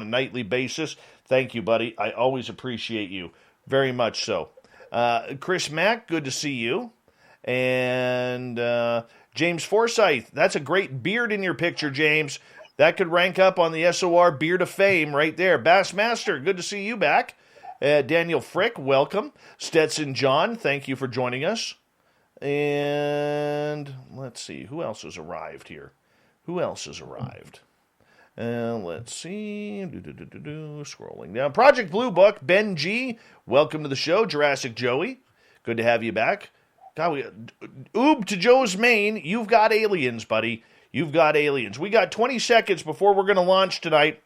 nightly basis. Thank you, buddy. I always appreciate you. Very much so. Chris Mack, good to see you. And James Forsyth, that's a great beard in your picture, James. That could rank up on the SOR Beard of Fame right there. Bassmaster, good to see you back. Daniel Frick, welcome. Stetson John, thank you for joining us. And let's see, who else has arrived here? Let's see. Scrolling down. Project Blue Book, Ben G. Welcome to the show. Jurassic Joey. Good to have you back. God, Oob to Joe's Maine. You've got aliens, buddy. You've got aliens. We got 20 seconds before we're going to launch tonight.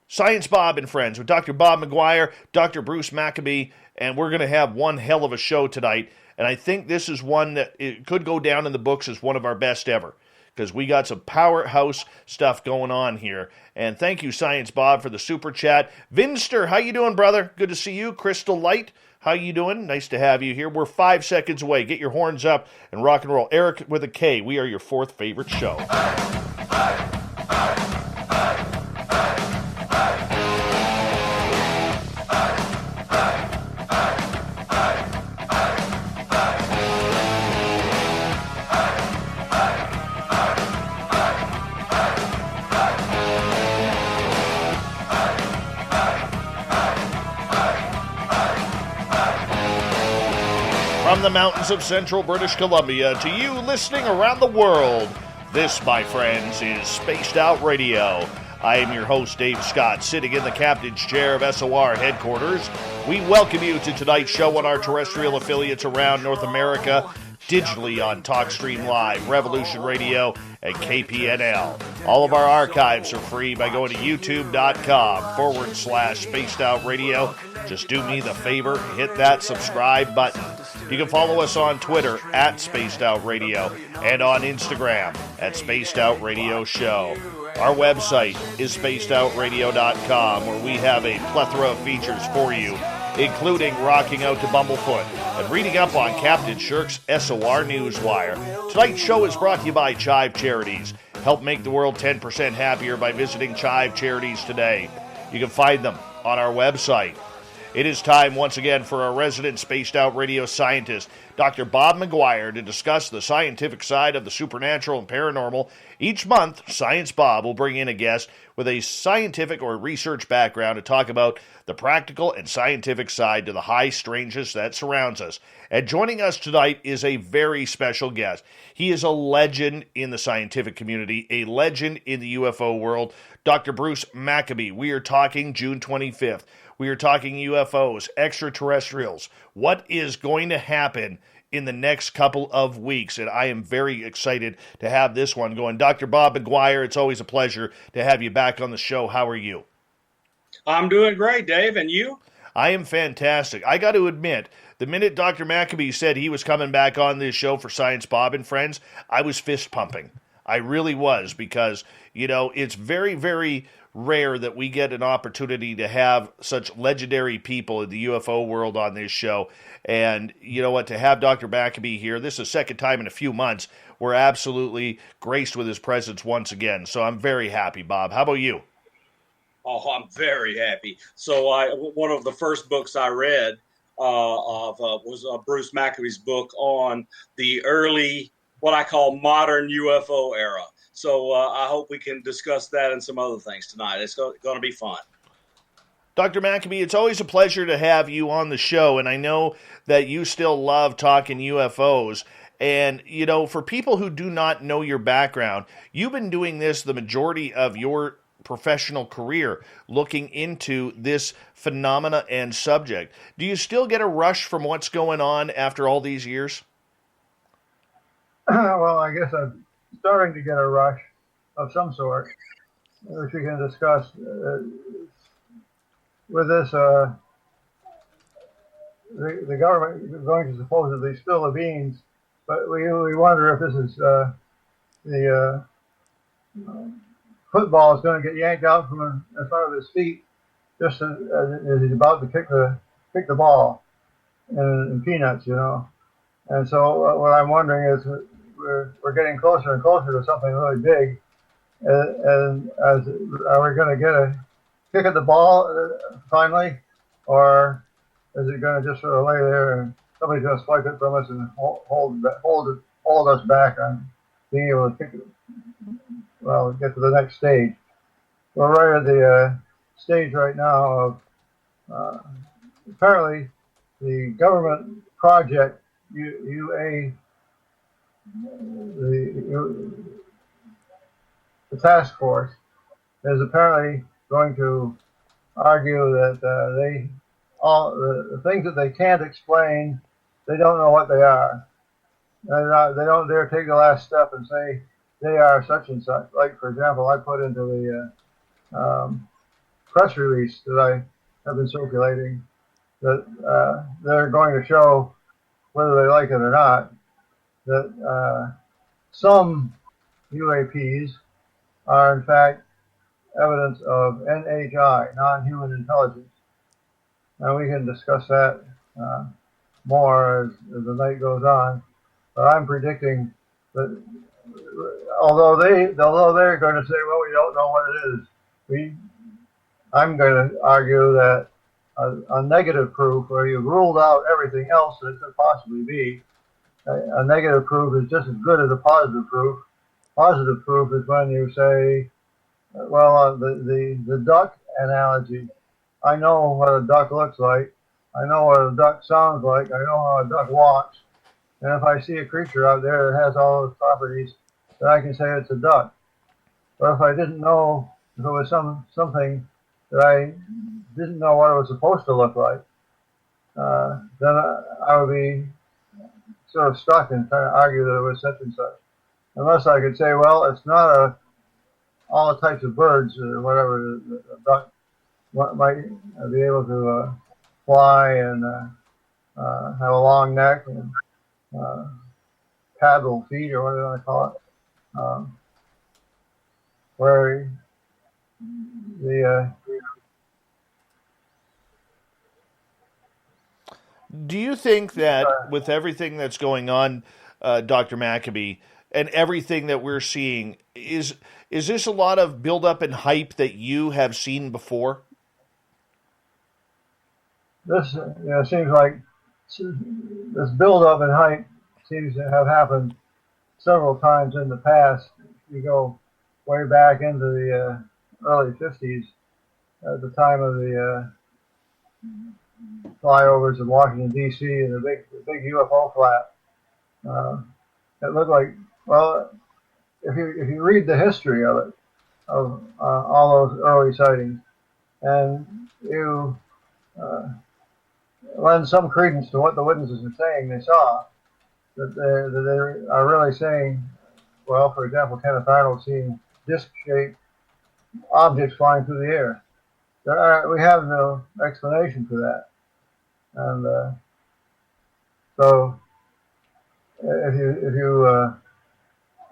Science Bob and Friends with Dr. Bob McGwier, Dr. Bruce Maccabee, and we're going to have one hell of a show tonight. And I think this is one that it could go down in the books as one of our best ever, because we got some powerhouse stuff going on here. And thank you, Science Bob, for the super chat. Vinster, how you doing, brother? Good to see you. Crystal Light, how you doing? Nice to have you here. We're 5 seconds away. Get your horns up and rock and roll. Eric with a K, we are your fourth favorite show. From the mountains of central British Columbia to you listening around the world, this, my friends, is Spaced Out Radio. I am your host, Dave Scott, sitting in the captain's chair of SOR headquarters. We welcome you to tonight's show on our terrestrial affiliates around North America, digitally on TalkStream Live, Revolution Radio, and KPNL. All of our archives are free by going to youtube.com/Spaced Out Radio. Just do me the favor, hit that subscribe button. You can follow us on Twitter @Spaced Out Radio and on Instagram @Spaced Out Radio Show. Our website is spacedoutradio.com, where we have a plethora of features for you, including rocking out to Bumblefoot and reading up on Captain Shirk's SOR Newswire. Tonight's show is brought to you by Chive Charities. Help make the world 10% happier by visiting Chive Charities today. You can find them on our website. It is time once again for our resident Spaced Out Radio scientist, Dr. Bob McGwier, to discuss the scientific side of the supernatural and paranormal. Each month, Science Bob will bring in a guest with a scientific or research background to talk about the practical and scientific side to the high strangeness that surrounds us. And joining us tonight is a very special guest. He is a legend in the scientific community, a legend in the UFO world, Dr. Bruce Maccabee. We are talking June 25th. We are talking UFOs, extraterrestrials. What is going to happen in the next couple of weeks? And I am very excited to have this one going. Dr. Bob McGwier, it's always a pleasure to have you back on the show. How are you? I'm doing great, Dave. And you? I am fantastic. I got to admit, the minute Dr. Maccabee said he was coming back on this show for Science Bob and Friends, I was fist pumping. I really was, because, you know, it's very, very rare that we get an opportunity to have such legendary people in the UFO world on this show. And you know what, to have Dr. Maccabee here, this is the second time in a few months, we're absolutely graced with his presence once again. So I'm very happy, Bob. How about you? Oh, I'm very happy. So one of the first books I read was Bruce Maccabee's book on the early, what I call modern UFO era. So I hope we can discuss that and some other things tonight. It's going to be fun. Dr. Maccabee, it's always a pleasure to have you on the show, and I know that you still love talking UFOs. And, you know, for people who do not know your background, you've been doing this the majority of your professional career, looking into this phenomena and subject. Do you still get a rush from what's going on after all these years? Well, I guess I'm starting to get a rush of some sort, which we can discuss with this. The government going to supposedly spill the beans, but we wonder if this is the football is going to get yanked out from in front of his feet just as he's about to kick the ball in peanuts, you know. And so what I'm wondering is, we're getting closer and closer to something really big, and are we going to get kick at the ball finally, or is it going to just sort of lay there and somebody's going to swipe it from us and hold us back on being able to kick it, well, get to the next stage? We're right at the stage right now of apparently the government project the task force is apparently going to argue that all the things that they can't explain, they don't know what they are. They don't dare take the last step and say they are such and such. Like, for example, I put into the press release that I have been circulating that they're going to show, whether they like it or not, that some UAPs are in fact evidence of NHI, non-human intelligence. And we can discuss that more as the night goes on. But I'm predicting that although they're going to say, well, we don't know what it is, I'm going to argue that a negative proof, where you've ruled out everything else that could possibly be, a negative proof is just as good as a positive proof. Positive proof is when you say, well, the duck analogy. I know what a duck looks like. I know what a duck sounds like. I know how a duck walks. And if I see a creature out there that has all those properties, then I can say it's a duck. But if I didn't know, if it was something that I didn't know what it was supposed to look like, then I would be sort of stuck and trying to argue that it was such and such. Unless I could say, well, it's not all the types of birds or whatever. A duck might be able to fly and have a long neck and paddle feet, or what do you want to call it? Where the Do you think that with everything that's going on, Dr. Maccabee, and everything that we're seeing, is this a lot of build-up and hype that you have seen before? This seems like this build-up and hype seems to have happened several times in the past. You go way back into the early 50s, at the time of the flyovers of Washington, D.C. and the big UFO flap. It looked like, well, if you read the history of it, of all those early sightings, and you lend some credence to what the witnesses are saying they saw, that they are really saying, well, for example, Kenneth Arnold seeing disc-shaped objects flying through the air. We have no explanation for that. And so if you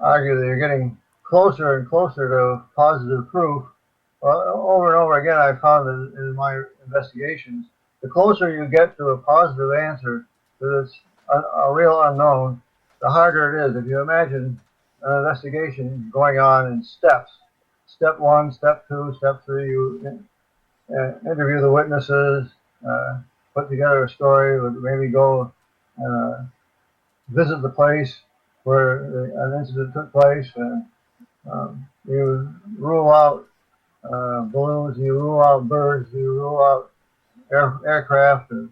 argue that you're getting closer and closer to positive proof, over and over again I've found that in my investigations, the closer you get to a positive answer that it's a real unknown, the harder it is. If you imagine an investigation going on in steps, step 1, step 2, step 3, you interview the witnesses, put together a story, maybe go visit the place where an incident took place, and you rule out balloons, you rule out birds, you rule out aircraft, and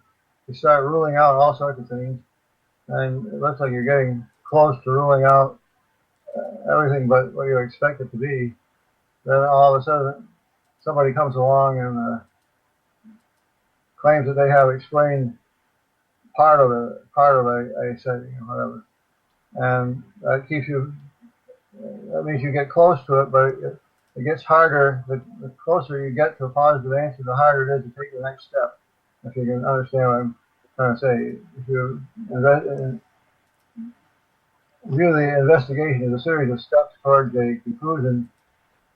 you start ruling out all sorts of things, and it looks like you're getting close to ruling out everything but what you expect it to be. Then all of a sudden somebody comes along and claims that they have explained part of a sighting or whatever, and that means you get close to it, but it gets harder. The closer you get to a positive answer, the harder it is to take the next step. If you can understand what I'm trying to say, if you view the investigation as a series of steps towards a conclusion,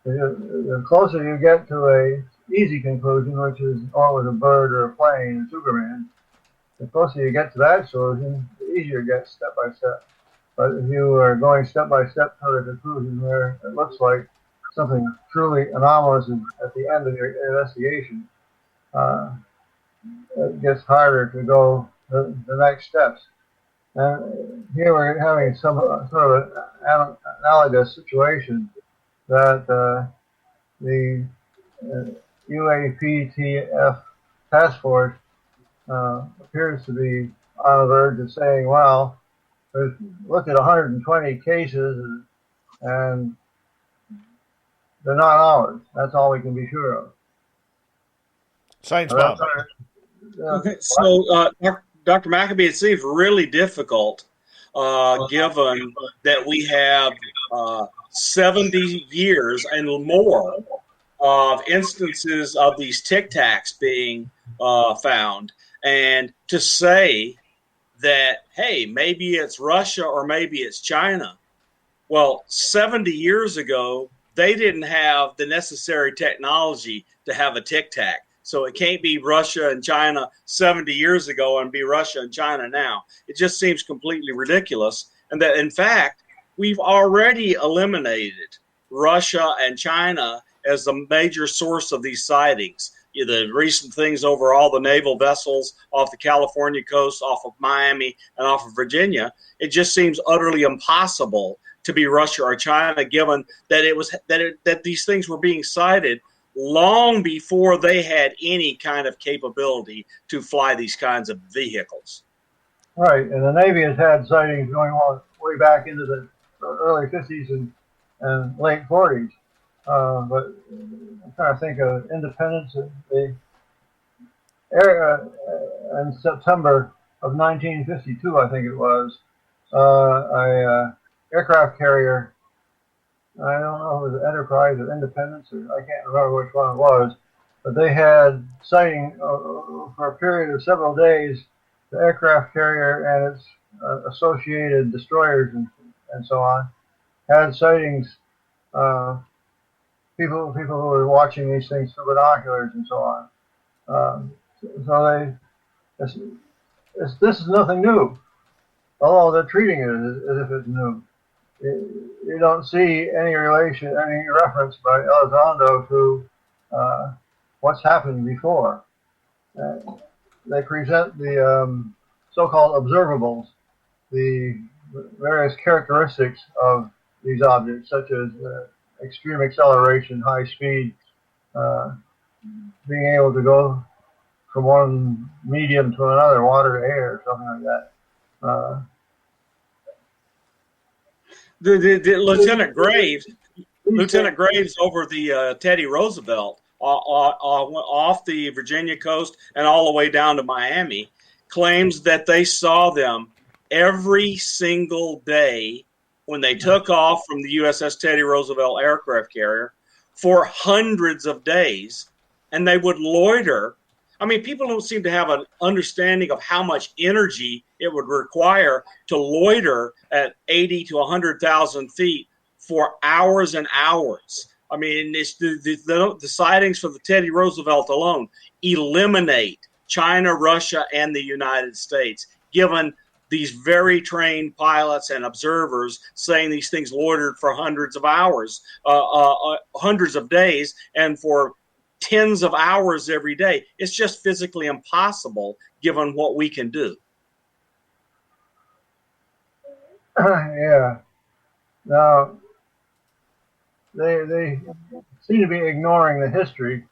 the closer you get to a easy conclusion, which is, oh, it was a bird or a plane, or Superman, the closer you get to that solution, the easier it gets step by step. But if you are going step by step toward a conclusion where it looks like something truly anomalous at the end of your investigation, it gets harder to go the next steps. And here we're having some sort of an analogous situation that the UAPTF task force appears to be on the verge of saying, well, we've looked at 120 cases and they're not ours. That's all we can be sure of. Science Bob. Okay, so Dr. Maccabee, it seems really difficult given that we have 70 years and more of instances of these Tic Tacs being found. And to say that, hey, maybe it's Russia or maybe it's China. Well, 70 years ago, they didn't have the necessary technology to have a Tic Tac. So it can't be Russia and China 70 years ago and be Russia and China now. It just seems completely ridiculous. And that, in fact, we've already eliminated Russia and China as the major source of these sightings. The recent things over all the naval vessels off the California coast, off of Miami, and off of Virginia, it just seems utterly impossible to be Russia or China, given that that these things were being sighted long before they had any kind of capability to fly these kinds of vehicles. Right, and the Navy has had sightings going on way back into the early 50s and late 40s. But I'm trying to think of Independence. In September of 1952, I think it was, a aircraft carrier, I don't know if it was Enterprise or Independence, or I can't remember which one it was, but they had sighting for a period of several days, the aircraft carrier and its associated destroyers and so on, had sightings, people who were watching these things through binoculars and so on. This is nothing new, although they're treating it as if it's new. You don't see any reference by Elizondo to what's happened before. They present the so-called observables, the various characteristics of these objects, such as extreme acceleration, high speed, being able to go from one medium to another, water to air, something like that. The Lieutenant Graves over the Teddy Roosevelt off the Virginia coast and all the way down to Miami claims that they saw them every single day when they took off from the USS Teddy Roosevelt aircraft carrier for hundreds of days, and they would loiter. I mean, people don't seem to have an understanding of how much energy it would require to loiter at 80 to 100,000 feet for hours and hours. I mean, it's the sightings for the Teddy Roosevelt alone eliminate China, Russia, and the United States, given these very trained pilots and observers saying these things loitered for hundreds of hours, hundreds of days, and for tens of hours every day. It's just physically impossible given what we can do. Yeah. Now, they seem to be ignoring the history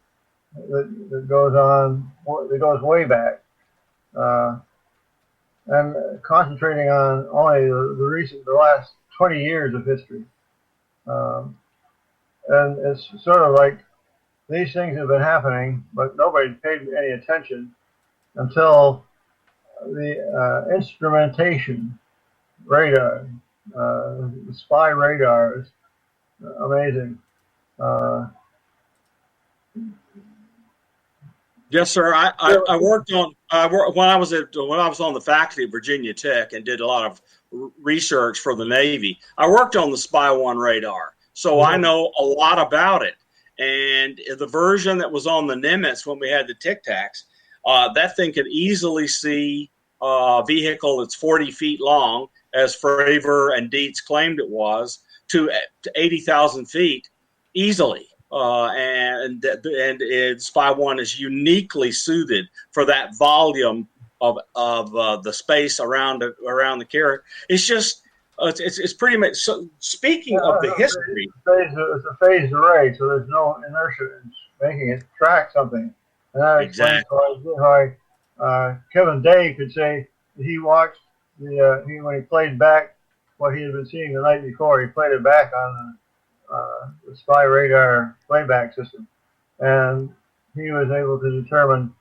that goes on, that goes way back, and concentrating on only the last 20 years of history. And it's sort of like these things have been happening, but nobody paid any attention until the instrumentation radar, the spy radar is amazing. Yes, sir. I worked on when I was on the faculty at Virginia Tech and did a lot of research for the Navy. I worked on the Spy 1 radar, so I know a lot about it. And the version that was on the Nimitz when we had the Tic Tacs, that thing could easily see a vehicle that's 40 feet long, as Fravor and Dietz claimed it was, to 80,000 feet. easily. And Spy 1 is uniquely suited for that volume of the space around the carrier. It's just it's pretty much. So speaking of the history, it's a phased array, so there's no inertia in making it track something, and that explains why Kevin Day could say he watched when he played back what he had been seeing the night before. He played it back on the spy radar playback system, and he was able to determine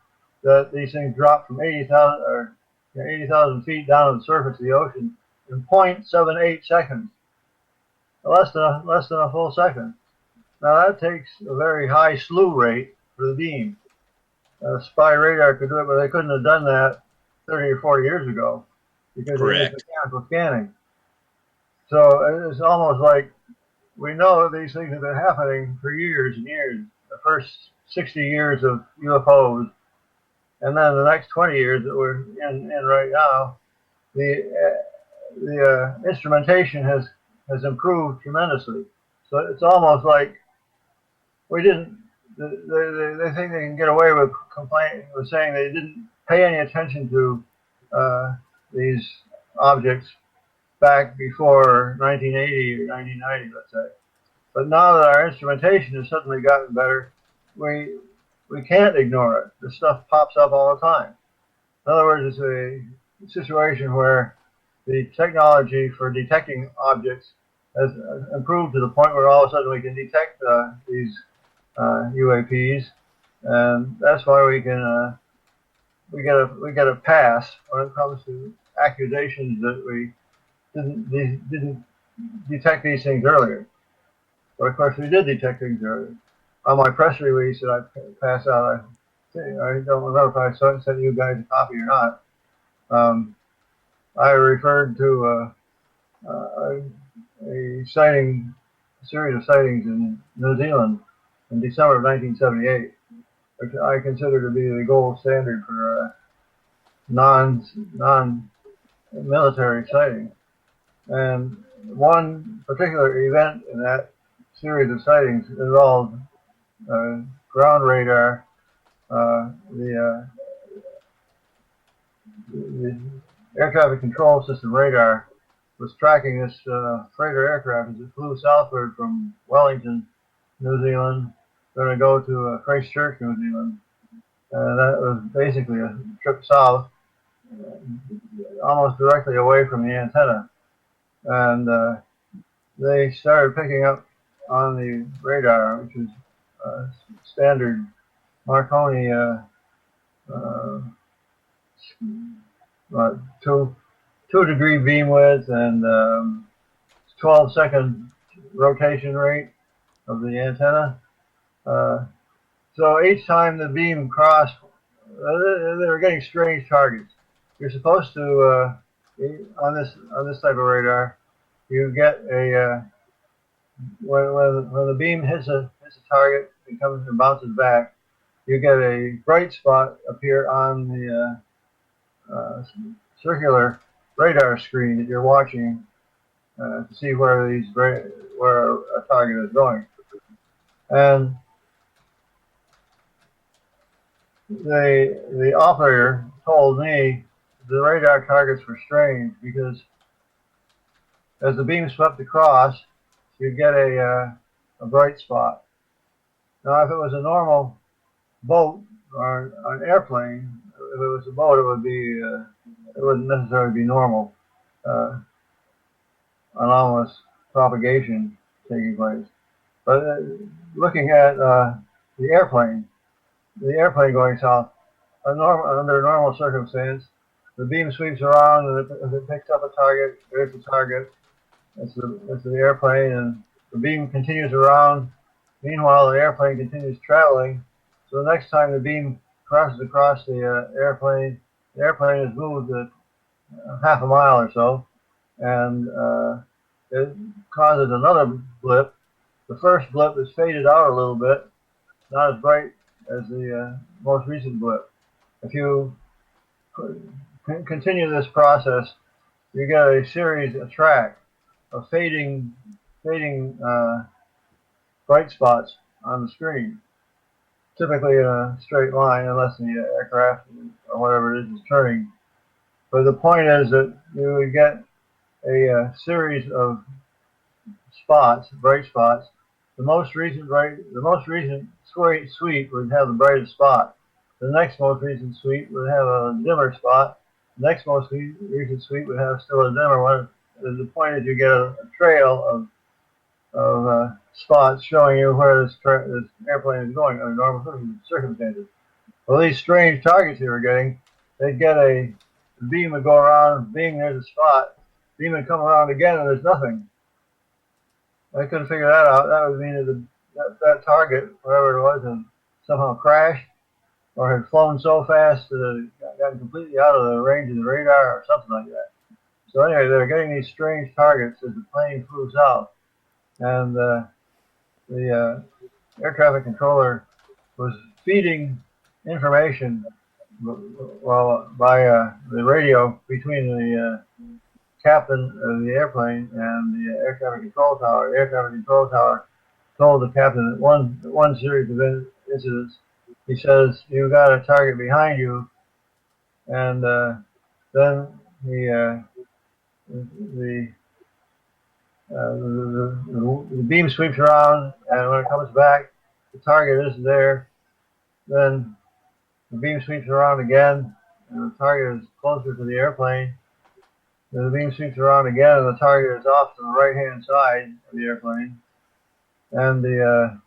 that these things dropped from 80,000 feet down to the surface of the ocean in 0.78 seconds, less than a full second. Now that takes a very high slew rate for the beam. Spy radar could do it, but they couldn't have done that 30 or 40 years ago because it was mechanical scanning. So it's almost like we know that these things have been happening for years and years. The first 60 years of UFOs, and then the next 20 years that we're in right now, the instrumentation has improved tremendously. So it's almost like we didn't. They think they can get away with saying they didn't pay any attention to these objects back before 1980 or 1990, let's say. But now that our instrumentation has suddenly gotten better, we can't ignore it. The stuff pops up all the time. In other words, it's a situation where the technology for detecting objects has improved to the point where all of a sudden we can detect these UAPs, and that's why we get a pass when it comes to accusations that we didn't detect these things earlier. But of course, we did detect things earlier. On my press release that I passed out, I don't remember if I sent you guys a copy or not. I referred to a series of sightings in New Zealand in December of 1978, which I consider to be the gold standard for non-military sighting. And one particular event in that series of sightings involved ground radar, the air traffic control system radar was tracking this freighter aircraft as it flew southward from Wellington, New Zealand, going to go to Christchurch, New Zealand. And that was basically a trip south, almost directly away from the antenna. And they started picking up on the radar, which is standard Marconi 2-degree beam width and 12-second rotation rate of the antenna. So each time the beam crossed, they were getting strange targets. You're supposed to on this type of radar, you get a when the beam hits a target and comes and bounces back, you get a bright spot appear on the circular radar screen that you're watching to see where a target is going. And the operator told me the radar targets were strange because as the beam swept across, you'd get a bright spot. Now, if it was a normal boat or an airplane, if it was a boat, it wouldn't necessarily be normal. Anomalous propagation taking place. But looking at the airplane going south, under a normal circumstance, the beam sweeps around, and if it picks up a target, there's the target. That's the airplane, and the beam continues around. Meanwhile, the airplane continues traveling. So the next time the beam crosses across the airplane is moved at half a mile or so, and it causes another blip. The first blip is faded out a little bit, not as bright as the most recent blip. If you continue this process, you get a track of fading bright spots on the screen, typically in a straight line, unless the aircraft or whatever it is turning. But the point is that you would get a series of spots, bright spots. The most recent sweep would have the brightest spot. The next most recent sweep would have a dimmer spot. The next most recent sweep would have still a dimmer one. The point is you get a trail of spots showing you where this airplane is going under normal circumstances. Well, these strange targets they were getting, they'd get the beam would go around, beam there's a spot, beam would come around again and there's nothing. I couldn't figure that out. That would mean that target, wherever it was, had somehow crashed or had flown so fast that it had gotten completely out of the range of the radar or something like that. So anyway, they're getting these strange targets as the plane flew south. And the air traffic controller was feeding information by the radio between the captain of the airplane and the air traffic control tower. The air traffic control tower told the captain that one series of incidents, he says, "You've got a target behind you," and then the beam sweeps around, and when it comes back, the target isn't there. Then the beam sweeps around again, and the target is closer to the airplane. Then the beam sweeps around again, and the target is off to the right-hand side of the airplane. And the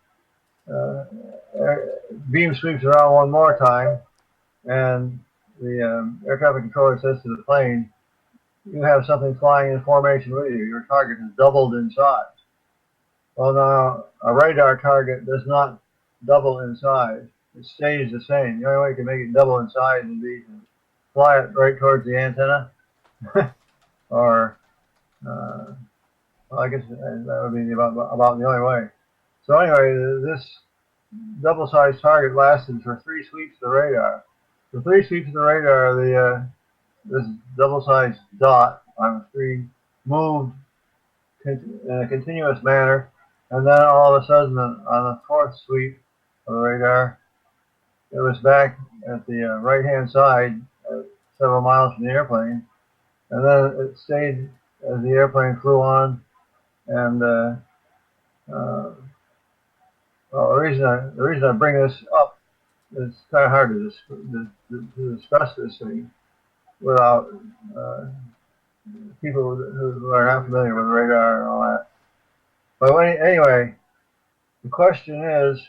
beam sweeps around one more time, and the air traffic controller says to the plane, "You have something flying in formation with you. Your target has doubled in size." Well, now, a radar target does not double in size. It stays the same. The only way you can make it double in size would be to fly it right towards the antenna. Or, well, I guess that would be about the only way. So anyway, this double-sized target lasted for 3 sweeps of the radar. For 3 sweeps of the radar, this double-sized dot on the screen moved in a continuous manner, and then all of a sudden, on the 4th sweep of the radar, it was back at the right-hand side, several miles from the airplane, and then it stayed as the airplane flew on. And well, the reason I bring this up is it's kind of hard to discuss this thing without people who are not familiar with radar and all that. But anyway, the question is,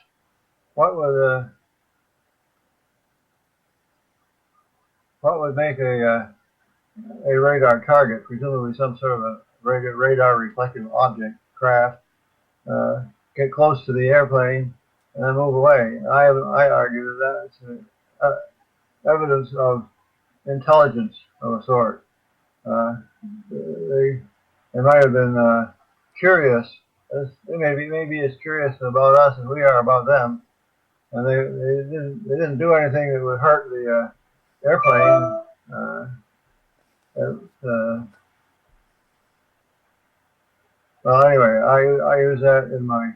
what would make a radar target, presumably some sort of a radar reflective object craft, get close to the airplane and then move away? I argue that that's evidence of intelligence of a sort. They might have been curious. They may be as curious about us as we are about them, and they didn't do anything that would hurt the airplane. Well, anyway, I use that in my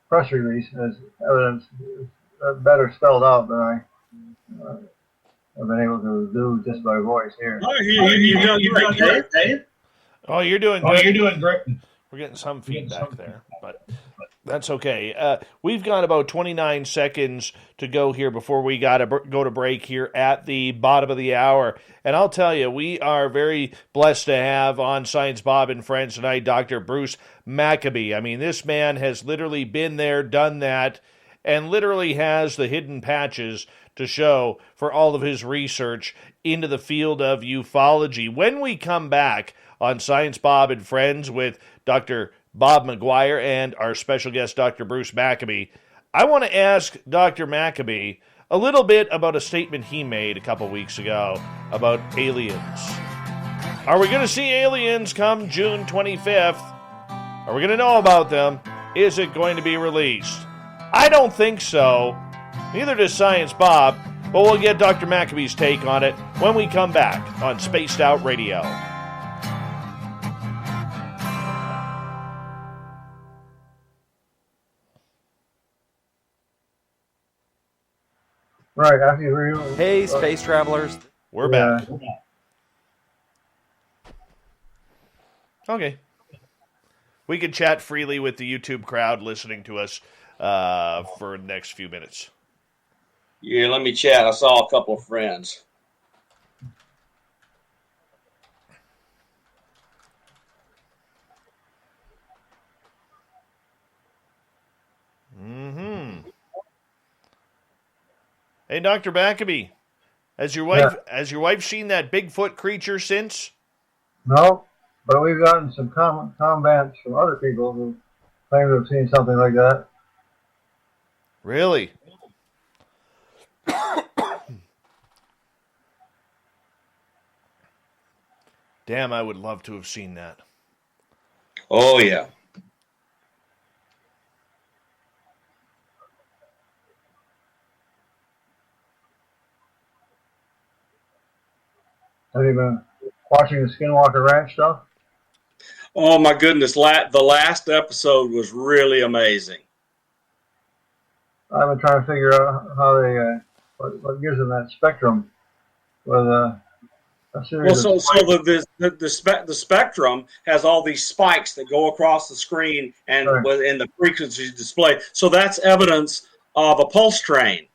press release as evidence, better spelled out than I've been able to do just by voice here. Oh, you're doing great, Dave. Oh, you're doing great. You're doing great. We're getting some feedback there, but that's okay. We've got about 29 seconds to go here before we got to go to break here at the bottom of the hour. And I'll tell you, we are very blessed to have on Science Bob and Friends tonight Dr. Bruce Maccabee. I mean, this man has literally been there, done that, and literally has the hidden patches to show for all of his research into the field of ufology. When we come back on Science Bob and Friends with Dr. Bob McGwier and our special guest, Dr. Bruce Maccabee, I want to ask Dr. Maccabee a little bit about a statement he made a couple weeks ago about aliens. Are we going to see aliens come June 25th? Are we going to know about them? Is it going to be released? I don't think so. Neither does Science Bob, but we'll get Dr. Maccabee's take on it when we come back on Spaced Out Radio. Right, after you Hey, space travelers. We're back. Yeah. Okay. We can chat freely with the YouTube crowd listening to us for the next few minutes. Yeah, let me chat. I saw a couple of friends. Mm-hmm. Hey, Dr. Maccabee, has your wife seen that Bigfoot creature since? No, but we've gotten some comments from other people who claim to have seen something like that. Really? Damn, I would love to have seen that. Oh, yeah. Have you been watching the Skinwalker Ranch stuff? Oh, my goodness. The last episode was really amazing. I've been trying to figure out how they, what gives them that spectrum with a series Well, of the spectrum has all these spikes that go across the screen and Right. within the frequency display. So that's evidence of a pulse train,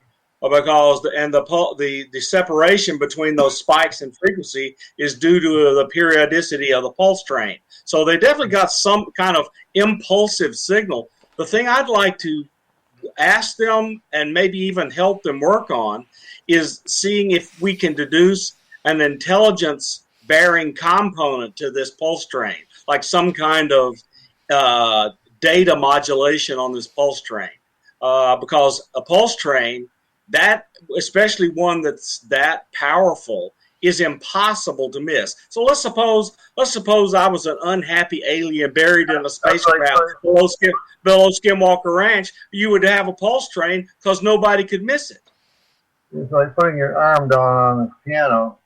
because the separation between those spikes and frequency is due to the periodicity of the pulse train. So they definitely got some kind of impulsive signal. The thing I'd like to ask them and maybe even help them work on is seeing if we can deduce an intelligence bearing component to this pulse train, like some kind of data modulation on this pulse train. Because a pulse train, that especially one that's that powerful, is impossible to miss. So let's suppose I was an unhappy alien buried in a spacecraft below Skinwalker Ranch. You would have a pulse train because nobody could miss it. It's like putting your arm down on the piano.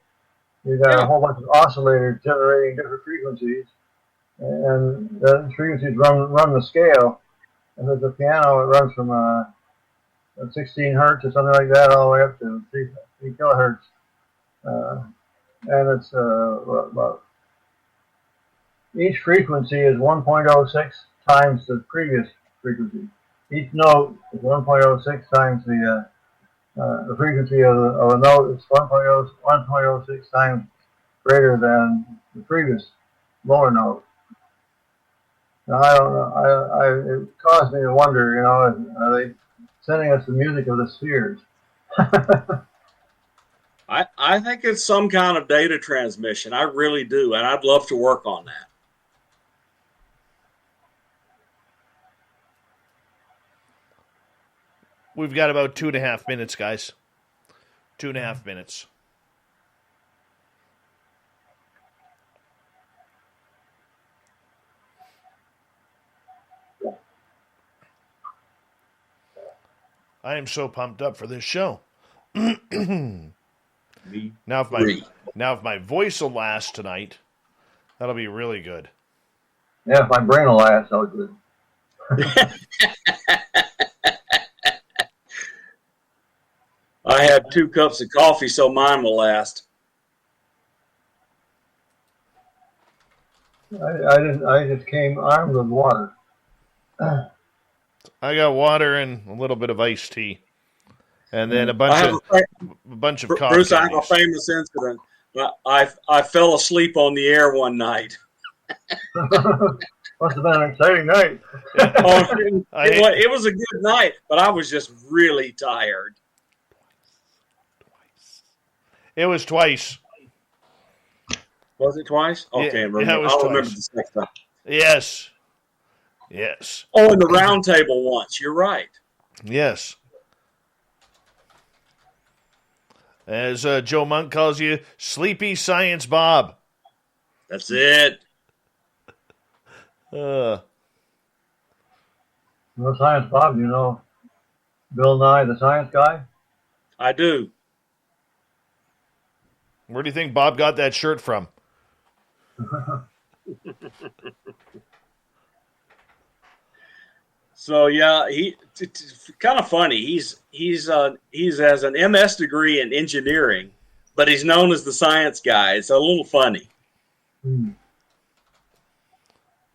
You've got a whole bunch of oscillators generating different frequencies, and the frequencies run the scale. If it's a piano, it runs from 16 hertz or something like that all the way up to 3 kilohertz. And it's about each frequency is 1.06 times the previous frequency. Each note is 1.06 times the frequency of a note is 1.06 times greater than the previous lower note. Now, I don't know. It caused me to wonder, are they sending us the music of the spheres? I think it's some kind of data transmission. I really do, and I'd love to work on that. We've got about 2.5 minutes, guys. 2.5 minutes. I am so pumped up for this show. Now, if my voice will last tonight, that'll be really good. Yeah, if my brain will last, that'll be good. I had 2 cups of coffee, so mine will last. I just came armed with water. I got water and a little bit of iced tea, and then a bunch of coffee. Bruce, I have a famous incident. I fell asleep on the air one night. Must have been an exciting night. It was a good night, but I was just really tired. It was twice. Was it twice? Okay, It was I'll twice. remember this next time. Yes. Oh, in the round table once. You're right. Yes. As Joe Monk calls you, Sleepy Science Bob. That's it. No Science Bob, you know Bill Nye, the science guy? I do. Where do you think Bob got that shirt from? So yeah, kind of funny. He's has an MS degree in engineering, but he's known as the science guy. It's a little funny. Hmm.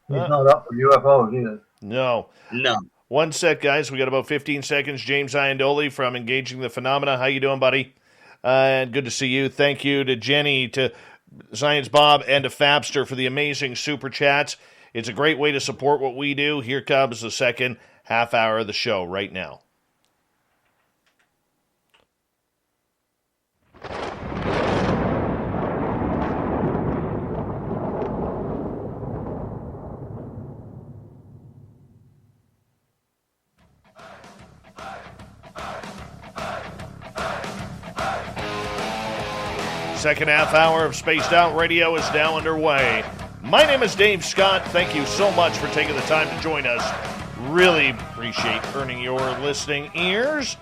He's not up for UFOs either. No. No. One sec, guys. We got about 15 seconds. James Iandoli from Engaging the Phenomena. How you doing, buddy? Good to see you. Thank you to Jenny, to Science Bob, and to Fabster for the amazing super chats. It's a great way to support what we do. Here comes the second half hour of the show right now. Second half hour of Spaced Out Radio is now underway. My name is Dave Scott. Thank you so much for taking the time to join us. Really appreciate earning your listening ears.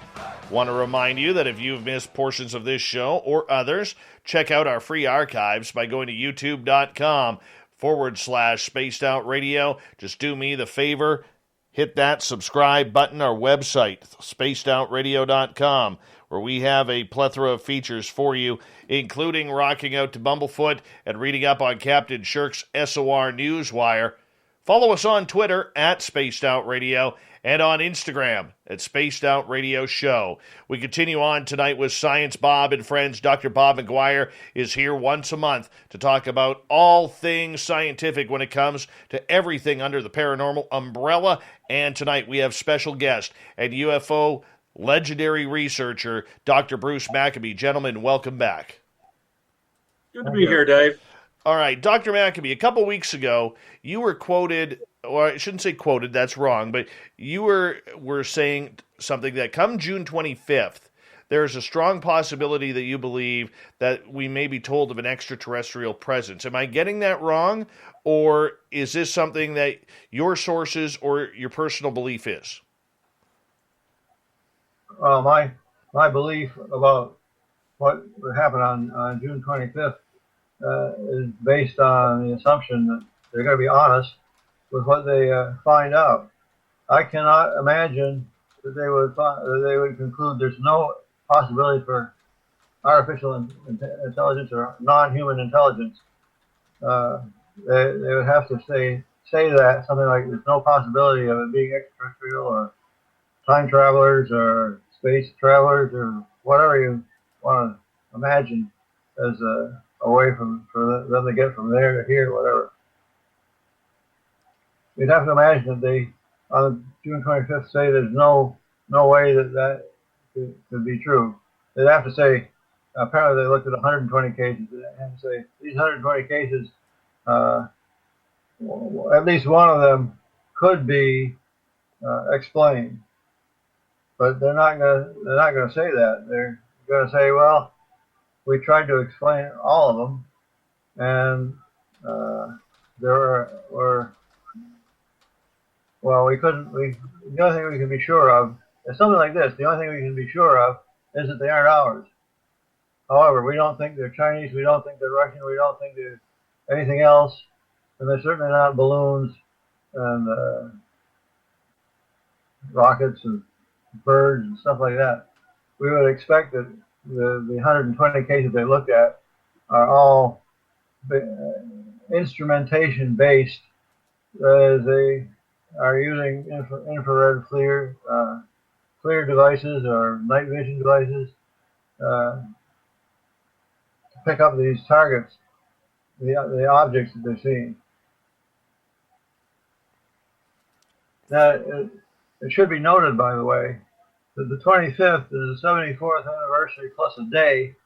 Want to remind you that if you've missed portions of this show or others, check out our free archives by going to youtube.com/Spaced Out Radio. Just do me the favor, hit that subscribe button. Our website, spacedoutradio.com, where we have a plethora of features for you, including rocking out to Bumblefoot and reading up on Captain Shirk's SOR Newswire. Follow us on Twitter at Spaced Out Radio and on Instagram at Spaced Out Radio Show. We continue on tonight with Science Bob and friends. Dr. Bob McGwier is here once a month to talk about all things scientific when it comes to everything under the paranormal umbrella. And tonight we have special guest and UFO legendary researcher, Dr. Bruce Maccabee. Gentlemen, welcome back. Good to be here, Dave. All right, Dr. Maccabee, a couple weeks ago, you were quoted, or I shouldn't say quoted, that's wrong, but you were saying something that come June 25th, there's a strong possibility that you believe that we may be told of an extraterrestrial presence. Am I getting that wrong, or is this something that your sources or your personal belief is? My belief about what would happen on June 25th is based on the assumption that they're going to be honest with what they find out. I cannot imagine that they would conclude there's no possibility for artificial intelligence or non-human intelligence. They would have to say that something like there's no possibility of it being extraterrestrial or time travelers or space travelers or whatever you want to imagine as a way for them to get from there to here, whatever. You'd have to imagine that they, on June 25th, say there's no way that could be true. They'd have to say, apparently they looked at 120 cases, and have to say, these 120 cases, at least one of them could be explained. But they're not gonna say that. They're gonna say, well, we tried to explain all of them, and we couldn't. The only thing we can be sure of is something like this. The only thing we can be sure of is that they aren't ours. However, we don't think they're Chinese. We don't think they're Russian. We don't think they're anything else, and they're certainly not balloons and rockets and birds and stuff like that. We would expect that the 120 cases they looked at are all instrumentation based, as they are using infrared FLIR devices or night vision devices to pick up these targets, the objects that they're seeing. Now, it should be noted, by the way, that the 25th is the 74th anniversary plus a day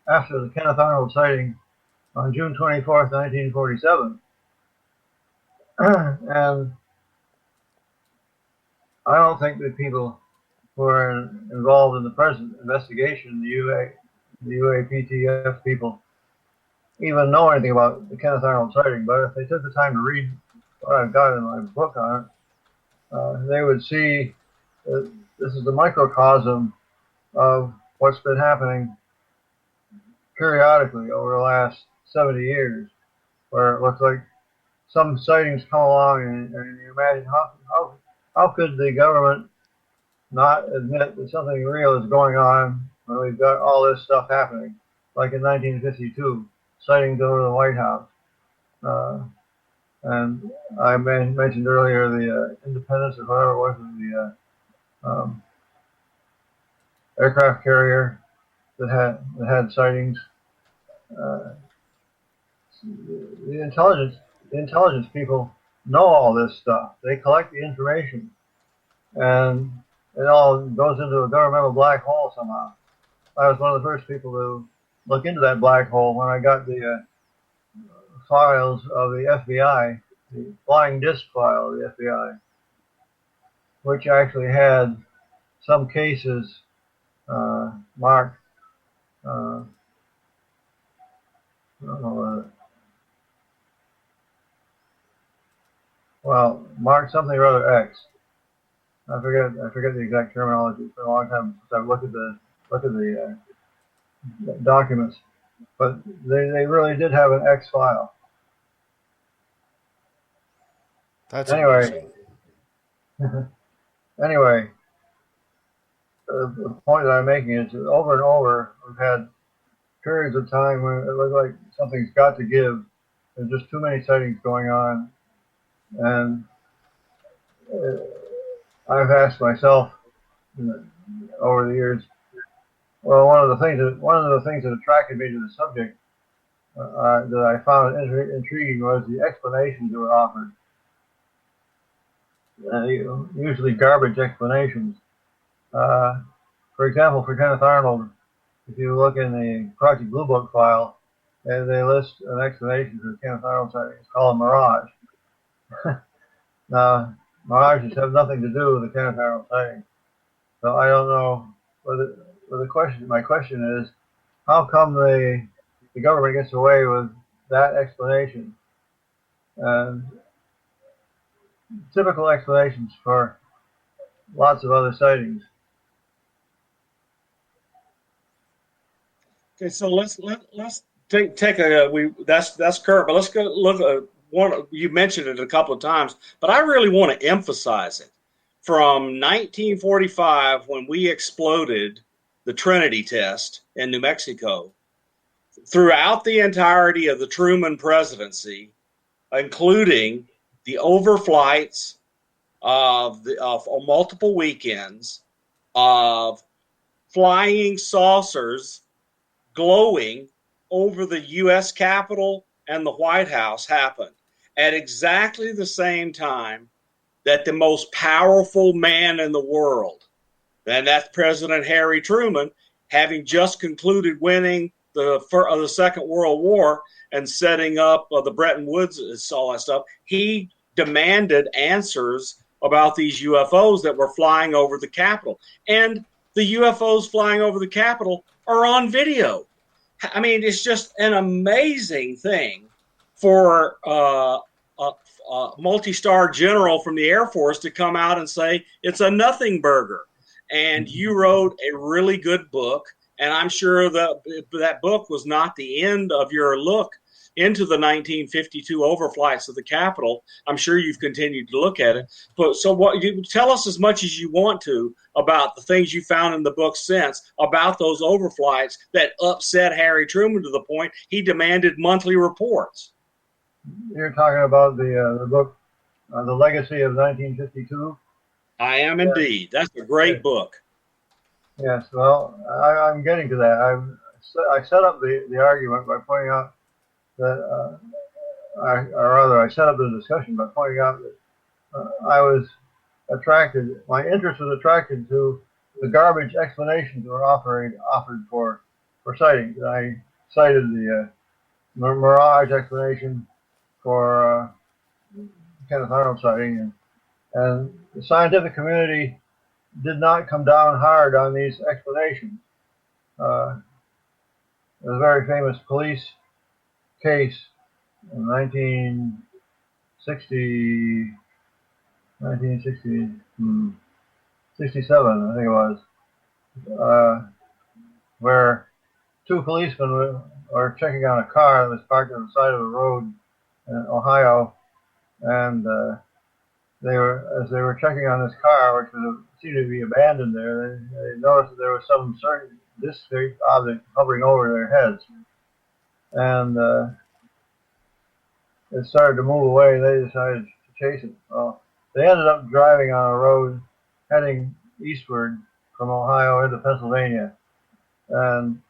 after the Kenneth Arnold sighting on June 24th, 1947. And I don't think that people who are involved in the present investigation, the UAPTF people, even know anything about the Kenneth Arnold sighting. But if they took the time to read what I've got in my book on it, they would see that this is the microcosm of what's been happening periodically over the last 70 years, where it looks like some sightings come along, and you imagine how could the government not admit that something real is going on when we've got all this stuff happening, like in 1952, sightings over the White House. And I mentioned earlier the Independence, or whatever it was, the aircraft carrier that had sightings. The intelligence people know all this stuff. They collect the information, and it all goes into a governmental black hole somehow. I was one of the first people to look into that black hole when I got the files of the FBI, the flying disc file of the FBI, which actually had some cases marked. I don't know, marked something or other X. I forget the exact terminology. It's been a long time since I've looked at the documents, but they really did have an X file. That's anyway. Anyway, the point that I'm making is that over and over we've had periods of time when it looks like something's got to give. There's just too many sightings going on, and I've asked myself over the years. Well, one of the things that attracted me to the subject that I found intriguing was the explanations that were offered. Usually garbage explanations. For example, for Kenneth Arnold, if you look in the Project Blue Book file, they list an explanation for Kenneth Arnold sighting. It's called a mirage. Now, mirages have nothing to do with the Kenneth Arnold sighting. So I don't know whether my question is, how come the government gets away with that explanation? And typical explanations for lots of other sightings. Okay, so let's take that's Kurt, but let's go look at one. You mentioned it a couple of times, but I really want to emphasize it. From 1945, when we exploded the Trinity test in New Mexico, throughout the entirety of the Truman presidency, including the overflights of multiple weekends of flying saucers glowing over the U.S. Capitol and the White House happened at exactly the same time that the most powerful man in the world, and that's President Harry Truman, having just concluded winning the Second World War and setting up the Bretton Woods and all that stuff, he demanded answers about these UFOs that were flying over the Capitol. And the UFOs flying over the Capitol are on video. I mean, it's just an amazing thing for a multi-star general from the Air Force to come out and say it's a nothing burger. And you wrote a really good book, and I'm sure that book was not the end of your look into the 1952 overflights of the Capitol. I'm sure you've continued to look at it. But so what? You tell us as much as you want to about the things you found in the book since about those overflights that upset Harry Truman to the point he demanded monthly reports. You're talking about the book, The Legacy of 1952? I am indeed. That's a great book. Yes, well, I'm getting to that. I set up the argument by pointing out that, I set up the discussion by pointing out that my interest was attracted to the garbage explanations that were offered for sightings. I cited the mirage explanation for Kenneth Arnold sighting, and the scientific community did not come down hard on these explanations. There was a very famous police case in 1967, I think it was, where two policemen were checking on a car that was parked on the side of the road in Ohio, and as they were checking on this car, which seemed to be abandoned there, they noticed that there was some certain disc-shaped object hovering over their heads, and it started to move away. They decided to chase it. Well, they ended up driving on a road heading eastward from Ohio into Pennsylvania, and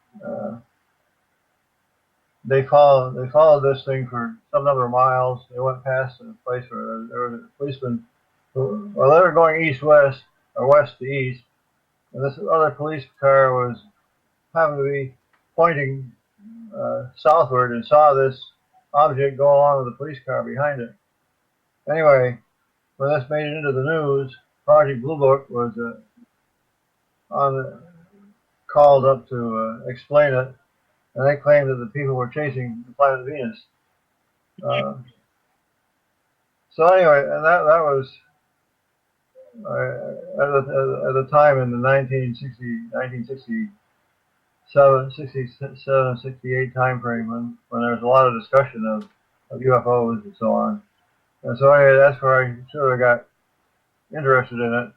they followed this thing for some number of miles. They went past a place where there was a policeman. They were going east-west or west to east, and this other police car happened to be pointing southward and saw this object go along with the police car behind it. Anyway, when this made it into the news, Project Blue Book was called up to explain it, and they claimed that the people were chasing the planet Venus. So anyway, and that was at the time in the 1967, 68 time frame when there was a lot of discussion of UFOs and so on. And so anyway, that's where I sort of got interested in it,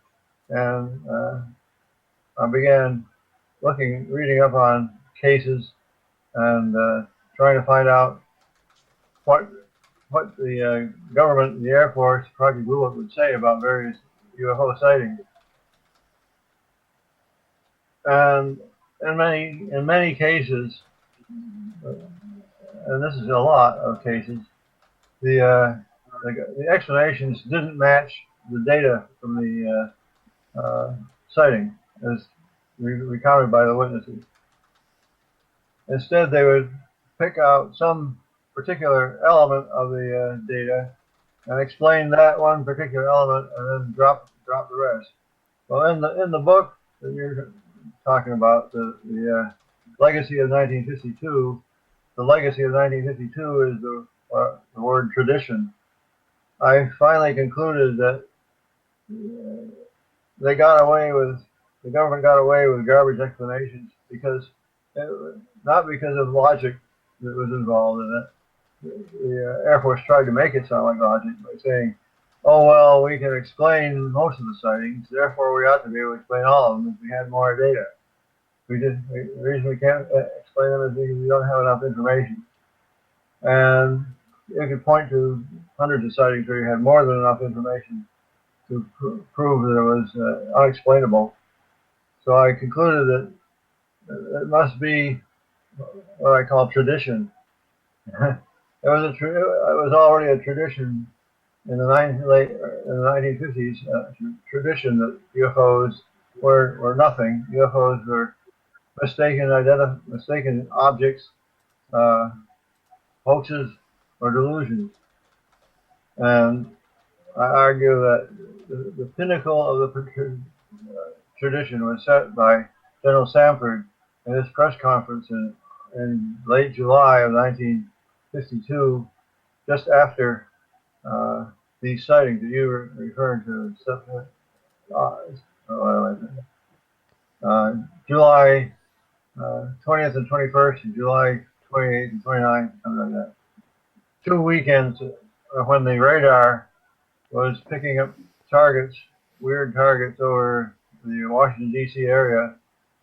and I began reading up on cases and trying to find out what the government, the Air Force, Project Blue Book would say about various UFO sightings. And in many cases, and this is a lot of cases, the explanations didn't match the data from the sighting as recounted by the witnesses. Instead, they would pick out some particular element of the data and explain that one particular element, and then drop the rest. Well, in the book that you're talking about, the legacy of 1952, the legacy of 1952 is the word tradition. I finally concluded that the government got away with garbage explanations not because of logic that was involved in it. The Air Force tried to make it sound like logic by saying, oh, well, we can explain most of the sightings, therefore we ought to be able to explain all of them if we had more data. The reason we can't explain them is because we don't have enough information. And you could point to hundreds of sightings where you had more than enough information to prove that it was unexplainable. So I concluded that it must be what I call tradition. It was already a tradition in the 1950s, tradition that UFOs were nothing. UFOs were mistaken objects, hoaxes, or delusions. And I argue that the pinnacle of the tradition was set by General Samford in his press conference in late July of 1952, just after these sightings that you were referring to. July 20th and 21st, and July 28th and 29th, something like that. 2 weekends when the radar was picking up weird targets over the Washington, D.C. area,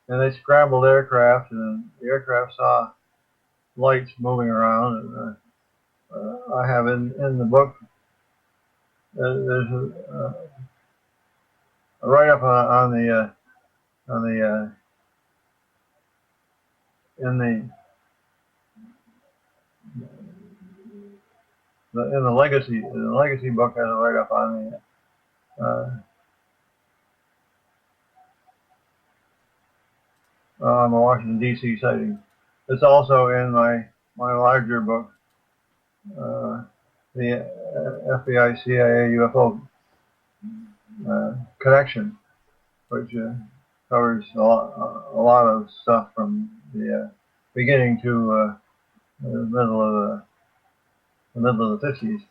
and they scrambled aircraft, and the aircraft saw lights moving around. And I have in the book, there's a write-up in the legacy book has a write-up on the Washington D.C. sighting. It's also in my larger book, the FBI CIA UFO connection, which covers a lot of stuff from the beginning to the middle of the 50s.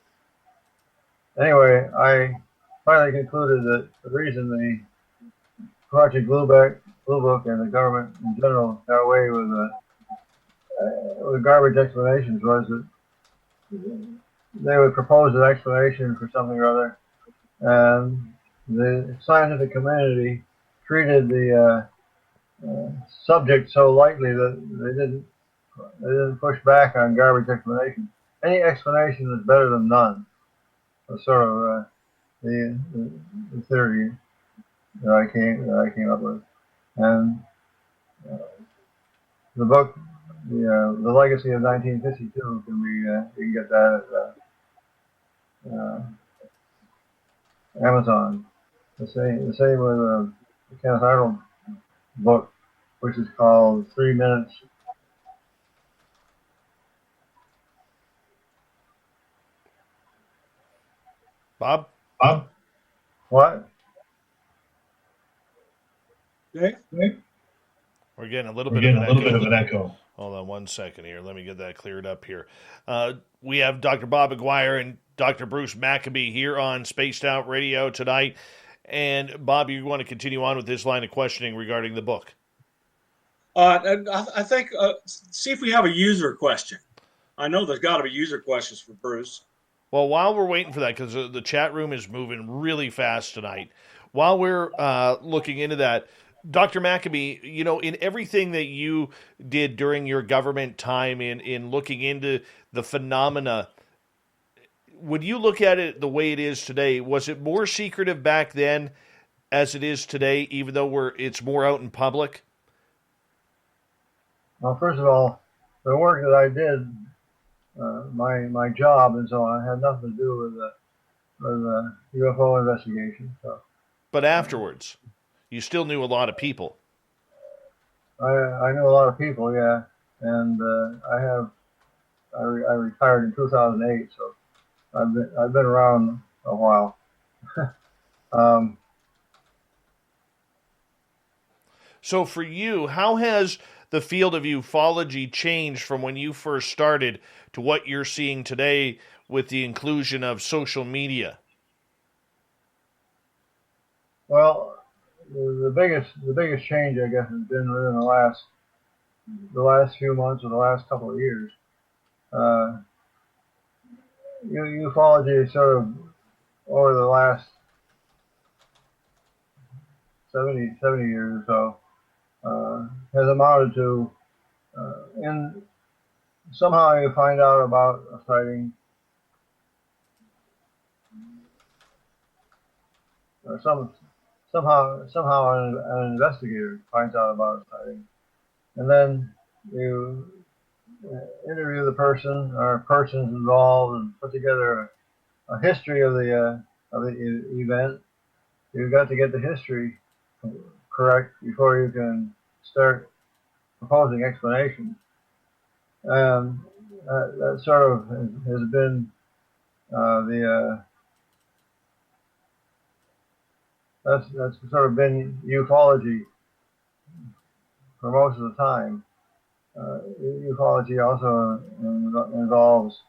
Anyway, I finally concluded that the reason the Project Blue Book and the government in general got away with garbage explanations was that they would propose an explanation for something or other, and the scientific community treated the subject so lightly that they didn't push back on garbage explanations. Any explanation is better than none. Was sort of the theory that I came up with, and the book, the Legacy of 1952, can be you can get that at Amazon. The same with the Kenneth Arnold book, which is called 3 Minutes. Bob? What? Okay. We're getting a little We're bit getting of a an little echo. bit of an echo. Hold on 1 second here. Let me get that cleared up here. We have Dr. Bob McGwier and Dr. Bruce Maccabee here on Spaced Out Radio tonight. And, Bob, you want to continue on with this line of questioning regarding the book? And I think, see if we have a user question. I know there's got to be user questions for Bruce. Well, while we're waiting for that, because the chat room is moving really fast tonight, while we're looking into that, Dr. Maccabee, you know, in everything that you did during your government time in looking into the phenomena, would you look at it the way it is today? Was it more secretive back then as it is today, even though it's more out in public? Well, first of all, the work that I did, my job and so on, had nothing to do with UFO investigation. So. But afterwards, you still knew a lot of people. I knew a lot of people, yeah, and I retired in 2008, so I've been around a while. So for you, how has the field of ufology changed from when you first started to what you're seeing today with the inclusion of social media? Well, the biggest change, I guess, has been within the last few months or the last couple of years. Ufology sort of over the last 70 years or so has amounted to somehow you find out about a sighting, or somehow an investigator finds out about a sighting, and then you interview the person or persons involved and put together a history of the event. You've got to get the history correct before you can start proposing explanations. And that sort of has been that's sort of been ufology for most of the time. Ufology also involves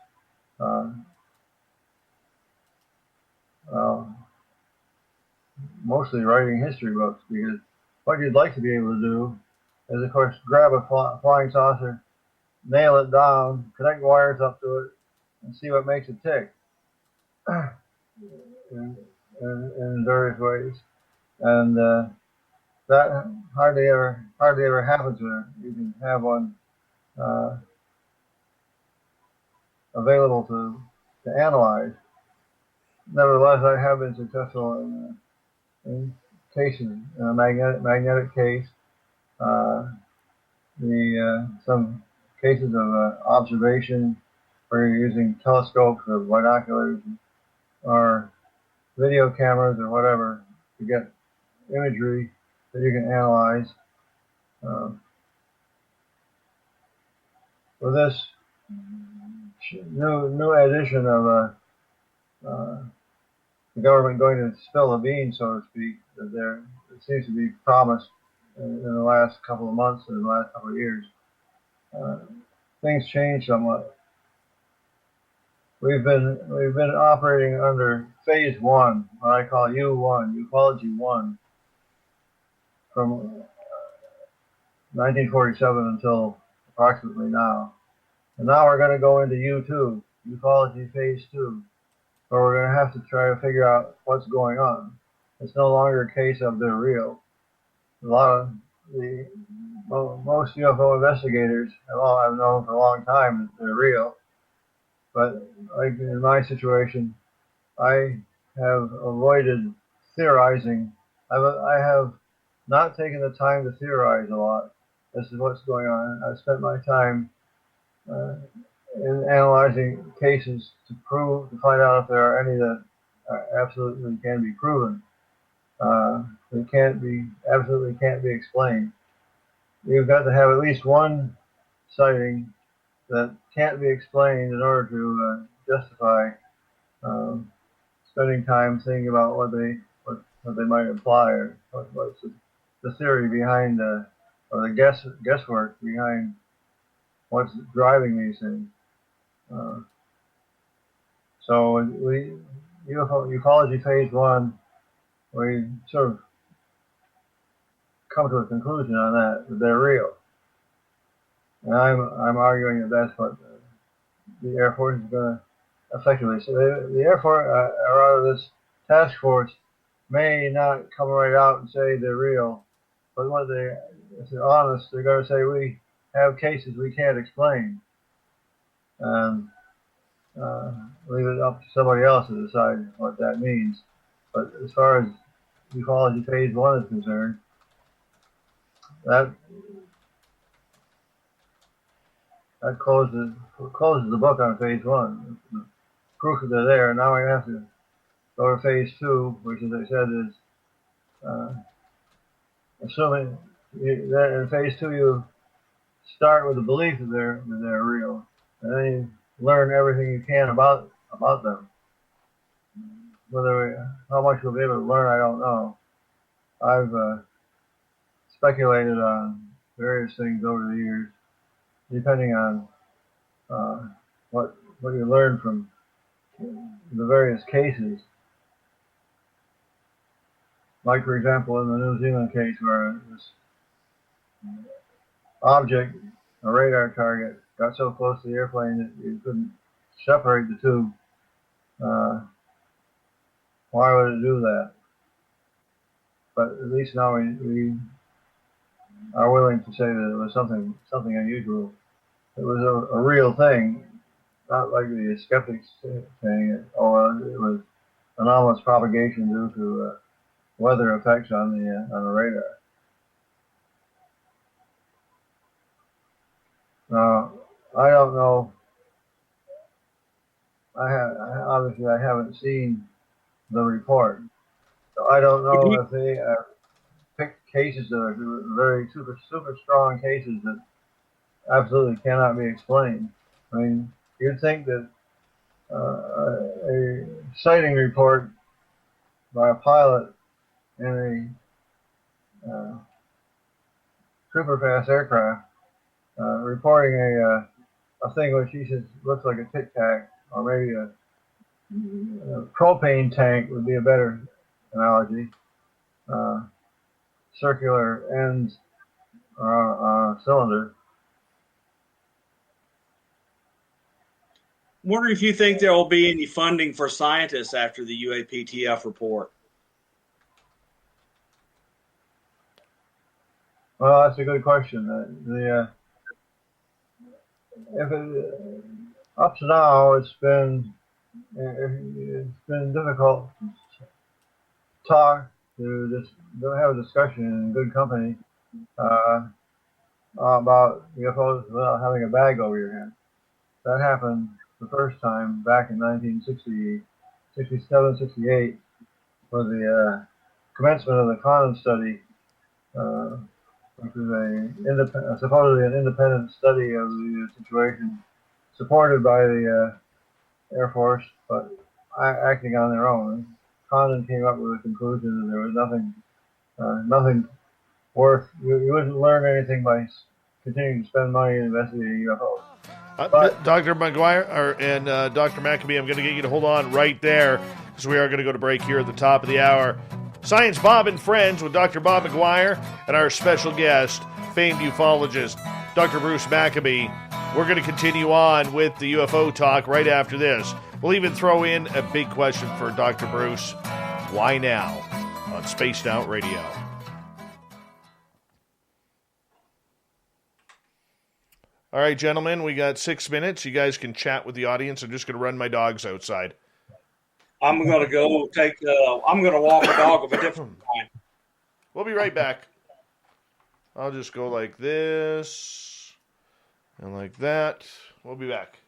mostly writing history books, because what you'd like to be able to do is, of course, grab a flying saucer, nail it down, connect wires up to it, and see what makes it tick in various ways. And that hardly ever happens when you can have one available to analyze. Nevertheless, I have been successful in cases, in a magnetic case, some cases of observation where you're using telescopes or binoculars or video cameras or whatever to get imagery that you can analyze. With this new edition of the government going to spill the beans, so to speak, that there seems to be promised in the last couple of months and in the last couple of years. Things change somewhat. We've been operating under phase 1, what I call U1, ufology 1, from 1947 until approximately now. And now we're going to go into U2, ufology phase 2, we're going to have to try to figure out what's going on. It's no longer a case of they're real. Most UFO investigators I've known for a long time that they're real. But like in my situation, I have avoided theorizing. I have not taken the time to theorize a lot. This is what's going on. I've spent my time in analyzing cases to find out if there are any that absolutely can be proven. That absolutely can't be explained. You've got to have at least one sighting that can't be explained in order to justify spending time thinking about what they might imply, or what's the theory behind or the guesswork behind what's driving these things. So ufology phase 1, we sort of come to a conclusion on that they're real. And I'm arguing that that's what the Air Force is going to effectively. So the Air Force, or rather this task force, may not come right out and say they're real, but if they're honest, they're going to say we have cases we can't explain, and leave it up to somebody else to decide what that means. But as far as ufology phase 1 is concerned, that closes the book on phase 1. The proof that they're there. Now we have to go to phase 2, which, as I said, is assuming that in phase 2 you start with the belief that they're real, and then you learn everything you can about them. How much we'll be able to learn, I don't know. I've speculated on various things over the years, depending on what you learn from the various cases. Like, for example, in the New Zealand case, where this object, a radar target, got so close to the airplane that you couldn't separate the two. Why would it do that? But at least now we are willing to say that it was something unusual. It was a real thing, not like the skeptics saying it was anomalous propagation due to weather effects on the radar. Now, I don't know. Obviously I haven't seen the report, so I don't know if they picked cases that are very super strong cases that absolutely cannot be explained. I mean, you'd think that a sighting report by a pilot in a super fast aircraft reporting a thing which he says looks like a Tic Tac, or maybe a propane tank would be a better analogy. Circular ends on a cylinder. I'm wondering if you think there will be any funding for scientists after the UAPTF report. Well, that's a good question. Up to now, it's been difficult to have a discussion in good company about UFOs without having a bag over your head. That happened the first time back in 1967, 68, for the commencement of the Karyn study, which was supposedly an independent study of the situation, supported by the Air Force, but acting on their own. Karyn came up with a conclusion that there was nothing worth. You wouldn't learn anything by continuing to spend money investigating UFOs. Dr. McGwier and Dr. Maccabee, I'm going to get you to hold on right there, because we are going to go to break here at the top of the hour. Science Bob and Friends with Dr. Bob McGwier and our special guest, famed ufologist, Dr. Bruce Maccabee. We're going to continue on with the UFO talk right after this. We'll even throw in a big question for Dr. Bruce. Why now? On Spaced Out Radio. All right, gentlemen, we got 6 minutes. You guys can chat with the audience. I'm just going to run my dogs outside. I'm going to go I'm going to walk a dog of a different kind. We'll be right back. I'll just go like this and like that. We'll be back.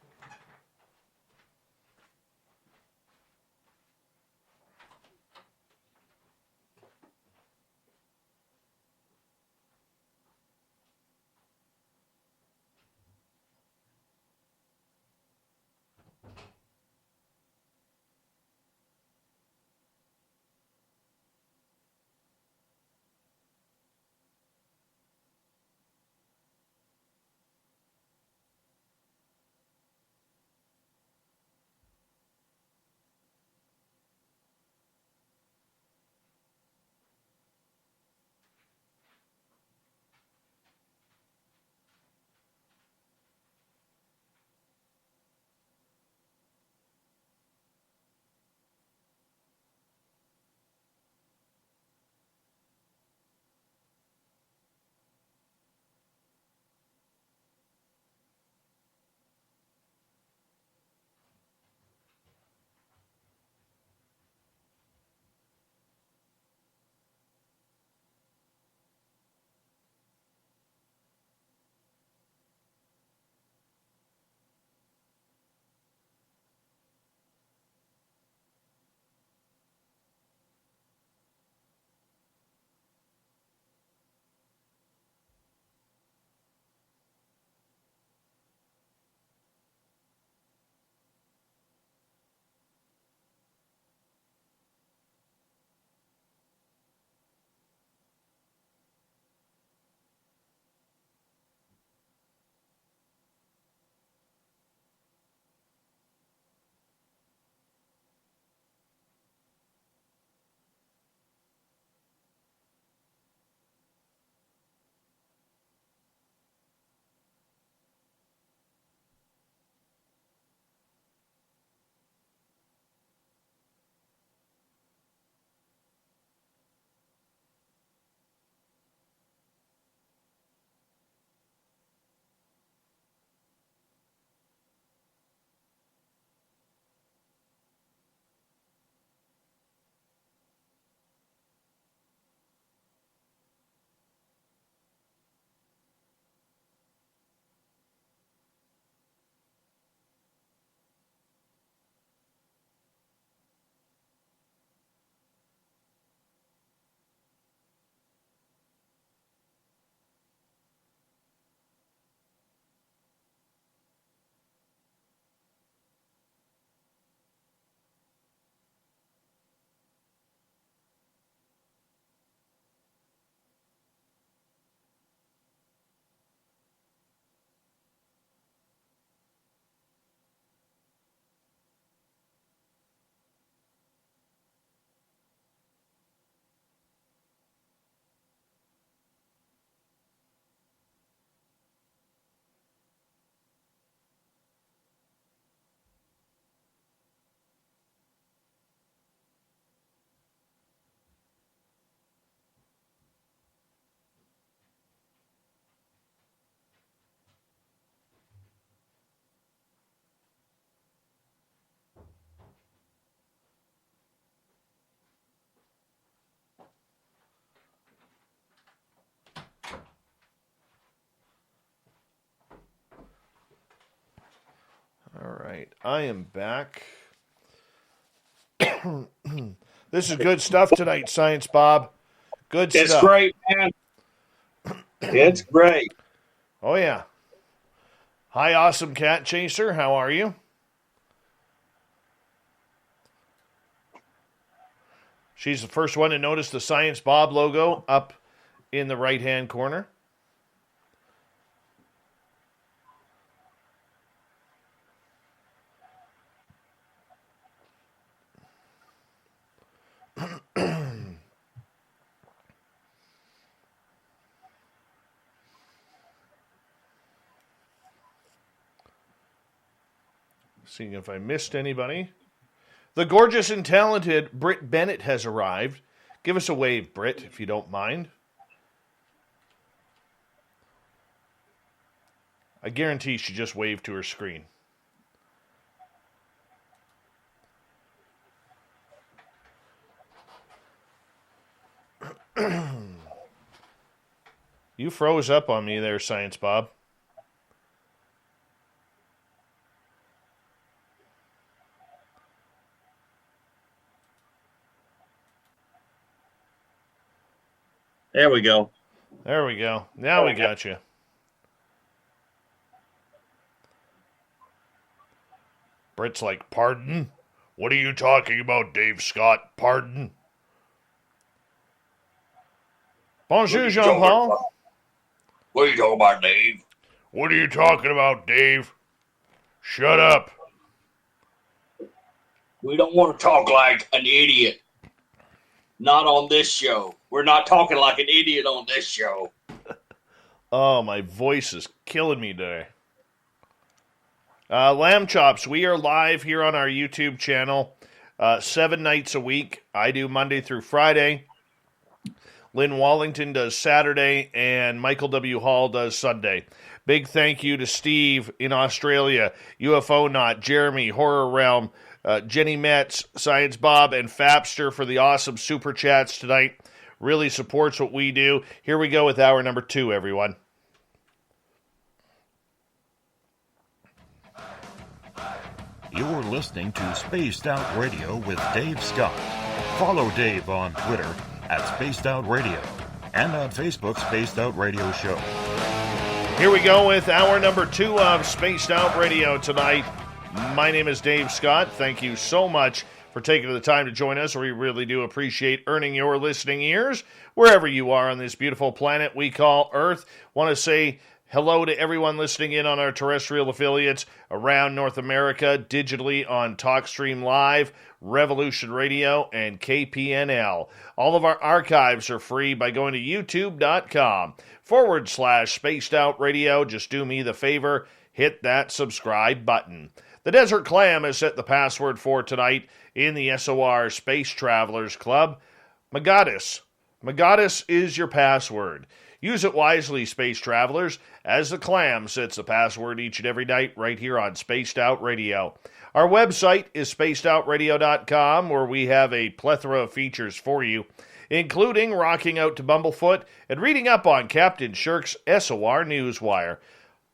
All right, I am back. This is good stuff tonight, Science Bob. Good stuff. It's great, man. It's great. Oh, yeah. Hi, Awesome Cat Chaser. How are you? She's the first one to notice the Science Bob logo up in the right-hand corner. Seeing if I missed anybody. The gorgeous and talented Britt Bennett has arrived. Give us a wave, Britt, if you don't mind. I guarantee she just waved to her screen. You froze up on me there, Science Bob. There we go. There we go. Now we got you. Britt's like, pardon? What are you talking about, Dave Scott? Pardon? Bonjour, Jean-Paul. What are you talking about, Dave? What are you talking about, Dave? Shut up. We don't want to talk like an idiot. Not on this show. We're not talking like an idiot on this show. Oh, my voice is killing me today. Lamb Chops, we are live here on our YouTube channel 7 nights a week. I do Monday through Friday. Lynn Wallington does Saturday, and Michael W. Hall does Sunday. Big thank you to Steve in Australia, UFO Not, Jeremy, Horror Realm, Jenny Metz, Science Bob, and Fapster for the awesome super chats tonight. Really supports what we do. Here we go with hour number 2, everyone. You're listening to Spaced Out Radio with Dave Scott. Follow Dave on Twitter at Spaced Out Radio and on Facebook, Spaced Out Radio Show. Here we go with hour number 2 of Spaced Out Radio tonight. My name is Dave Scott. Thank you so much for taking the time to join us. We really do appreciate earning your listening ears wherever you are on this beautiful planet we call Earth. Want to say hello to everyone listening in on our terrestrial affiliates around North America, digitally on TalkStream Live, Revolution Radio, and KPNL. All of our archives are free by going to youtube.com/Spaced Out Radio. Just do me the favor, hit that subscribe button. The Desert Clam has set the password for tonight in the SOR Space Travelers Club. Magadis. Magadis is your password. Use it wisely, space travelers, as the Clam sets the password each and every night right here on Spaced Out Radio. Our website is spacedoutradio.com, where we have a plethora of features for you, including rocking out to Bumblefoot and reading up on Captain Shirk's SOR Newswire.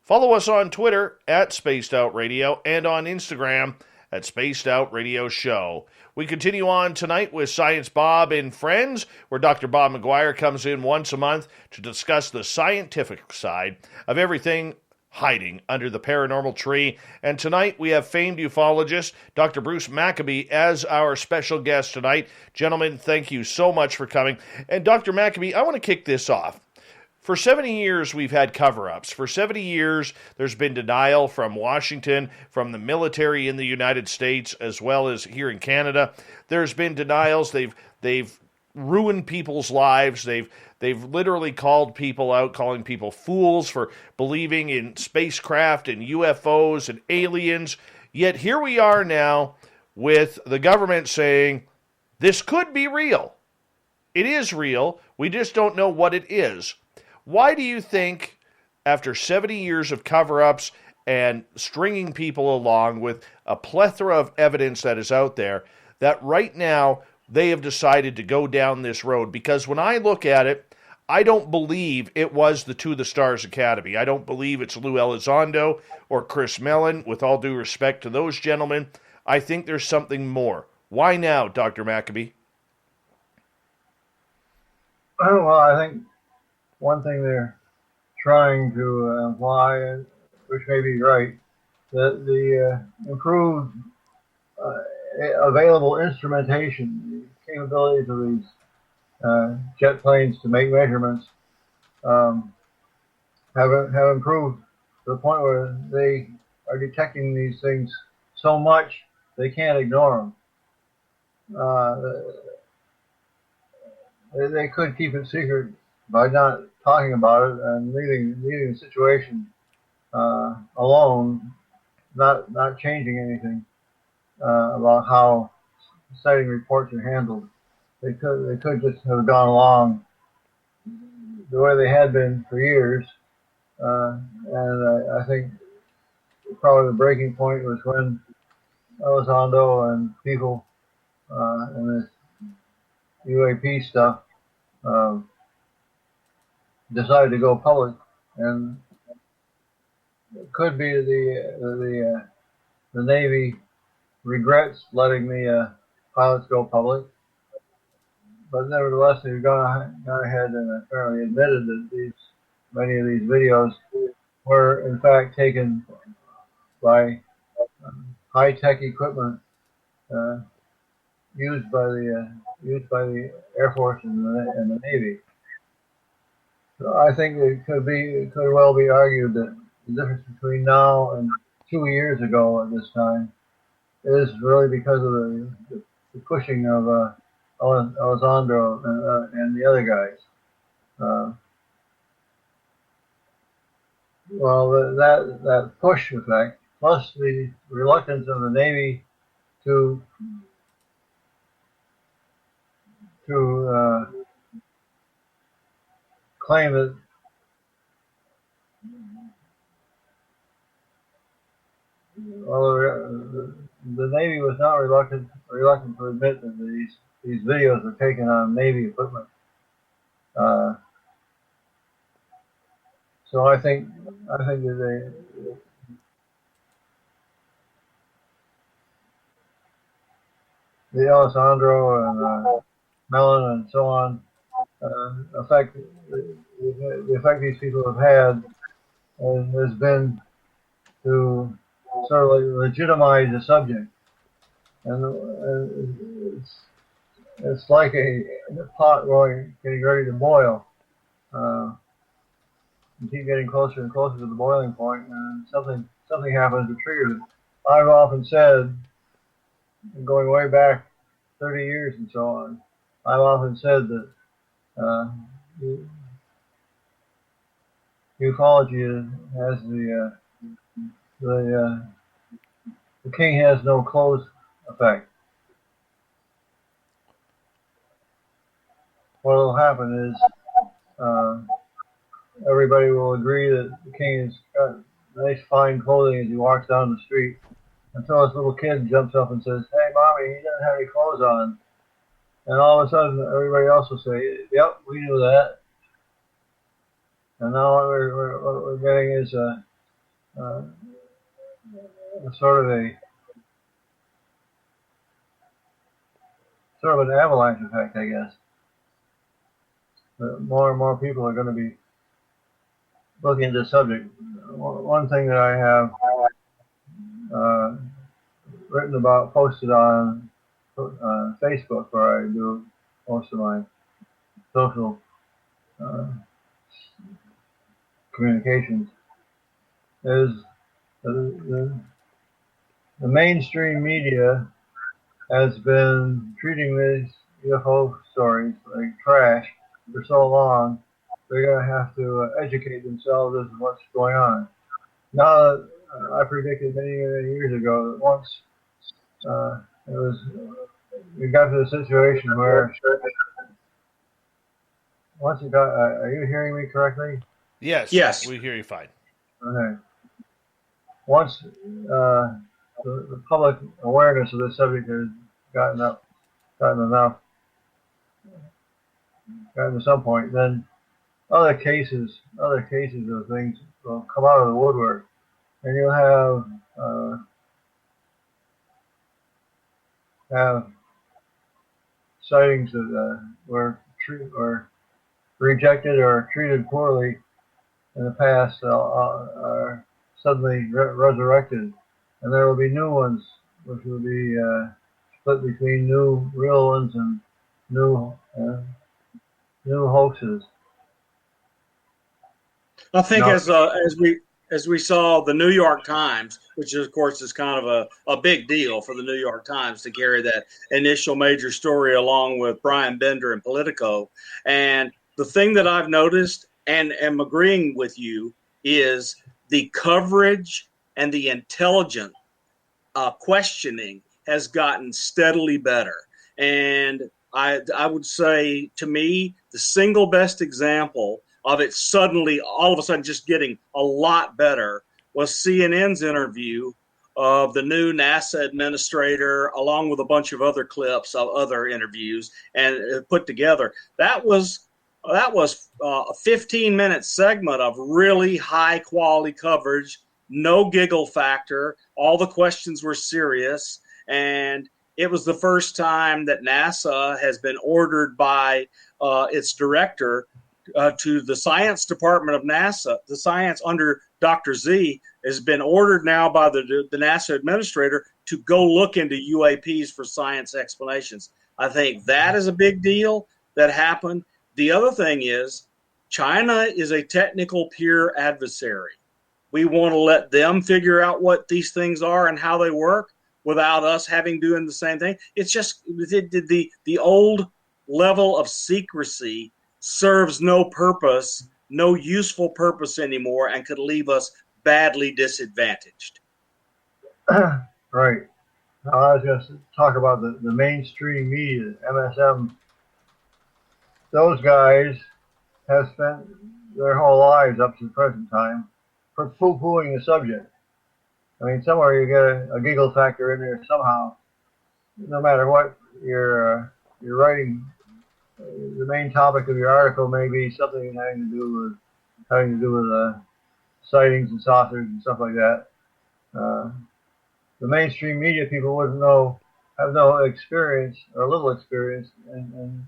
Follow us on Twitter at Spaced Out Radio and on Instagram at Spaced Out Radio Show. We continue on tonight with Science Bob and Friends, where Dr. Bob McGwier comes in once a month to discuss the scientific side of everything hiding under the paranormal tree. And tonight we have famed ufologist Dr. Bruce Maccabee as our special guest tonight. Gentlemen, thank you so much for coming. And Dr. Maccabee, I want to kick this off. For 70 years, we've had cover-ups. For 70 years, there's been denial from Washington, from the military in the United States, as well as here in Canada. There's been denials. They've ruined people's lives. They've literally called people out, calling people fools for believing in spacecraft and UFOs and aliens. Yet here we are now with the government saying, this could be real. It is real. We just don't know what it is. Why do you think, after 70 years of cover-ups and stringing people along with a plethora of evidence that is out there, that right now they have decided to go down this road? Because when I look at it, I don't believe it was the To the Stars Academy. I don't believe it's Lou Elizondo or Chris Mellon, with all due respect to those gentlemen. I think there's something more. Why now, Dr. Maccabee? Well, I think one thing they're trying to imply, which may be right, that the improved available instrumentation, the capabilities of these jet planes to make measurements have improved to the point where they are detecting these things so much they can't ignore them. They could keep it secret by not talking about it and leaving the situation alone, not changing anything about how sighting reports are handled. They could just have gone along the way they had been for years, and I think probably the breaking point was when Elizondo and people in this UAP stuff decided to go public, and it could be the Navy regrets letting the pilots go public, but nevertheless they've gone ahead and apparently admitted that many of these videos were in fact taken by high-tech equipment used by the Air Force and the Navy. So I think it could well be argued that the difference between now and 2 years ago at this time is really because of the pushing of Elizondo and the other guys. Well, that push effect, plus the reluctance of the Navy to claim that the Navy was not reluctant to admit that these videos were taken on Navy equipment. So I think that the Elizondo and Mellon and so on the effect these people have had has been to sort of legitimize the subject, and it's like a pot getting ready to boil. You keep getting closer and closer to the boiling point, and something happens to trigger it. I've often said, going way back 30 years and so on, I've often said that ufology has the king has no clothes effect. What will happen is everybody will agree that the king has got nice fine clothing as he walks down the street, until this little kid jumps up and says, "Hey, mommy, he doesn't have any clothes on." And all of a sudden, everybody else will say, "Yep, we knew that." And now what we're getting is a sort of an avalanche effect, I guess. More and more people are going to be looking at this subject. One thing that I have written about, posted on Facebook, where I do most of my social communications, is the mainstream media has been treating these UFO stories like trash for so long. They're going to have to educate themselves as to what's going on. Now that I predicted many years ago that once we got to the situation where once it got, are you hearing me correctly? Yes, we hear you fine. Okay. Once the public awareness of this subject has gotten to some point, then other cases of things will come out of the woodwork, and you'll have sightings that were rejected or treated poorly in the past are suddenly resurrected, and there will be new ones, which will be split between new real ones and new hoaxes. I think as we saw the New York Times, which of course is kind of a big deal for the New York Times to carry that initial major story along with Brian Bender and Politico. And the thing that I've noticed and am agreeing with you is the coverage and the intelligent questioning has gotten steadily better. And I would say, to me, the single best example of it suddenly, all of a sudden, just getting a lot better was CNN's interview of the new NASA administrator, along with a bunch of other clips of other interviews and put together. That was a 15-minute segment of really high quality coverage, no giggle factor. All the questions were serious, and it was the first time that NASA has been ordered by its director to the science department of NASA. The science under Dr. Z has been ordered now by the NASA administrator to go look into UAPs for science explanations. I think that is a big deal that happened. The other thing is China is a technical peer adversary. We want to let them figure out what these things are and how they work without us having doing the same thing. It's just the old level of secrecy serves no purpose, no useful purpose anymore, and could leave us badly disadvantaged. Right. Now, I was going to talk about the mainstream media, MSM. Those guys have spent their whole lives up to the present time for poo-pooing the subject. I mean, somewhere you get a giggle factor in there somehow. No matter what you're writing, the main topic of your article may be something having to do with sightings and saucers and stuff like that. The mainstream media people wouldn't have no experience or little experience in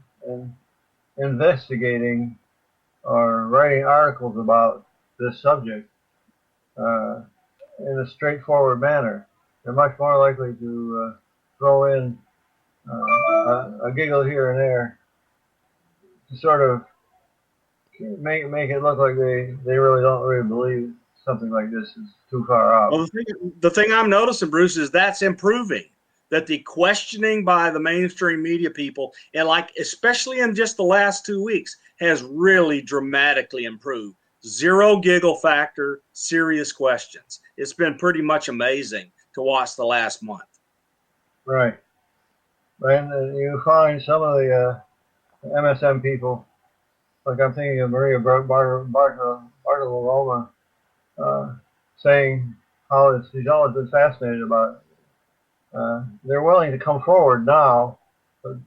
investigating or writing articles about this subject in a straightforward manner. They're much more likely to throw in a giggle here and there to sort of make it look like they really don't believe something like this is too far out. Well, the thing I'm noticing, Bruce, is that's improving. That the questioning by the mainstream media people, and especially in just the last 2 weeks, has really dramatically improved. Zero giggle factor, serious questions. It's been pretty much amazing to watch the last month. Right. And you find some of the MSM people, like I'm thinking of Maria Bartoloma, saying how she's always been fascinated about it. They're willing to come forward now, but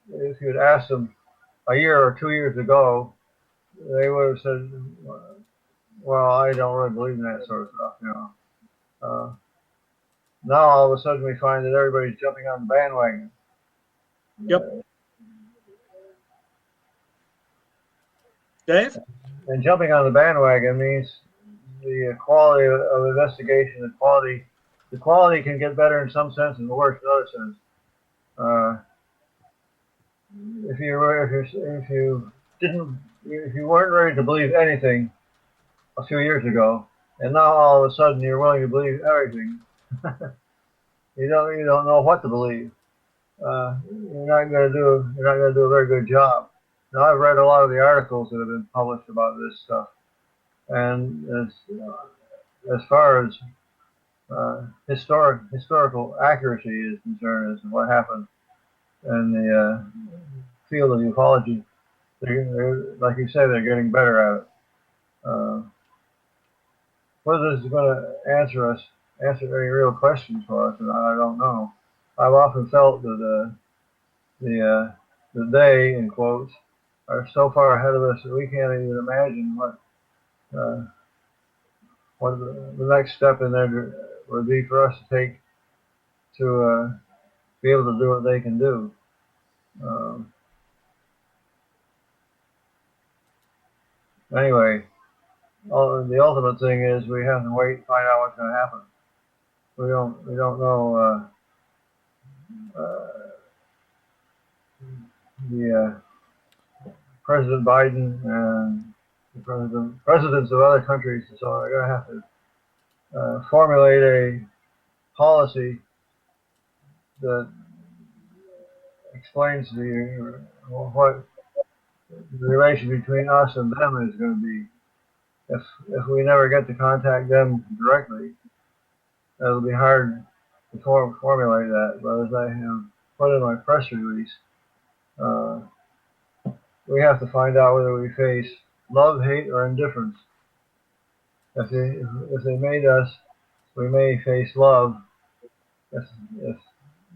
if you'd asked them a year or 2 years ago, they would have said, well, I don't really believe in that sort of stuff, now all of a sudden we find that everybody's jumping on the bandwagon. Yep. Dave? And jumping on the bandwagon means the quality of investigation, the quality can get better in some sense and worse in other sense. If you weren't ready to believe anything a few years ago, and now all of a sudden you're willing to believe everything, you don't know what to believe. You're not going to do a very good job. Now, I've read a lot of the articles that have been published about this stuff, and as far as historical accuracy is concerned, as to what happened in the field of ufology, they're, like you say, they're getting better at it. Whether this is going to answer any real questions for us, I don't know. I've often felt that the they, in quotes, are so far ahead of us that we can't even imagine what the next step in there would be for us to take to be able to do what they can do. Anyway, the ultimate thing is we have to wait and find out what's going to happen. We don't know the President Biden and the presidents of other countries and so on are going to have to formulate a policy that explains what the relation between us and them is going to be. If we never get to contact them directly, it'll be hard to formulate that, but as I have put in my press release, we have to find out whether we face love, hate, or indifference. If they made us, we may face love. If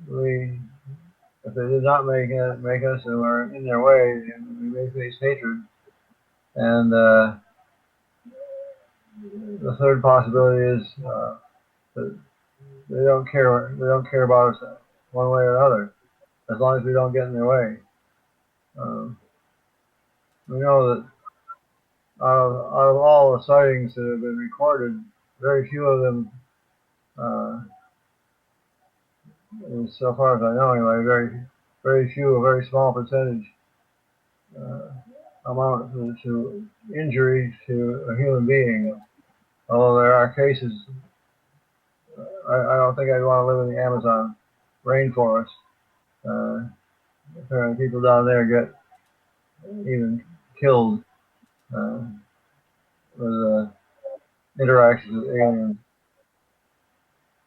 they did not make us and we're in their way, we may face hatred. And the third possibility is that they don't care about us one way or another, as long as we don't get in their way. We know that out of all the sightings that have been recorded, very few of them, so far as I know anyway, very few, a very small percentage amount to injury to a human being. Although there are cases, I don't think I'd want to live in the Amazon rainforest. Apparently people down there get even killed with interactions with aliens.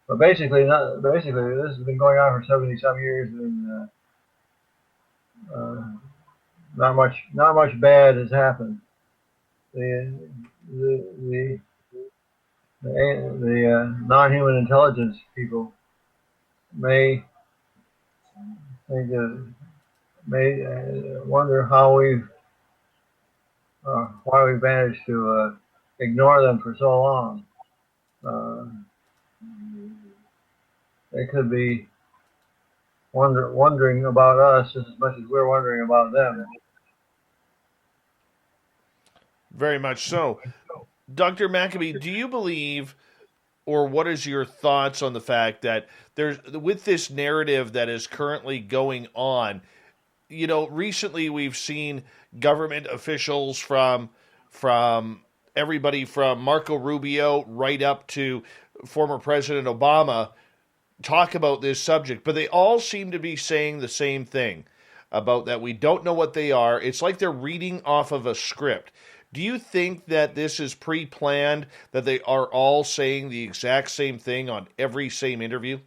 But basically, this has been going on for 70-some years, and not much bad has happened. The non-human intelligence people may wonder why we've managed to ignore them for so long. They could be wondering about us just as much as we're wondering about them. Very much so. Dr. Maccabee, do you believe, or what is your thoughts on the fact that with this narrative that is currently going on, recently we've seen government officials from everybody from Marco Rubio right up to former President Obama talk about this subject, but they all seem to be saying the same thing about that we don't know what they are. It's like they're reading off of a script. Do you think that this is pre-planned, that they are all saying the exact same thing on every same interview?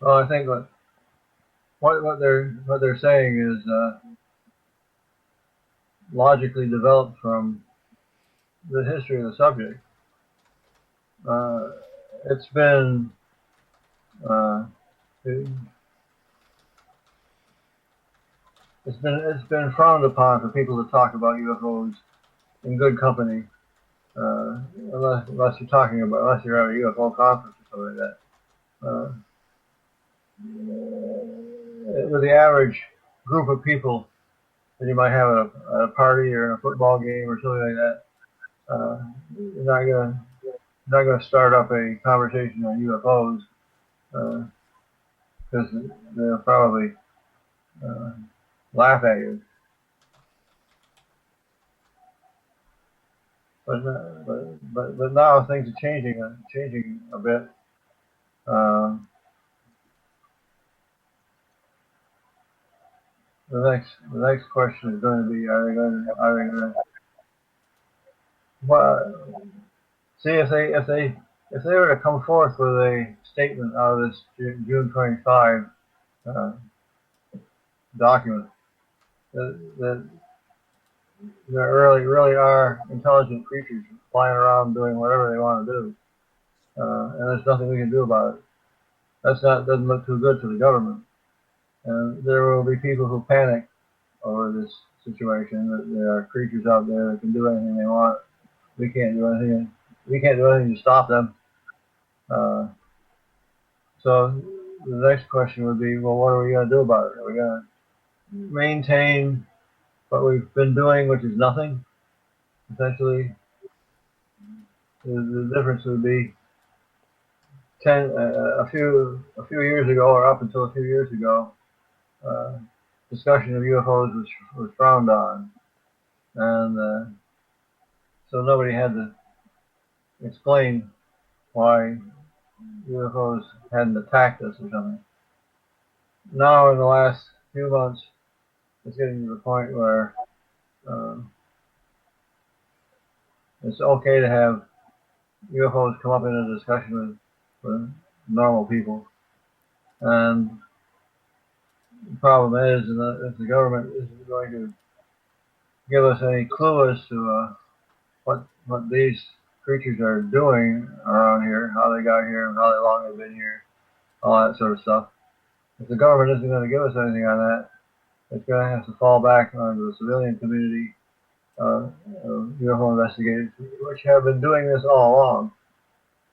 Well, I think what they're saying is logically developed from the history of the subject. It's been it's been frowned upon for people to talk about UFOs in good company, unless you're at a UFO conference or something like that. With the average group of people that you might have at a party or in a football game or something like that, you're not gonna start up a conversation on UFOs because they'll probably laugh at you. But now things are changing a bit. The next question is going to be: are they going to see if they were to come forth with a statement out of this June 25 document that there really are intelligent creatures flying around doing whatever they want to do, and there's nothing we can do about it. Doesn't look too good to the government. And there will be people who panic over this situation, that there are creatures out there that can do anything they want. We can't do anything to stop them. So the next question would be, well, what are we going to do about it? Are we going to maintain what we've been doing, which is nothing? Essentially, the difference would be a few years ago, or up until a few years ago, discussion of UFOs was frowned on, and so nobody had to explain why UFOs hadn't attacked us or something. Now, in the last few months, it's getting to the point where it's okay to have UFOs come up in a discussion with normal people. And the problem is, if the government isn't going to give us any clue as to what these creatures are doing around here, how they got here, how long they've been here, all that sort of stuff. If the government isn't going to give us anything on that, it's going to have to fall back onto the civilian community of UFO investigators, which have been doing this all along.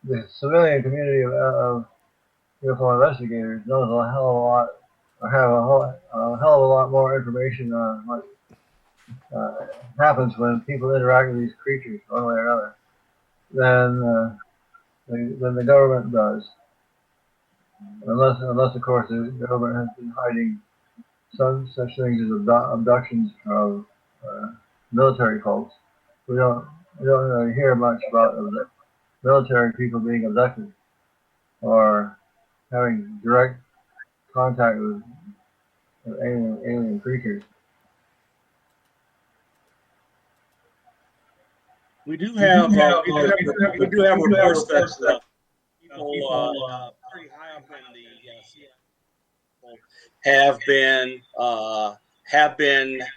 The civilian community of UFO investigators knows a hell of a lot, or have a hell of a lot more information on what happens when people interact with these creatures one way or another than the government does. Unless of course the government has been hiding some such things as abductions of military folks. We don't really hear much about military people being abducted or having direct contact with alien creatures. We do have reports that people pretty high up in the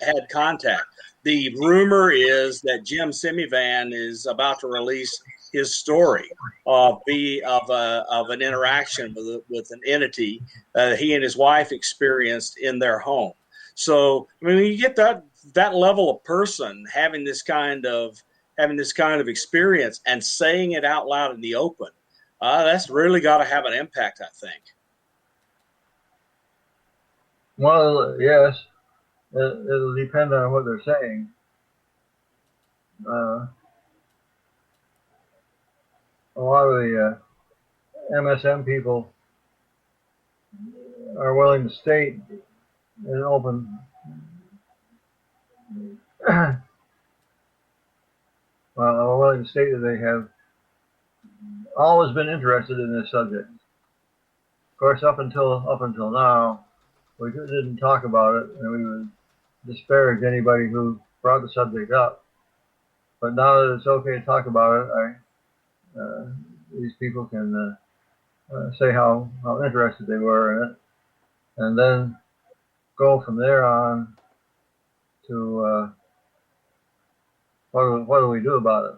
had contact. The rumor is that Jim Semivan is about to release his story of an interaction with an entity he and his wife experienced in their home. So I mean, when you get that level of person having this kind of experience and saying it out loud in the open, that's really got to have an impact, I think. Well, yes, it'll depend on what they're saying. A lot of the MSM people are willing to state in an open are willing to state that they have always been interested in this subject. Of course, up until now, we didn't talk about it, and we would disparage anybody who brought the subject up. But now that it's okay to talk about it, these people can say how interested they were in it, and then go from there on to what do we do about it?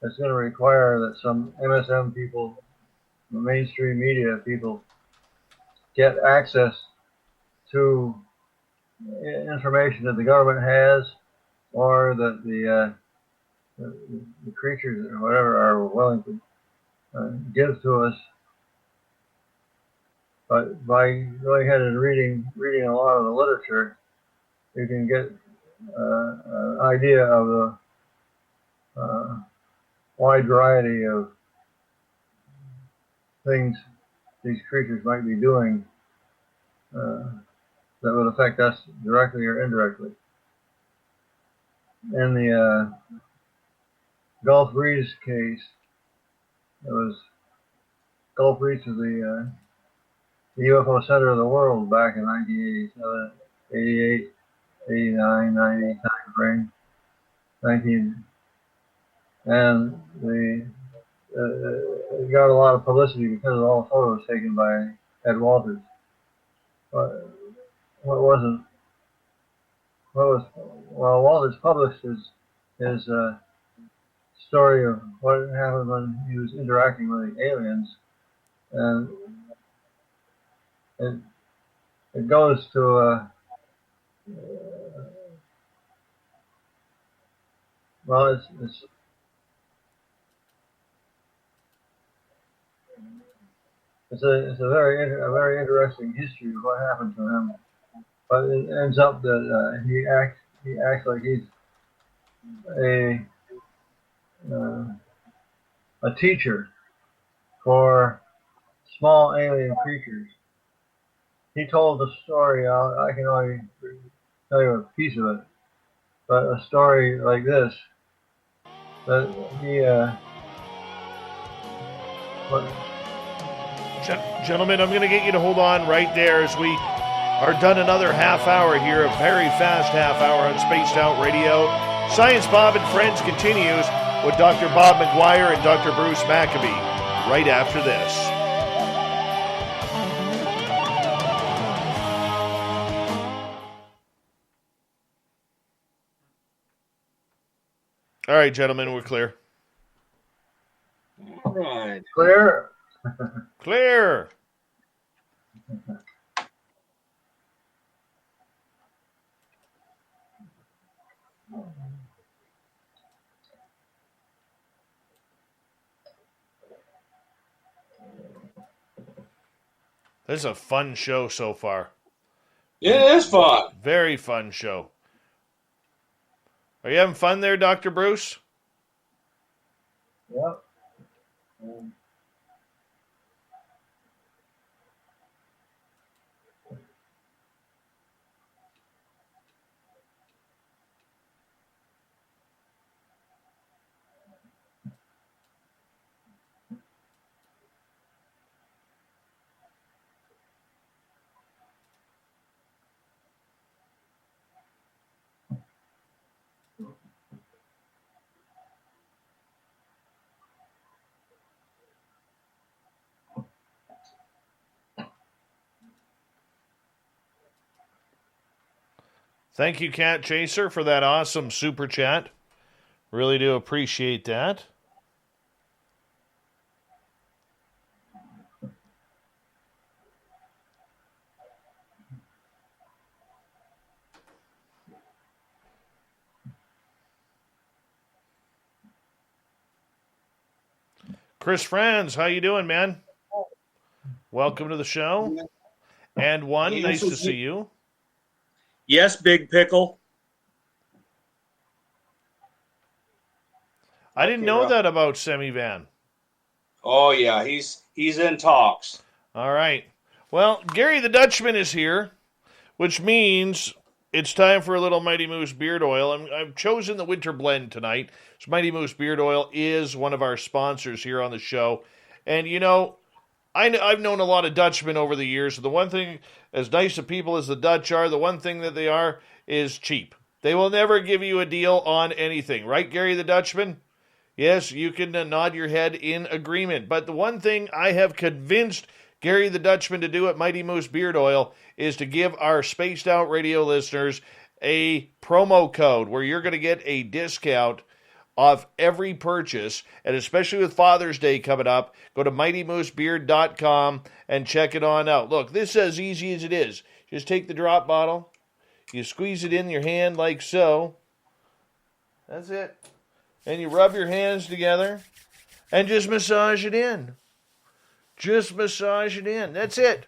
It's going to require that some MSM people, the mainstream media people, get access to information that the government has, or that the creatures or whatever are willing to give to us. But by going ahead and reading a lot of the literature, you can get an idea of the wide variety of things these creatures might be doing that would affect us directly or indirectly. In the Gulf Breeze case, Gulf Breeze was the UFO center of the world back in 1987, 88, 89, 90 time frame, 19, and it got a lot of publicity because of all the photos taken by Ed Walters. But Walters published his story of what happened when he was interacting with the aliens, and it goes to it's a very interesting history of what happened to him, but it ends up that he acts like he's a teacher for small alien creatures. He told the story. I can only tell you a piece of it, but a story like this that he. Gentlemen, I'm going to get you to hold on right there as we are done another half hour here, a very fast half hour on Spaced Out Radio. Science Bob and Friends continues. with Dr. Bob McGwier and Dr. Bruce Maccabee right after this. All right, gentlemen, we're clear. All right. Clear? Clear. This is a fun show so far. Yeah, it is fun. Very fun show. Are you having fun there, Dr. Bruce? Yep. Thank you, Cat Chaser, for that awesome super chat. Really do appreciate that. Chris Franz, how you doing, man? Welcome to the show. And one, nice to see you. Yes, Big Pickle. I didn't know that about Semi-Van. Oh yeah, he's in talks. All right. Well, Gary the Dutchman is here, which means it's time for a little Mighty Moose beard oil. I've chosen the winter blend tonight. So Mighty Moose beard oil is one of our sponsors here on the show. And, you know, I've known a lot of Dutchmen over the years. The one thing, as nice of people as the Dutch are, the one thing that they are is cheap. They will never give you a deal on anything. Right, Gary the Dutchman? Yes, you can nod your head in agreement. But the one thing I have convinced Gary the Dutchman to do at Mighty Moose Beard Oil is to give our Spaced Out Radio listeners a promo code where you're going to get a discount off every purchase, and especially with Father's Day coming up, go to mightymoosebeard.com and check it on out. Look, this is as easy as it is. Just take the drop bottle, you squeeze it in your hand like so. That's it. And you rub your hands together and just massage it in. Just massage it in. That's it.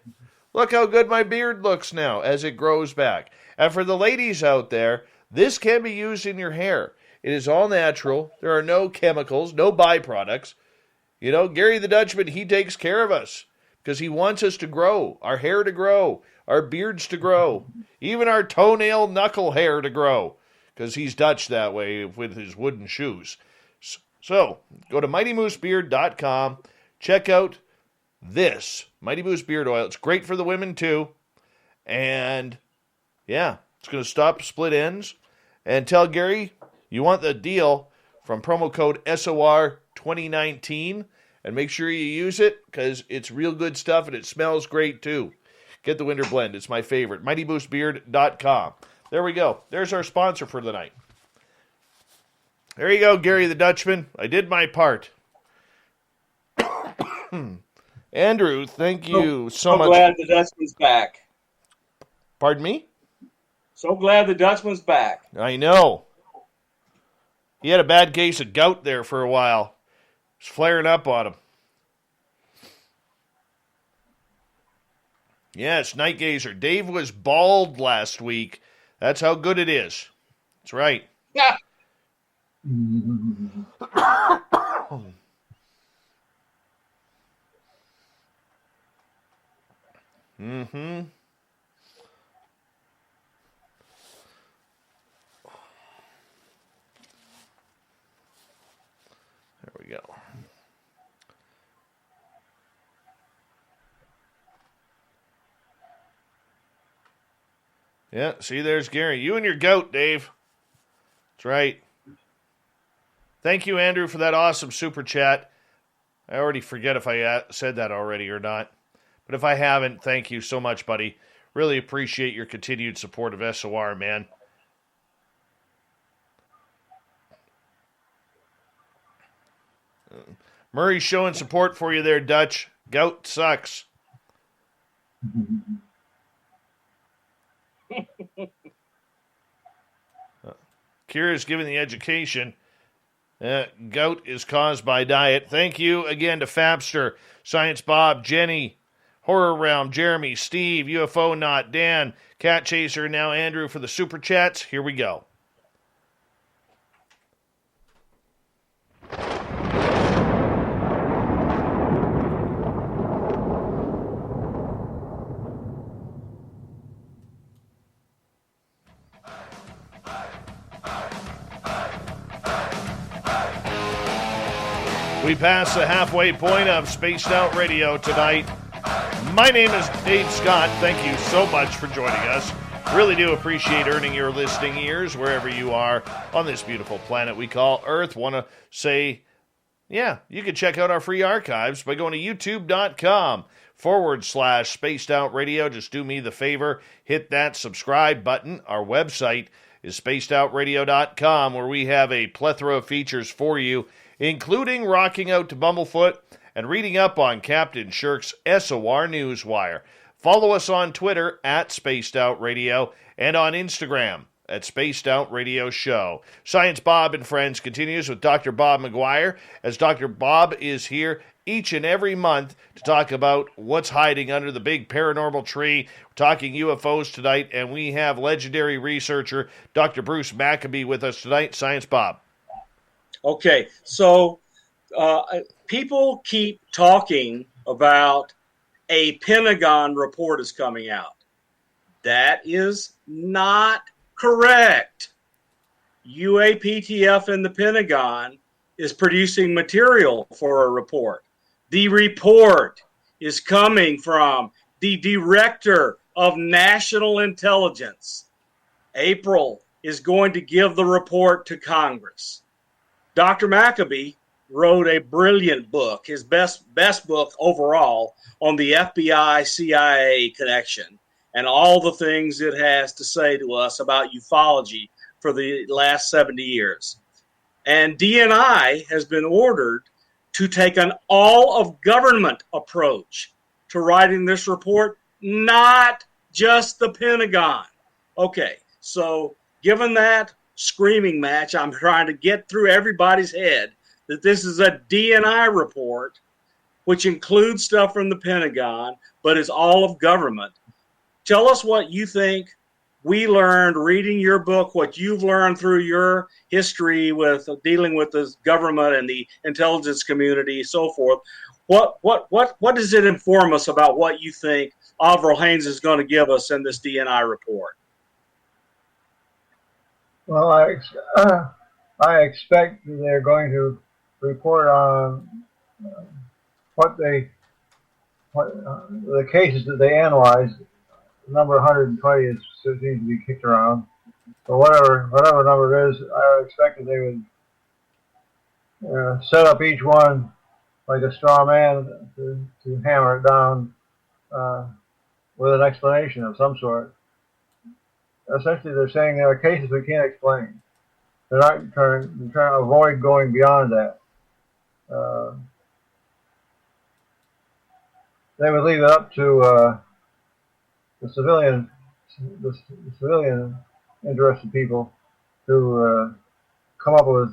Look how good my beard looks now as it grows back. And for the ladies out there, this can be used in your hair. It is all natural. There are no chemicals, no byproducts. You know, Gary the Dutchman, he takes care of us because he wants us to grow, our hair to grow, our beards to grow, even our toenail knuckle hair to grow, because he's Dutch that way with his wooden shoes. So, go to mightymoosebeard.com, check out this Mighty Moose Beard Oil. It's great for the women too. And, yeah, it's going to stop split ends. And tell Gary you want the deal from promo code SOR 2019. And make sure you use it because it's real good stuff and it smells great too. Get the winter blend. It's my favorite. MightyMooseBeard.com. There we go. There's our sponsor for the night. There you go, Gary the Dutchman. I did my part. Andrew, thank you so much. So glad the Dutchman's back. Pardon me? So glad the Dutchman's back. I know. He had a bad case of gout there for a while. It's flaring up on him. Yes, Night Gazer. Dave was bald last week. That's how good it is. That's right. Yeah. Mm-hmm. There we go. Yeah, see, there's Gary. You and your goat, Dave. That's right. Thank you, Andrew, for that awesome super chat. I already forget if I said that already or not. But if I haven't, thank you so much, buddy. Really appreciate your continued support of SOR, man. Murray's showing support for you there, Dutch. Gout sucks. Kira's giving the education. Gout is caused by diet. Thank you again to Fabster, Science Bob, Jenny, Horror Realm, Jeremy, Steve, UFO Not, Dan, Cat Chaser, now Andrew for the super chats. Here we go. We pass the halfway point of Spaced Out Radio tonight. My name is Dave Scott. Thank you so much for joining us. Really do appreciate earning your listening ears wherever you are on this beautiful planet we call Earth. Want to say, yeah, you can check out our free archives by going to youtube.com/Spaced Out Radio. Just do me the favor, hit that subscribe button. Our website is spacedoutradio.com, where we have a plethora of features for you, including rocking out to Bumblefoot and reading up on Captain Shirk's SOR Newswire. Follow us on Twitter at Spaced Out Radio and on Instagram at Spaced Out Radio Show. Science Bob and Friends continues with Dr. Bob McGwier, as Dr. Bob is here each and every month to talk about what's hiding under the big paranormal tree. We're talking UFOs tonight, and we have legendary researcher Dr. Bruce Maccabee with us tonight. Science Bob. Okay, so people keep talking about a Pentagon report is coming out. That is not correct. UAPTF and the Pentagon is producing material for a report. The report is coming from the Director of National Intelligence. April is going to give the report to Congress. Dr. Maccabee wrote a brilliant book, his best book overall, on the FBI-CIA connection and all the things it has to say to us about ufology for the last 70 years. And DNI has been ordered to take an all-of-government approach to writing this report, not just the Pentagon. Okay, so given that screaming match, I'm trying to get through everybody's head that this is a DNI report, which includes stuff from the Pentagon, but is all of government. Tell us what you think we learned reading your book, what you've learned through your history with dealing with the government and the intelligence community, so forth. What does it inform us about what you think Avril Haines is going to give us in this DNI report? Well, I expect they're going to report on the cases that they analyzed. The number 120 seems to be kicked around. So whatever number it is, I expected they would set up each one like a straw man to hammer it down with an explanation of some sort. Essentially, they're saying there are cases we can't explain. They're trying to avoid going beyond that. They would leave it up to the civilian interested people to come up with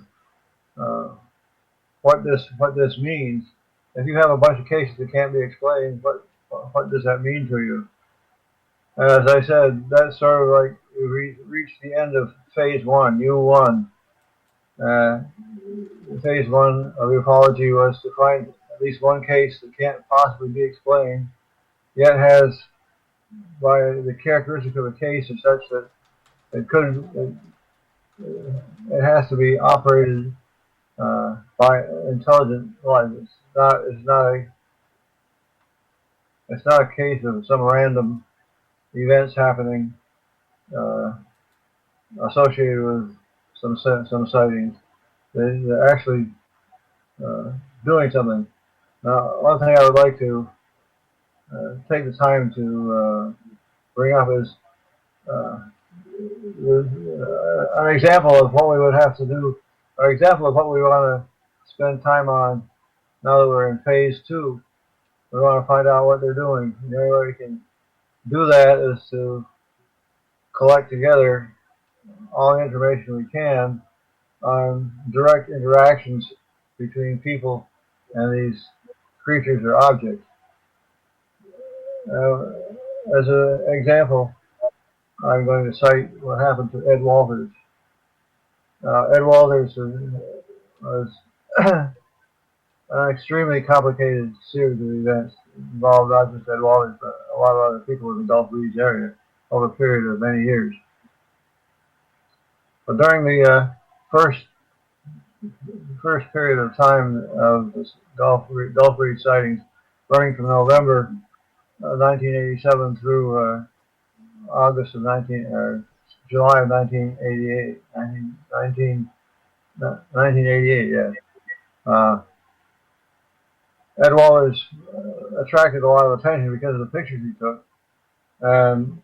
what this means. If you have a bunch of cases that can't be explained, what does that mean to you? As I said, that's sort of like we reached the end of phase one, U1. Phase one of ufology was to find at least one case that can't possibly be explained, yet has, by the characteristics of the case, is such that it has to be operated by intelligent life. It's not a case of some random events happening associated with some sightings. they're actually doing something. Now, one thing I would like to take the time to bring up is an example of what we would have to do, or example of what we want to spend time on now that we're in phase 2. We want to find out what they're doing. And the only way we can do that is to collect together all the information we can on direct interactions between people and these creatures or objects. As an example, I'm going to cite what happened to Ed Walters. Ed Walters was an extremely complicated series of events. Involved not just Ed Walters, but a lot of other people in the Gulf Breeze area over a period of many years. But during the first period of time of this Gulf Breeze sightings, running from November 1987 through August of July of 1988, 1988, yeah. Ed Walters attracted a lot of attention because of the pictures he took, and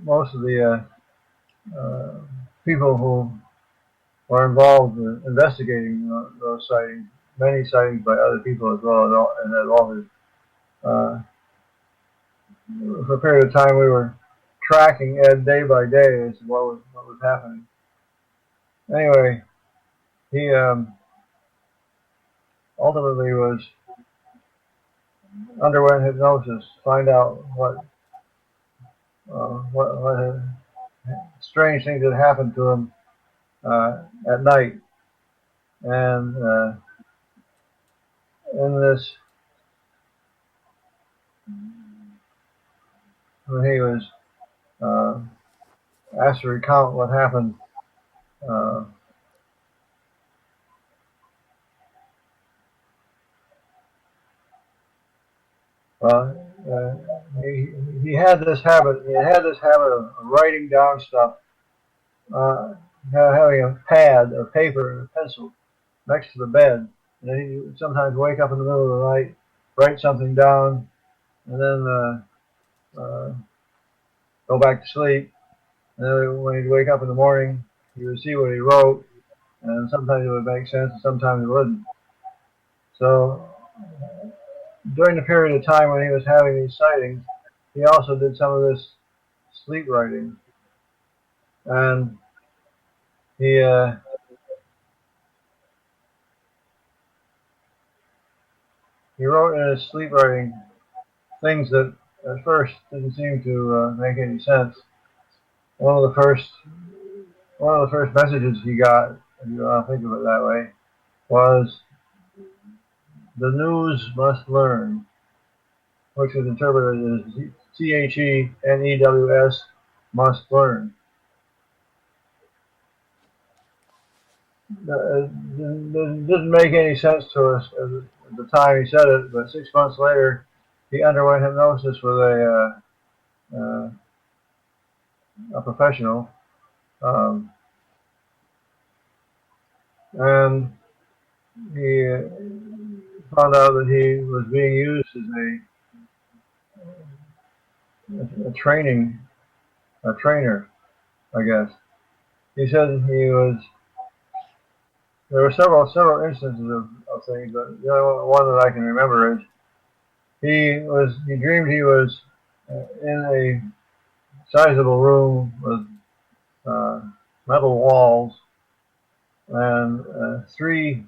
most of the people who were involved in investigating those sightings, many sightings by other people as well, and Ed Walters. For a period of time, we were tracking Ed day by day as to what was happening. Anyway, he ultimately underwent hypnosis to find out what strange things had happened to him at night, and in this, when he was asked to recount what happened, he had this habit. He had this habit of writing down stuff, having a pad of paper and a pencil next to the bed. And then he would sometimes wake up in the middle of the night, write something down, and then go back to sleep. And then when he'd wake up in the morning, he would see what he wrote, and sometimes it would make sense, and sometimes it wouldn't. So during the period of time when he was having these sightings, he also did some of this sleep writing. And he wrote in his sleep writing things that at first didn't seem to make any sense. One of the first messages he got, if you want to think of it that way, was "The news must learn," which is interpreted as THENEWS, must learn. It didn't make any sense to us at the time he said it, but 6 months later, he underwent hypnosis with a professional, and he found out that he was being used as a trainer, I guess. He said there were several instances of things, but the only one that I can remember is he dreamed he was in a sizable room with metal walls and 3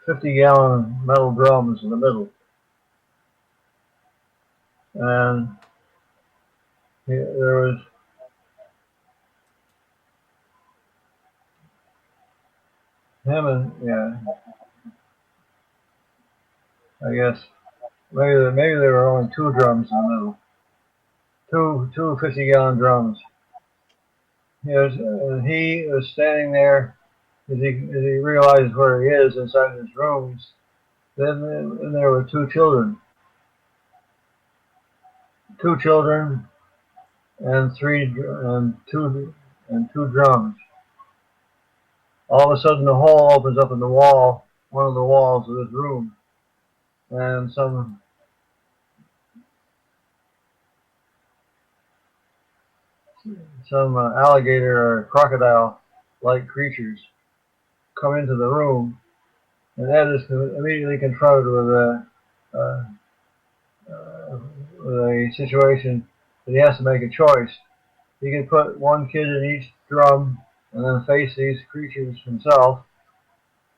50-gallon metal drums in the middle. And there was him and, I guess maybe there were only 2 drums in the middle. Two 50-gallon drums. He was standing there as he realized where he is inside his rooms. Then there were 2 children. 2 children and 2 drums. all of a sudden the hole opens up in the wall, one of the walls of this room, and some alligator or crocodile-like creatures come into the room, and Ed is immediately confronted with a situation that he has to make a choice. He can put one kid in each drum and then face these creatures himself,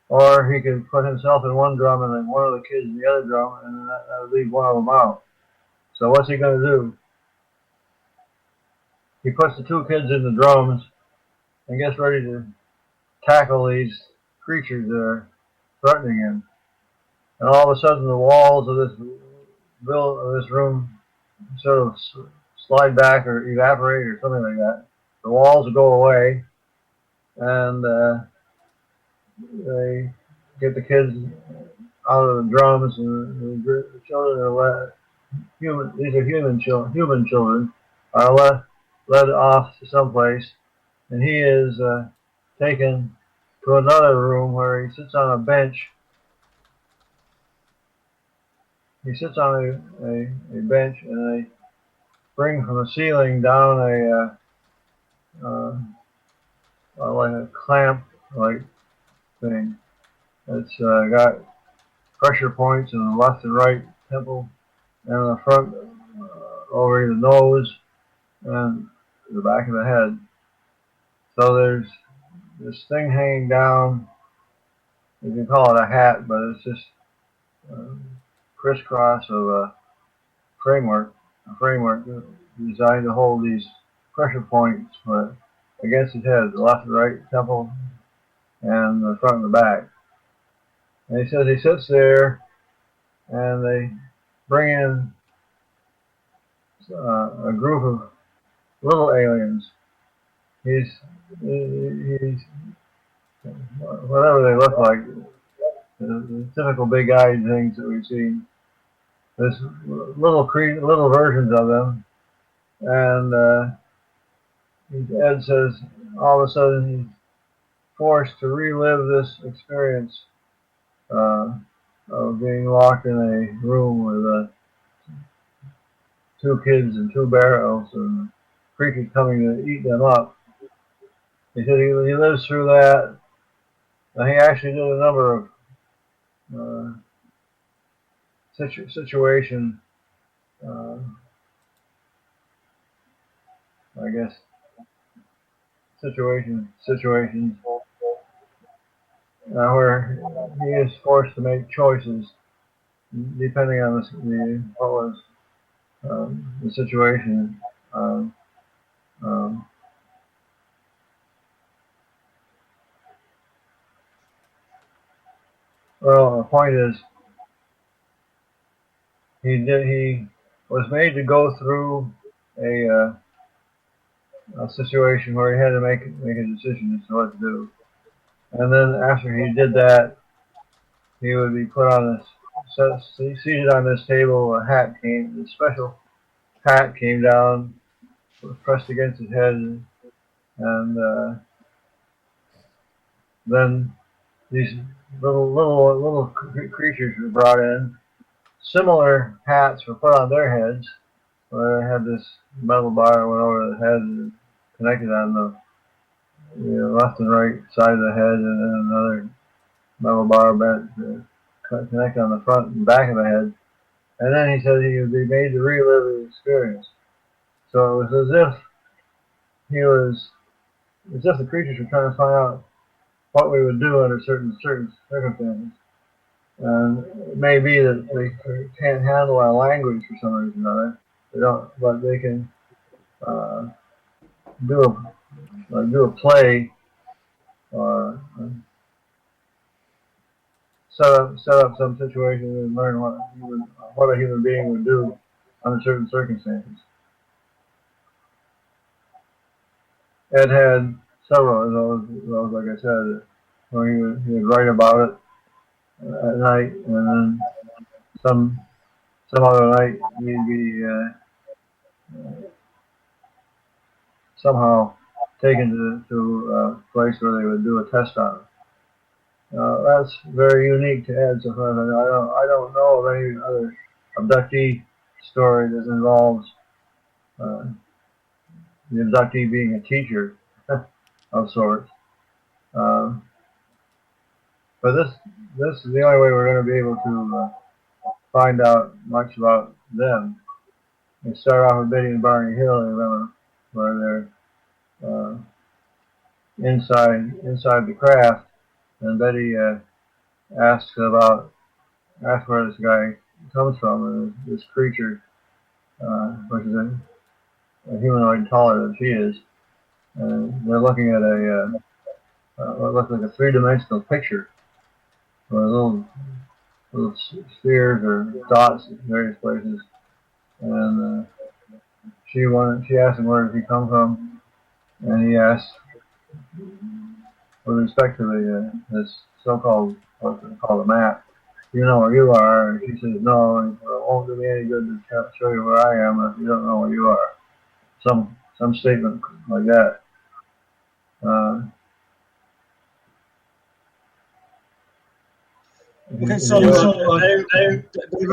or he could put himself in one drum and then one of the kids in the other drum, and then that would leave one of them out. So what's he going to do? He puts the two kids in the drums and gets ready to tackle these creatures that are threatening him. And all of a sudden the walls of this room sort of slide back or evaporate or something like that. The walls will go away, and they get the kids out of the drums, and the children are these are human children, are led off to someplace, and he is taken to another room where he sits on a bench. He sits on a bench, and they bring from the ceiling down like a clamp-like thing. It's got pressure points in the left and right temple, and in the front over the nose and the back of the head. So there's this thing hanging down. You can call it a hat, but it's just crisscross of a framework designed to hold these pressure points against his head, the left and right temple and the front and the back. And he says he sits there, and they bring in a group of little aliens. He's whatever they look like, the typical big-eyed things that we've seen. There's little versions of them, and Ed says all of a sudden he's forced to relive this experience of being locked in a room with two kids and two barrels and creatures coming to eat them up. He said he lives through that, and he actually did a number of situations where he is forced to make choices depending on the situation. Well, the point is, he was made to go through a situation where he had to make a decision as to what to do. And then after he did that, he would be put on seated on this table. A special hat came down, pressed against his head, and then these little creatures were brought in. Similar hats were put on their heads, where they had this metal bar went over the head and connected on the left and right side of the head, and then another metal bar bent to connect on the front and back of the head. And then he said he would be made to relive the experience. So it was as if the creatures were trying to find out what we would do under certain circumstances. And it may be that they can't handle our language for some reason or another. They don't, but they can do a play or set up some situation and learn what a human being would do under certain circumstances. Ed had several of those, like I said, where he would write about it at night, and then some other night he'd be somehow taken to a place where they would do a test on them. That's very unique to Ed. So I don't know of any other abductee story that involves the abductee being a teacher of sorts. But this is the only way we're going to be able to find out much about them. They start off with Betty and Barney Hill, remember, where they're inside the craft, and Betty asks where this guy comes from, and this creature, which is a humanoid taller than she is, and they're looking at what looks like a three-dimensional picture, with little spheres or dots in various places, and she asked him where does he come from, and he asked, with respect to this so-called what's it called a map, you know where you are, and she says no, and it won't do me any good to show you where I am if you don't know where you are. Some statement like that. Okay, so Dave,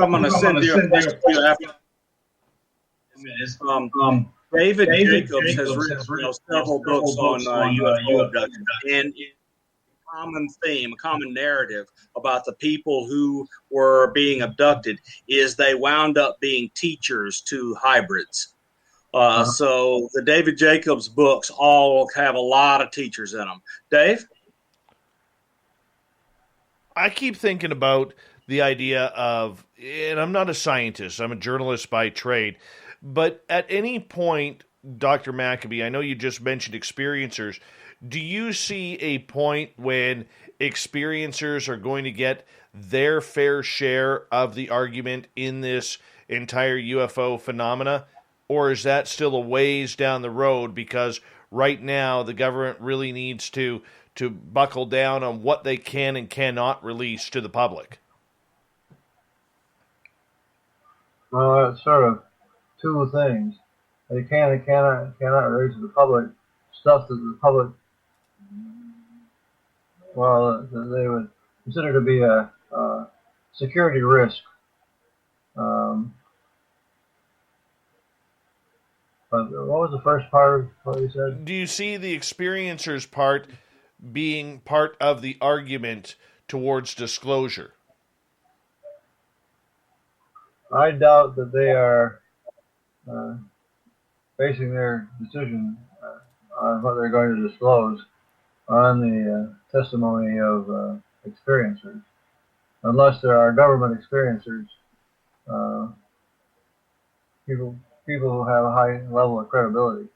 I'm going to send you a question after. David Jacobs has written several books on UFO abduction, and a common narrative about the people who were being abducted is they wound up being teachers to hybrids. So the David Jacobs books all have a lot of teachers in them. Dave? I keep thinking about the idea of, and I'm not a scientist, I'm a journalist by trade, but at any point, Dr. Maccabee, I know you just mentioned experiencers. Do you see a point when experiencers are going to get their fair share of the argument in this entire UFO phenomena? Or is that still a ways down the road because right now the government really needs to buckle down on what they can and cannot release to the public? Well, it's sort of two things. They can and cannot release to the public stuff that the public, well, they would consider to be a security risk. But what was the first part of what you said? Do you see the experiencers part being part of the argument towards disclosure? I doubt that they are basing their decision on what they're going to disclose on the testimony of experiencers, unless there are government experiencers, people who have a high level of credibility.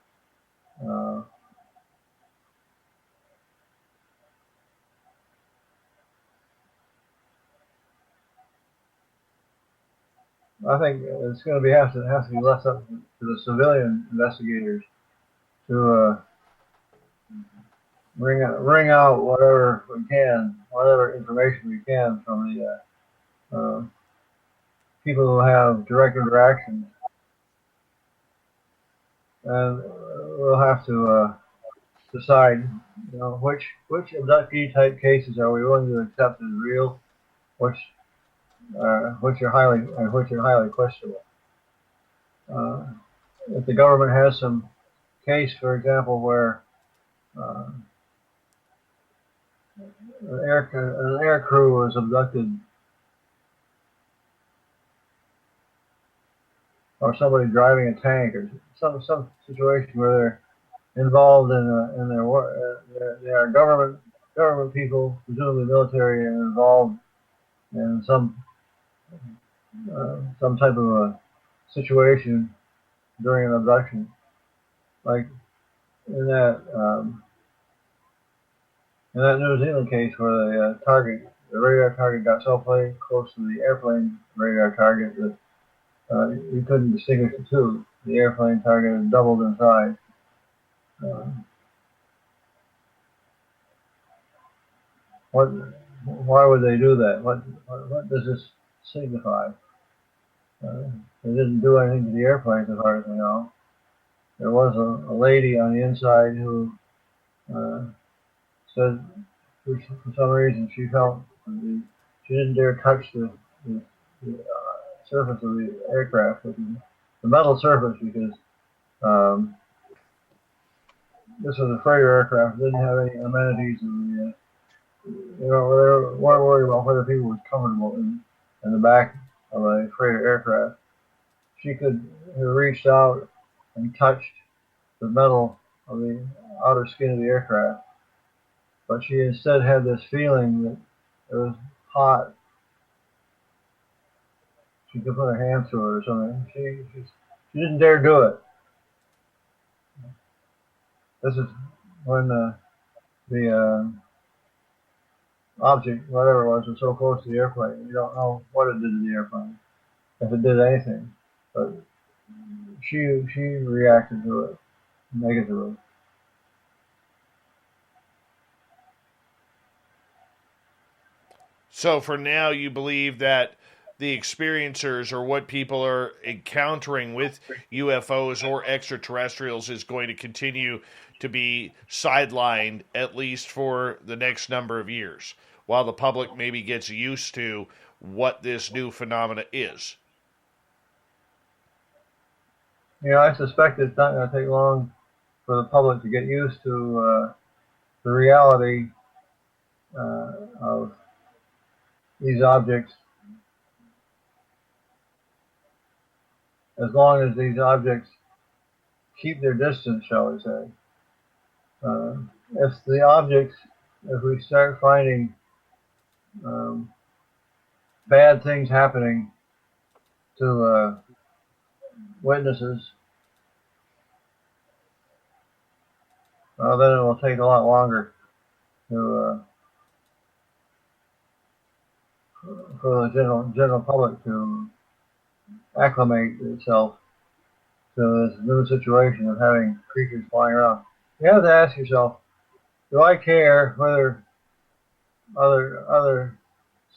I think it's going to have to be left up to the civilian investigators to wring out whatever we can, whatever information we can from the people who have direct interactions, and we'll have to decide, which abductee type cases are we willing to accept as real, which are highly questionable. If the government has some case, for example, where an air crew was abducted, or somebody driving a tank, or some situation where they're involved in their work, they are government people, presumably military, and involved in some type of a situation during an abduction, like in that New Zealand case where the radar target got so close to the airplane radar target that you couldn't distinguish the two. The airplane target had doubled in size. Why would they do that? What does this signify? They didn't do anything to the airplanes, as far as I know. There was a lady on the inside who said for some reason she felt she didn't dare touch the surface of the aircraft, the metal surface, because this was a freighter aircraft, didn't have any amenities, and they weren't worried about whether people were comfortable in the back of a freighter aircraft. She could have reached out and touched the metal of the outer skin of the aircraft, but she instead had this feeling that it was hot. She could put her hands through it or something. She didn't dare do it. This is when the object, whatever it was so close to the airplane. You don't know what it did to the airplane, if it did anything. But she reacted to it negatively. So for now, you believe that the experiencers, or what people are encountering with UFOs or extraterrestrials, is going to continue to be sidelined, at least for the next number of years, while the public maybe gets used to what this new phenomena is. I suspect it's not going to take long for the public to get used to the reality of these objects, as long as these objects keep their distance, shall we say. If we start finding bad things happening to witnesses, then it will take a lot longer for the general public to acclimate itself to this new situation of having creatures flying around. You have to ask yourself, do I care whether other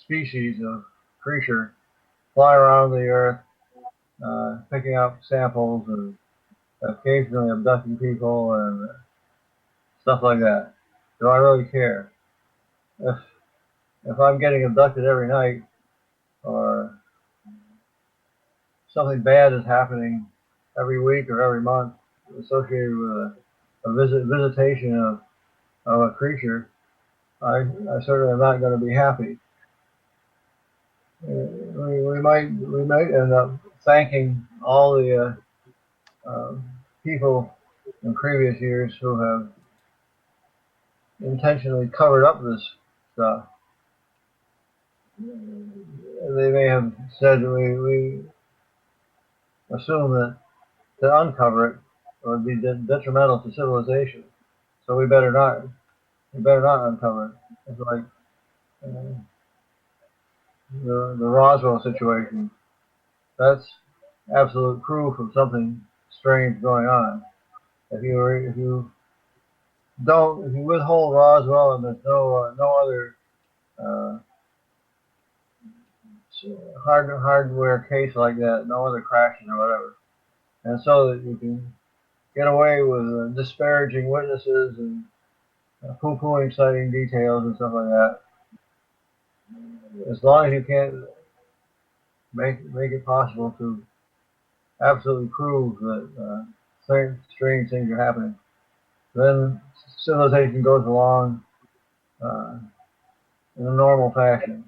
species of creature fly around the earth, picking up samples and occasionally abducting people and stuff like that? Do I really care? If I'm getting abducted every night, or something bad is happening every week or every month associated with a visitation of a creature, I certainly am not going to be happy. We might end up thanking all the people in previous years who have intentionally covered up this stuff. They may have said we assume that to uncover it would be detrimental to civilization, so we better not uncover it. It's like the Roswell situation. That's absolute proof of something strange going on. If you withhold Roswell and there's no other hardware case like that, no other crashes or whatever, and so that you can get away with disparaging witnesses and poo-pooing sighting details and stuff like that, as long as you can't make it possible to absolutely prove that strange things are happening, then civilization goes along in a normal fashion,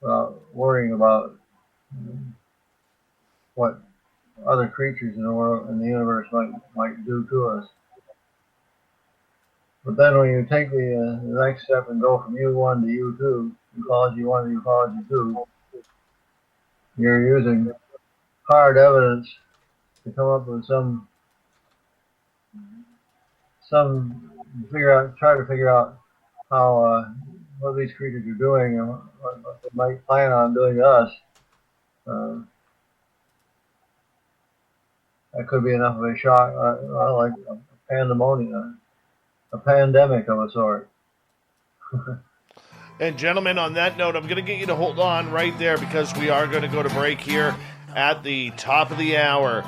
without worrying about what other creatures in the world, in the universe, might do to us. But then when you take the next step and go from U1 to U2, ufology 1 to ufology 2, you're using hard evidence to come up with try to figure out how what these creatures are doing and what they might plan on doing to us. That could be enough of a shock, like a pandemonium, a pandemic of a sort. And gentlemen, on that note, I'm going to get you to hold on right there, because we are going to go to break here at the top of the hour.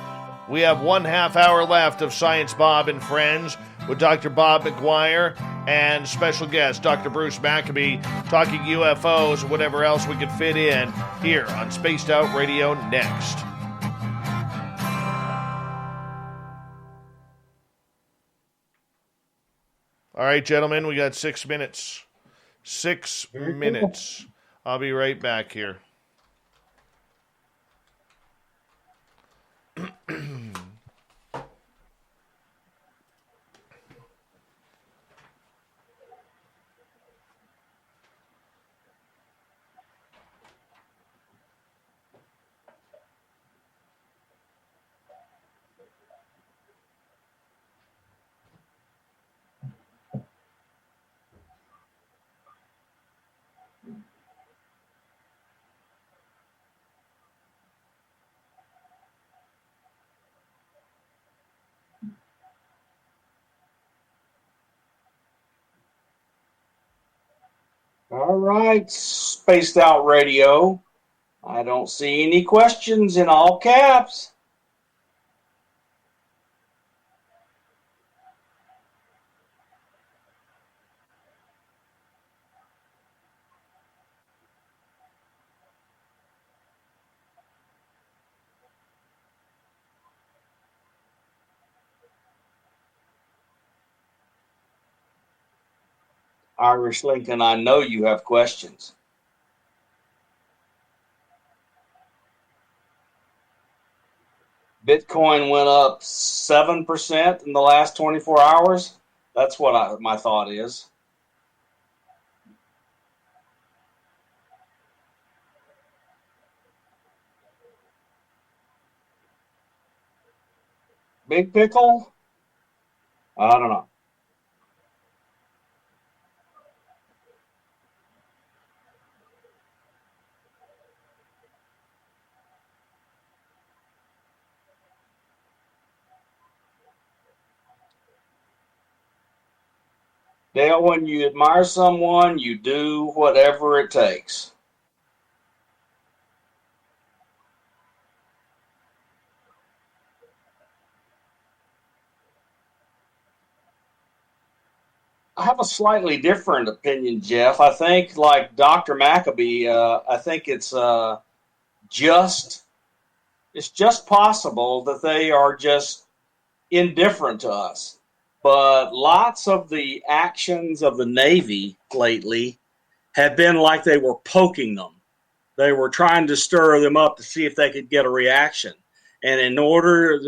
We have 1/2 hour left of Science Bob and Friends. with Dr. Bob McGwier and special guest Dr. Bruce Maccabee talking UFOs and whatever else we could fit in here on Spaced Out Radio next. All right, gentlemen, we got 6 minutes. 6 minutes. I'll be right back here. All right, Spaced Out Radio. I don't see any questions in all caps. Irish Lincoln, I know you have questions. Bitcoin went up 7% in the last 24 hours. That's what my thought is. Big pickle? I don't know. Dale, when you admire someone, you do whatever it takes. I have a slightly different opinion, Jeff. I think, like Dr. Maccabee, I think it's just possible that they are just indifferent to us. But lots of the actions of the Navy lately have been like they were poking them. They were trying to stir them up to see if they could get a reaction. And in order,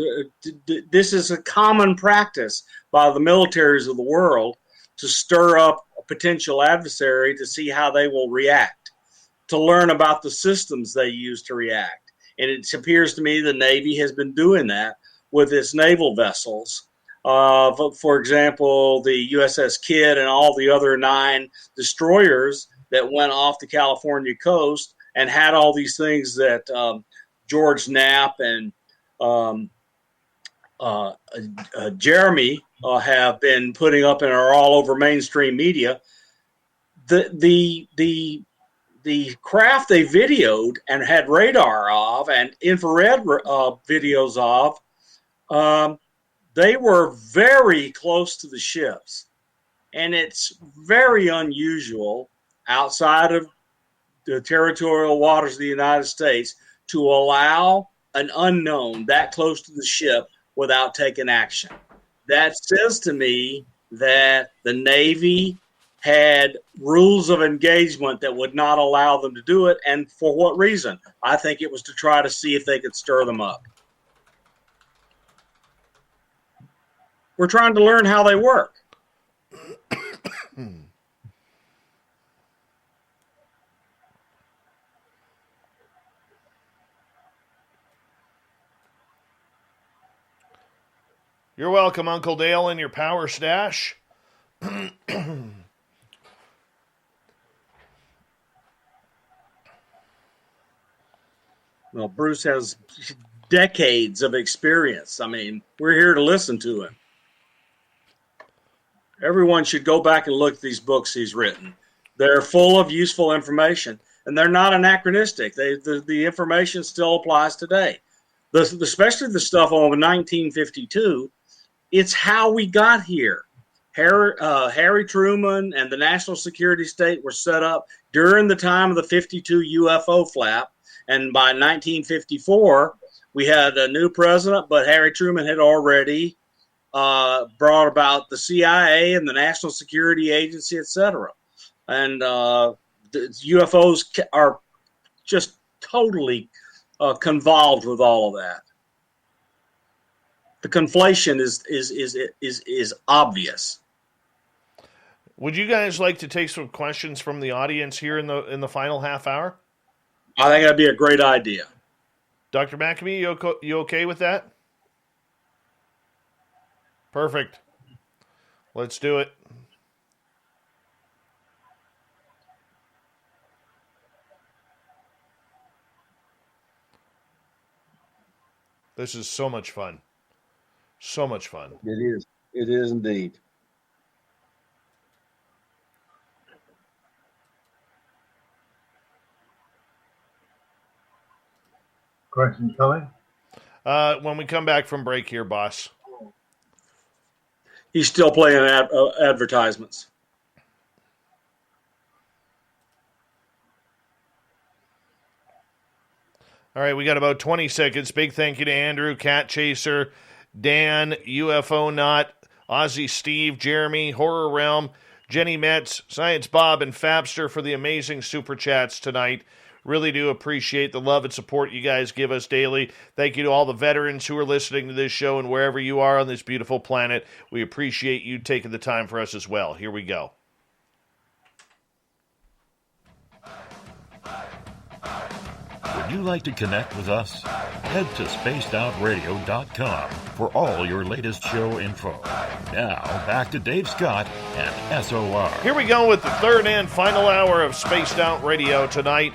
this is a common practice by the militaries of the world to stir up a potential adversary to see how they will react, to learn about the systems they use to react. And it appears to me the Navy has been doing that with its naval vessels. For example, the USS Kidd and all the other 9 destroyers that went off the California coast and had all these things that George Knapp and Jeremy have been putting up and are all over mainstream media. The craft they videoed and had radar of and infrared videos of, they were very close to the ships. And it's very unusual outside of the territorial waters of the United States to allow an unknown that close to the ship without taking action. That says to me that the Navy had rules of engagement that would not allow them to do it. And for what reason? I think it was to try to see if they could stir them up. We're trying to learn how they work. You're welcome, Uncle Dale, in your power stash. Well, Bruce has decades of experience. I mean, we're here to listen to him. Everyone should go back and look at these books he's written. They're full of useful information, and they're not anachronistic. The information still applies today. Especially the stuff on 1952, it's how we got here. Harry Truman and the National Security State were set up during the time of the 52 UFO flap. And by 1954, we had a new president, but Harry Truman had already brought about the CIA and the National Security Agency, etc. And the UFOs are just totally convolved with all of that. The conflation is obvious. Would you guys like to take some questions from the audience here in the final half hour? I think that'd be a great idea. Dr. Maccabee, you okay with that? Perfect. Let's do it. This is so much fun. So much fun. It is. It is indeed. Questions coming? When we come back from break here, boss. He's still playing advertisements. All right, we got about 20 seconds. Big thank you to Andrew, Cat Chaser, Dan, UFO Not, Ozzy Steve, Jeremy, Horror Realm, Jenny Metz, Science Bob, and Fabster for the amazing super chats tonight. Really do appreciate the love and support you guys give us daily. Thank you to all the veterans who are listening to this show and wherever you are on this beautiful planet. We appreciate you taking the time for us as well. Here we go. Would you like to connect with us? Head to spacedoutradio.com for all your latest show info. Now, back to Dave Scott and SOR. Here we go with the third and final hour of Spaced Out Radio tonight.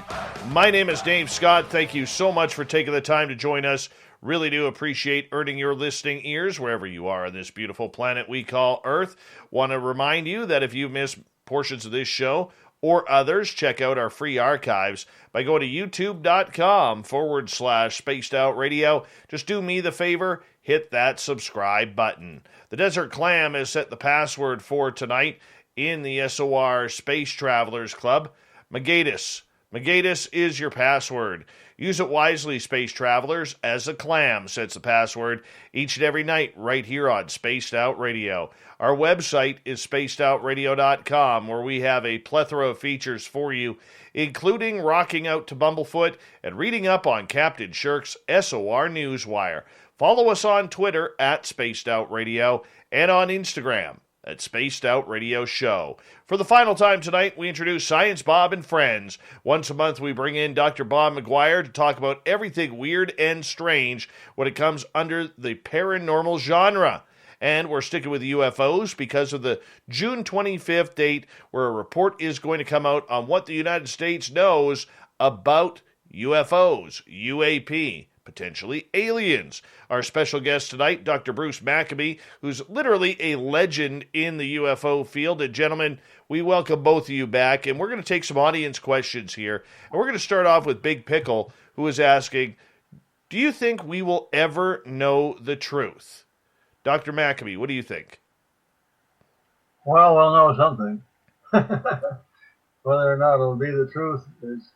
My name is Dave Scott. Thank you so much for taking the time to join us. Really do appreciate earning your listening ears wherever you are on this beautiful planet we call Earth. Want to remind you that if you missed portions of this show or others, check out our free archives by going to youtube.com/Spaced Out Radio. Just do me the favor, hit that subscribe button. The Desert Clam has set the password for tonight in the SOR Space Travelers Club. Magatus. Magatus is your password. Use it wisely, space travelers, as a clam sets the password each and every night right here on Spaced Out Radio. Our website is spacedoutradio.com, where we have a plethora of features for you, including rocking out to Bumblefoot and reading up on Captain Shirk's SOR Newswire. Follow us on Twitter at Spaced Out Radio and on Instagram at Spaced Out Radio Show. For the final time tonight, we introduce Science Bob and Friends. Once a month, we bring in Dr. Bob McGwier to talk about everything weird and strange when it comes under the paranormal genre. And we're sticking with UFOs because of the June 25th date, where a report is going to come out on what the United States knows about UFOs, UAP, potentially aliens. Our special guest tonight, Dr. Bruce Maccabee, who's literally a legend in the UFO field. And gentlemen, we welcome both of you back, and we're going to take some audience questions here. And we're going to start off with Big Pickle, who is asking, do you think we will ever know the truth? Dr. Maccabee, what do you think? Well, we'll know something. Whether or not it'll be the truth is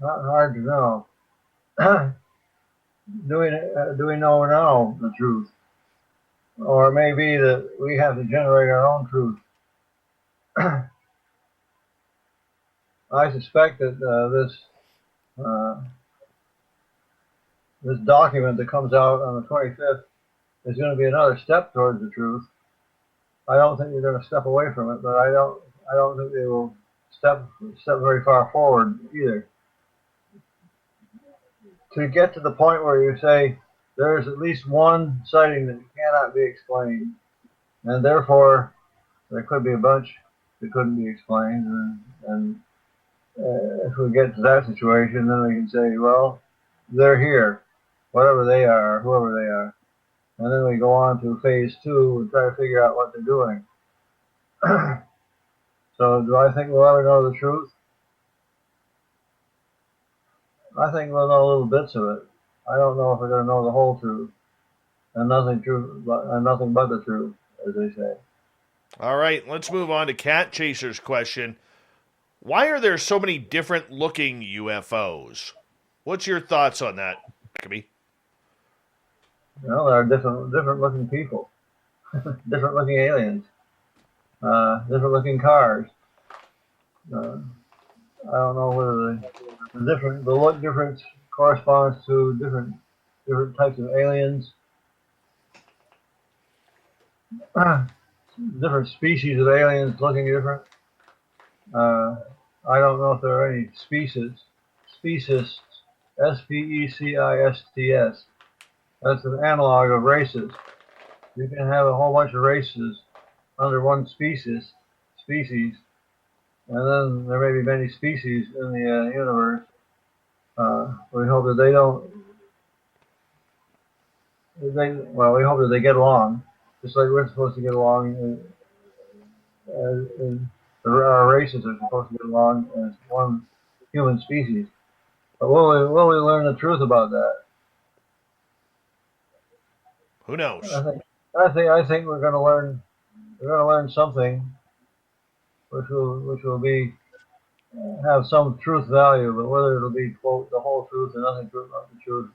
not hard to know. Do we know now the truth? Or it may be that we have to generate our own truth. I suspect that this document that comes out on the 25th is going to be another step towards the truth. I don't think they're going to step away from it, but I don't think they will step very far forward either. To get to the point where you say there is at least one sighting that cannot be explained, and therefore there could be a bunch that couldn't be explained, and if we get to that situation, then we can say, well, they're here, whatever they are, whoever they are, and then we go on to phase 2 and try to figure out what they're doing. So do I think we'll ever know the truth? I think we'll know little bits of it. I don't know if we're going to know the whole truth, and nothing but the truth, as they say. All right, let's move on to Cat Chaser's question. Why are there so many different looking UFOs? What's your thoughts on that, Maccabee? Well, there are different looking people, different looking aliens, different looking cars. I don't know whether the look difference corresponds to different types of aliens, different species of aliens looking different. I don't know if there are any specists, S-P-E-C-I-S-T-S. That's an analog of races. You can have a whole bunch of races under one species, and then there may be many species in the universe. We hope that we hope that they get along, just like we're supposed to get along. Our races are supposed to get along as one human species. But will we learn the truth about that? Who knows? I think we're going to learn something, which will be have some truth value, but whether it'll be quote the whole truth and nothing but the truth,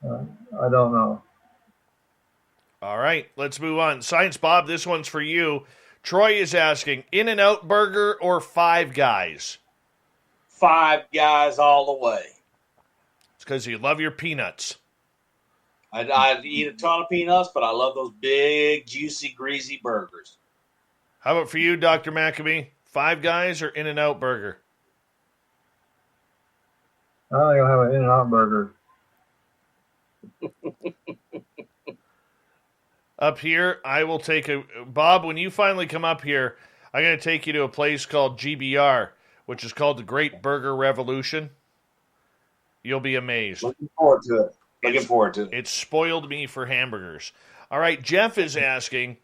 I don't know. All right, let's move on. Science Bob, this one's for you. Troy is asking, In-N-Out Burger or Five Guys? Five Guys all the way. It's because you love your peanuts. I eat a ton of peanuts, but I love those big, juicy, greasy burgers. How about for you, Dr. Maccabee? Five Guys or In-N-Out Burger? I think I'll have an In-N-Out Burger. Up here, I will take Bob, when you finally come up here, I'm going to take you to a place called GBR, which is called the Great Burger Revolution. You'll be amazed. Looking forward to it. It's spoiled me for hamburgers. All right, Jeff is asking,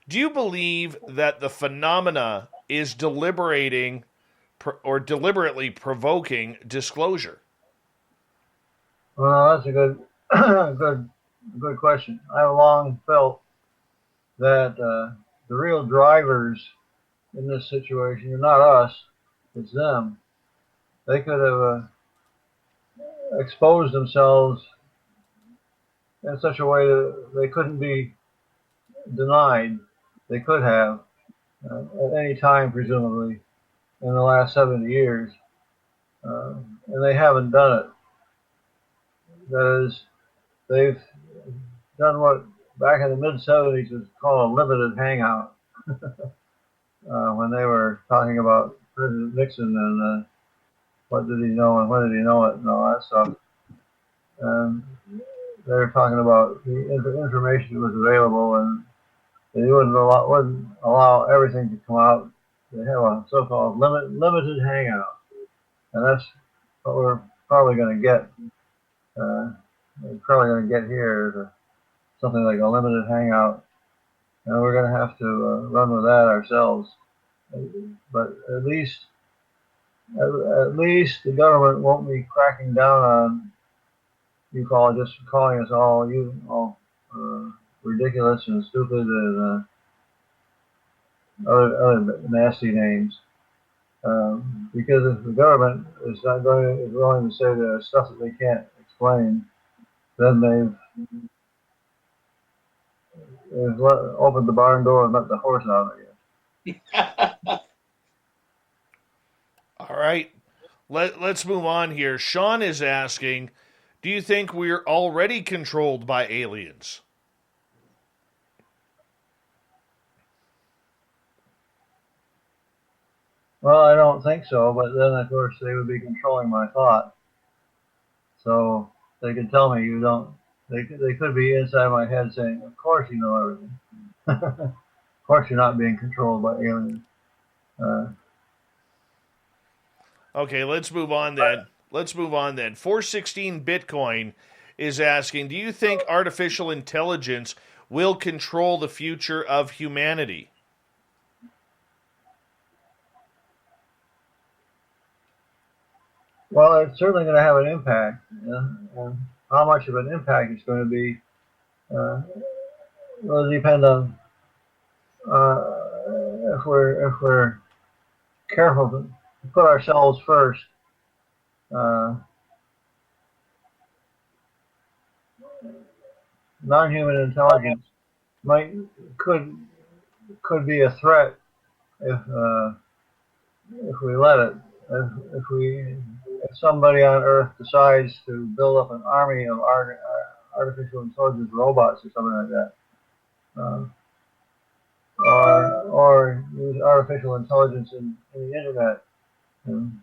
do you believe that the phenomena is deliberately provoking disclosure? Well, that's a good question. I've long felt that the real drivers in this situation are not us, it's them. They could have exposed themselves in such a way that they couldn't be denied. They could have at any time, presumably, in the last 70 years, and they haven't done it. That is, they've done what back in the mid-70s was called a limited hangout, when they were talking about President Nixon and what did he know and when did he know it and all that stuff. And they were talking about the information that was available, and they wouldn't allow everything to come out. They have a so-called limited hangout, and that's what we're probably going to get. We're probably going to get here something like a limited hangout, and we're going to have to run with that ourselves. But at least the government won't be cracking down on just calling us all ridiculous and stupid and other nasty names. Because if the government is willing to say there's stuff that they can't explain, then they've opened the barn door and let the horse out again. All right, let's move on here. Sean is asking, do you think we're already controlled by aliens? Well, I don't think so, but then of course they would be controlling my thought. So they could tell me you don't. They could be inside my head saying, "Of course you know everything. Of course you're not being controlled by aliens." Okay, let's move on then. 416 Bitcoin is asking, do you think artificial intelligence will control the future of humanity? Well, it's certainly going to have an impact. And how much of an impact it's going to be will depend on we're careful to put ourselves first, non-human intelligence could be a threat if we let it. If somebody on Earth decides to build up an army of artificial intelligence robots or something like that, or use artificial intelligence in the internet and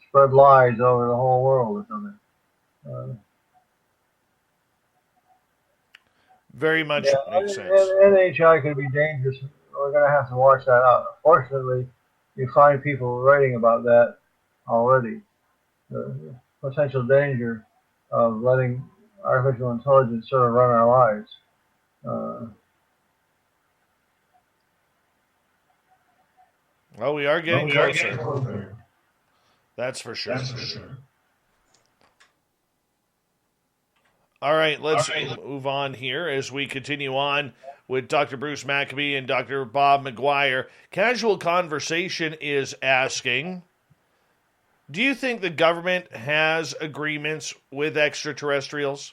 spread lies over the whole world or something. Very much makes sense. NHI could be dangerous. We're going to have to watch that out. Fortunately, you find people writing about that already. The potential danger of letting artificial intelligence sort of run our lives. Well, we are getting closer. That's for sure. All right, let's move on here as we continue on with Dr. Bruce Maccabee and Dr. Bob McGwier. Casual Conversation is asking, do you think the government has agreements with extraterrestrials?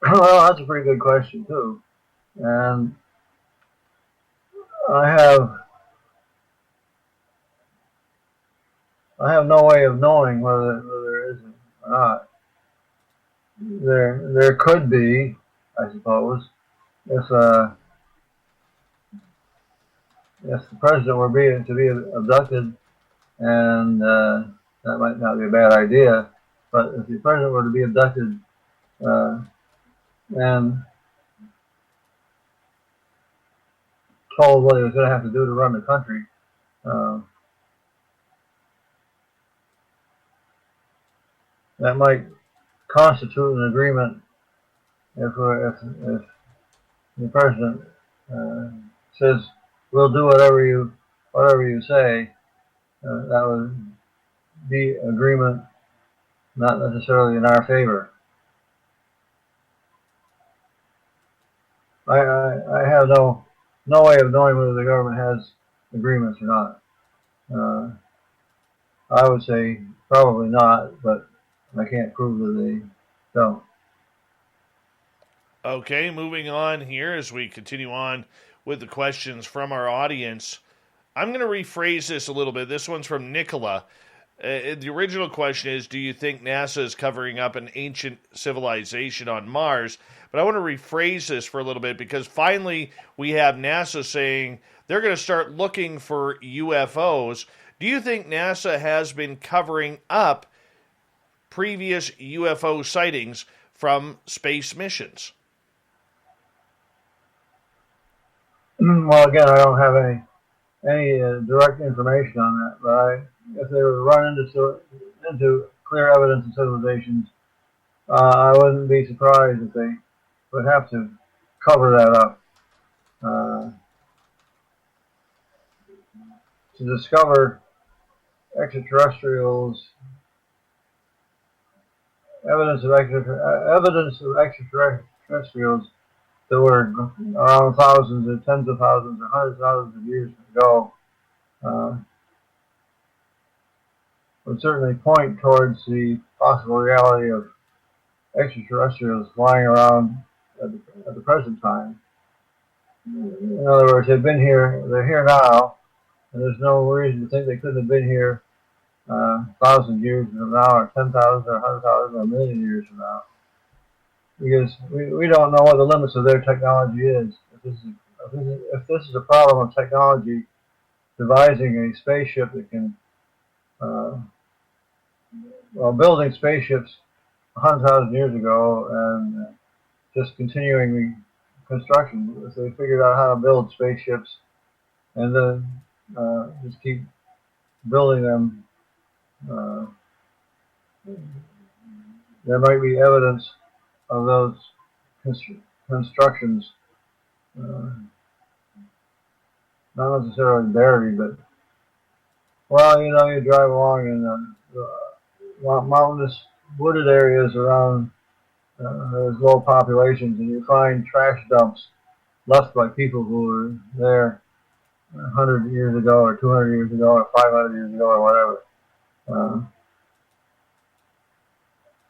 Well, that's a pretty good question, too. And I have no way of knowing whether there is or not. There could be, I suppose, if the president were to be abducted, and that might not be a bad idea, but if the president were to be abducted and told what he was going to have to do to run the country, that might constitute an agreement if the president says we'll do whatever you say. That would be agreement, not necessarily in our favor. I have no way of knowing whether the government has agreements or not. I would say probably not, but I can't prove that they don't. Okay, moving on here as we continue on with the questions from our audience. I'm going to rephrase this a little bit. This one's from Nicola. The original question is, do you think NASA is covering up an ancient civilization on Mars? But I want to rephrase this for a little bit because finally we have NASA saying they're going to start looking for UFOs. Do you think NASA has been covering up previous UFO sightings from space missions? Well, again, I don't have any direct information on that, but if they were to run into clear evidence of civilizations, I wouldn't be surprised if they would have to cover that up. To discover extraterrestrials, evidence of extraterrestrials that were around thousands or tens of thousands or hundreds of thousands of years ago would certainly point towards the possible reality of extraterrestrials flying around at the present time. In other words, they've been here, they're here now, and there's no reason to think they couldn't have been here 1,000 years from now, or 10,000, or 100,000, or a million years from now. Because we don't know what the limits of their technology is. If this is a problem of technology, devising a spaceship that can, building spaceships 100,000 years ago and just continuing the construction, if they figured out how to build spaceships and then just keep building them, there might be evidence of those constructions, not necessarily buried, but, well, you drive along in mountainous, wooded areas around those low populations, and you find trash dumps left by people who were there 100 years ago or 200 years ago or 500 years ago or whatever.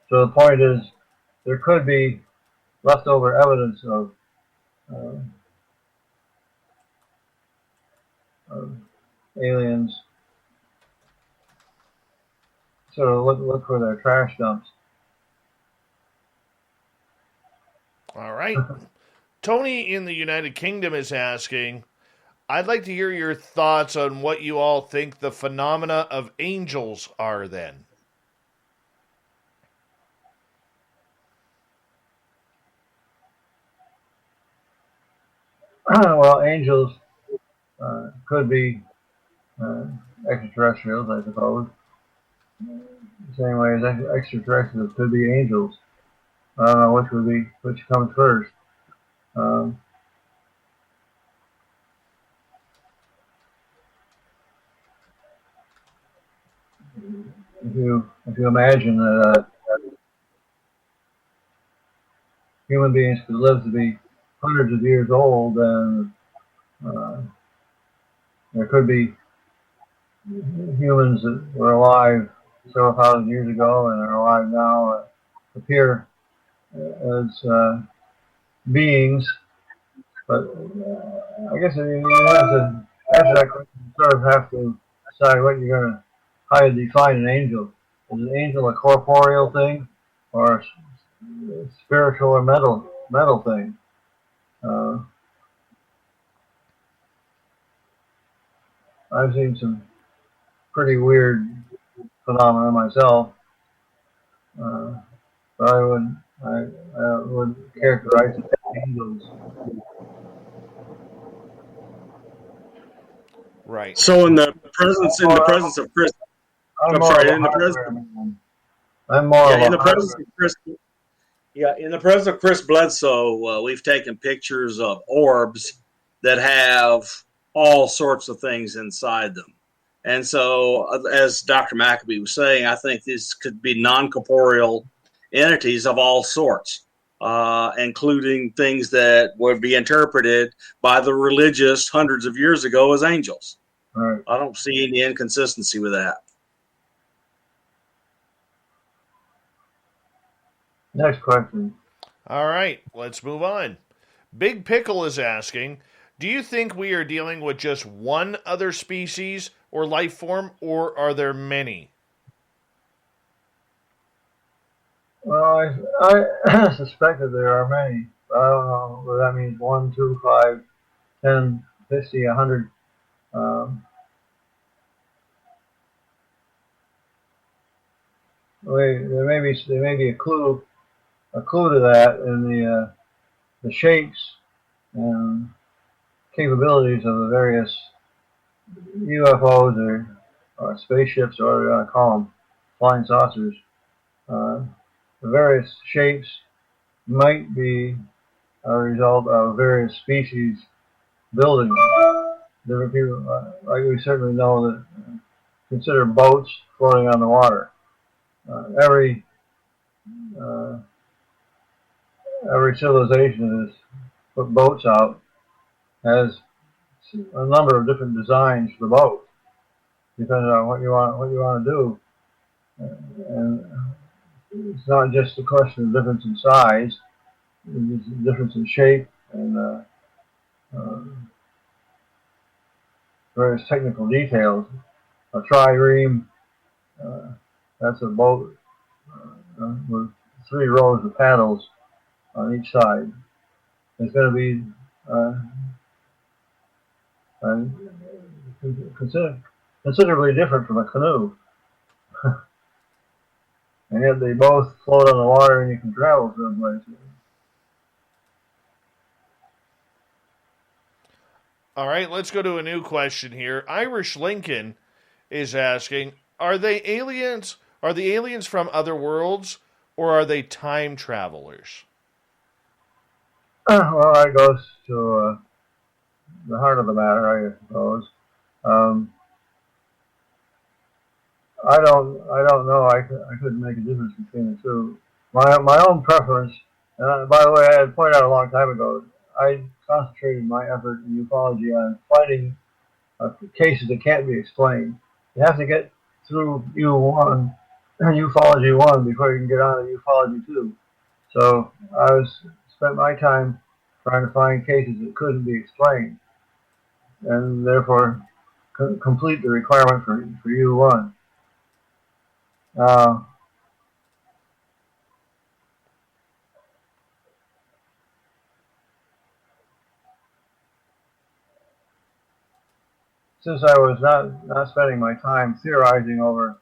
So the point is, there could be leftover evidence of aliens. So look for their trash dumps. All right. Tony in the United Kingdom is asking, I'd like to hear your thoughts on what you all think the phenomena of angels are then. Well, angels could be extraterrestrials, I suppose. The same way as extraterrestrials could be angels. I don't know which comes first. If you imagine that human beings could live to be hundreds of years old, then there could be humans that were alive several thousand years ago and are alive now appear as beings. But I guess you have to answer that question. You sort of have to decide how you define an angel. Is an angel a corporeal thing, or a spiritual or mental thing? I've seen some pretty weird phenomena myself, but I would characterize it as angels. Right. So in the presence of Chris, I'm in the presence of Chris Bledsoe, we've taken pictures of orbs that have all sorts of things inside them. And so, as Dr. Maccabee was saying, I think these could be non-corporeal entities of all sorts, including things that would be interpreted by the religious hundreds of years ago as angels. Right. I don't see any inconsistency with that. Next question. All right, let's move on. Big Pickle is asking, do you think we are dealing with just one other species or life form, or are there many? Well, I suspect that there are many. I don't know whether that means 1, 2, 5, 10, 50, 100. There may be a clue to that in the shapes and capabilities of the various UFOs or spaceships, or whatever you want to call them, flying saucers. The various shapes might be a result of various species building them. Different people, like we certainly know that, consider boats floating on the water. Every civilization that has put boats out has a number of different designs for the boat, depending on what you want to do. And it's not just a question of difference in size; it's a difference in shape and various technical details. A trireme, that's a boat with 3 rows of paddles on each side. It's going to be considerably different from a canoe. And yet they both float on the water and you can travel someplace. All right, let's go to a new question here. Irish Lincoln is asking, are they aliens? Are the aliens from other worlds, or are they time travelers? Well, that goes to the heart of the matter, I suppose. I don't know. I couldn't make a difference between the two. My own preference, and by the way, I had pointed out a long time ago, I concentrated my effort in ufology on finding cases that can't be explained. You have to get through U1, ufology 1, before you can get on to ufology 2. So I spent my time trying to find cases that couldn't be explained, and therefore complete the requirement for U1. Since I was not spending my time theorizing over,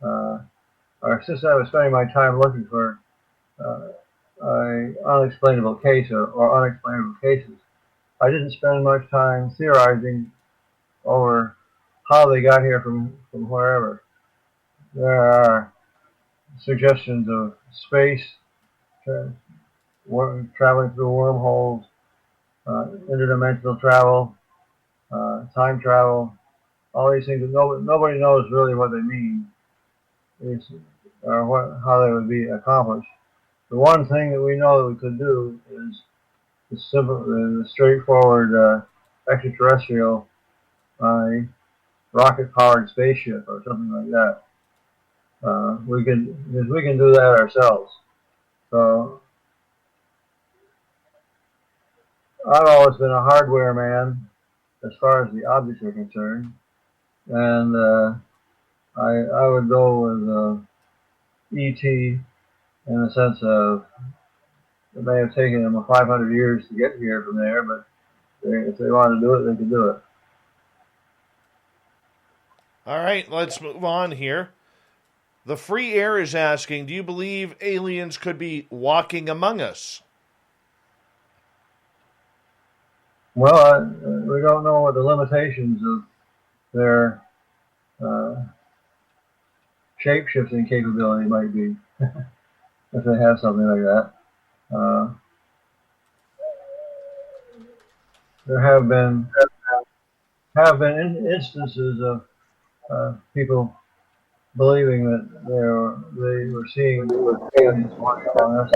or since I was spending my time looking for an unexplainable case or unexplainable cases, I didn't spend much time theorizing over how they got here from wherever. There are suggestions of space, traveling through wormholes, interdimensional travel, time travel, all these things that nobody knows really what they mean, or how they would be accomplished. The one thing that we know that we could do is the straightforward extraterrestrial rocket-powered spaceship or something like that. We can do that ourselves. So I've always been a hardware man as far as the objects are concerned, and I would go with ET in the sense of it may have taken them 500 years to get here from there, but if they want to do it, they can do it. All right, let's move on here. The Free Air is asking, do you believe aliens could be walking among us? Well, we don't know what the limitations of their shape-shifting capability might be, if they have something like that. There have been instances of people believing that they were seeing aliens walking on us,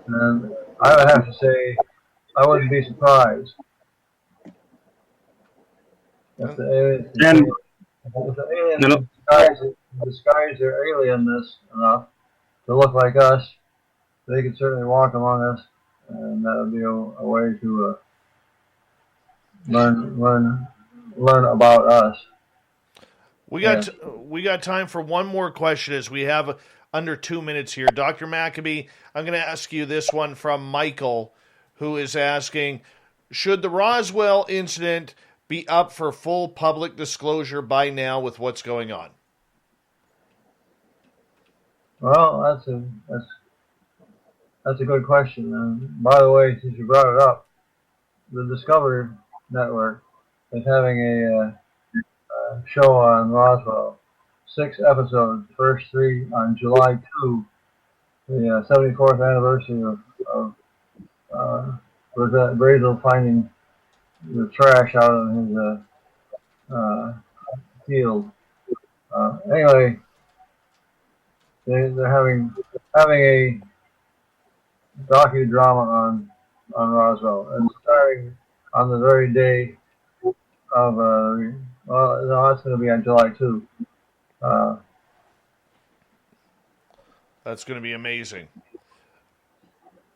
and I would have to say I wouldn't be surprised if the aliens disguise their alienness enough to look like us. They could certainly walk among us, and that would be a way to learn about us. We got time for one more question as we have under 2 minutes here. Dr. Maccabee, I'm going to ask you this one from Michael, who is asking, should the Roswell incident be up for full public disclosure by now with what's going on? Well, that's a good question. And by the way, since you brought it up, the Discovery Network is having a show on Roswell. 6 episodes, first 3 on July 2, the 74th anniversary of Brazel finding the trash out in his field. Anyway, they're having a docudrama on Roswell, and starting on the very day of well, no, that's going to be on July 2. That's going to be amazing.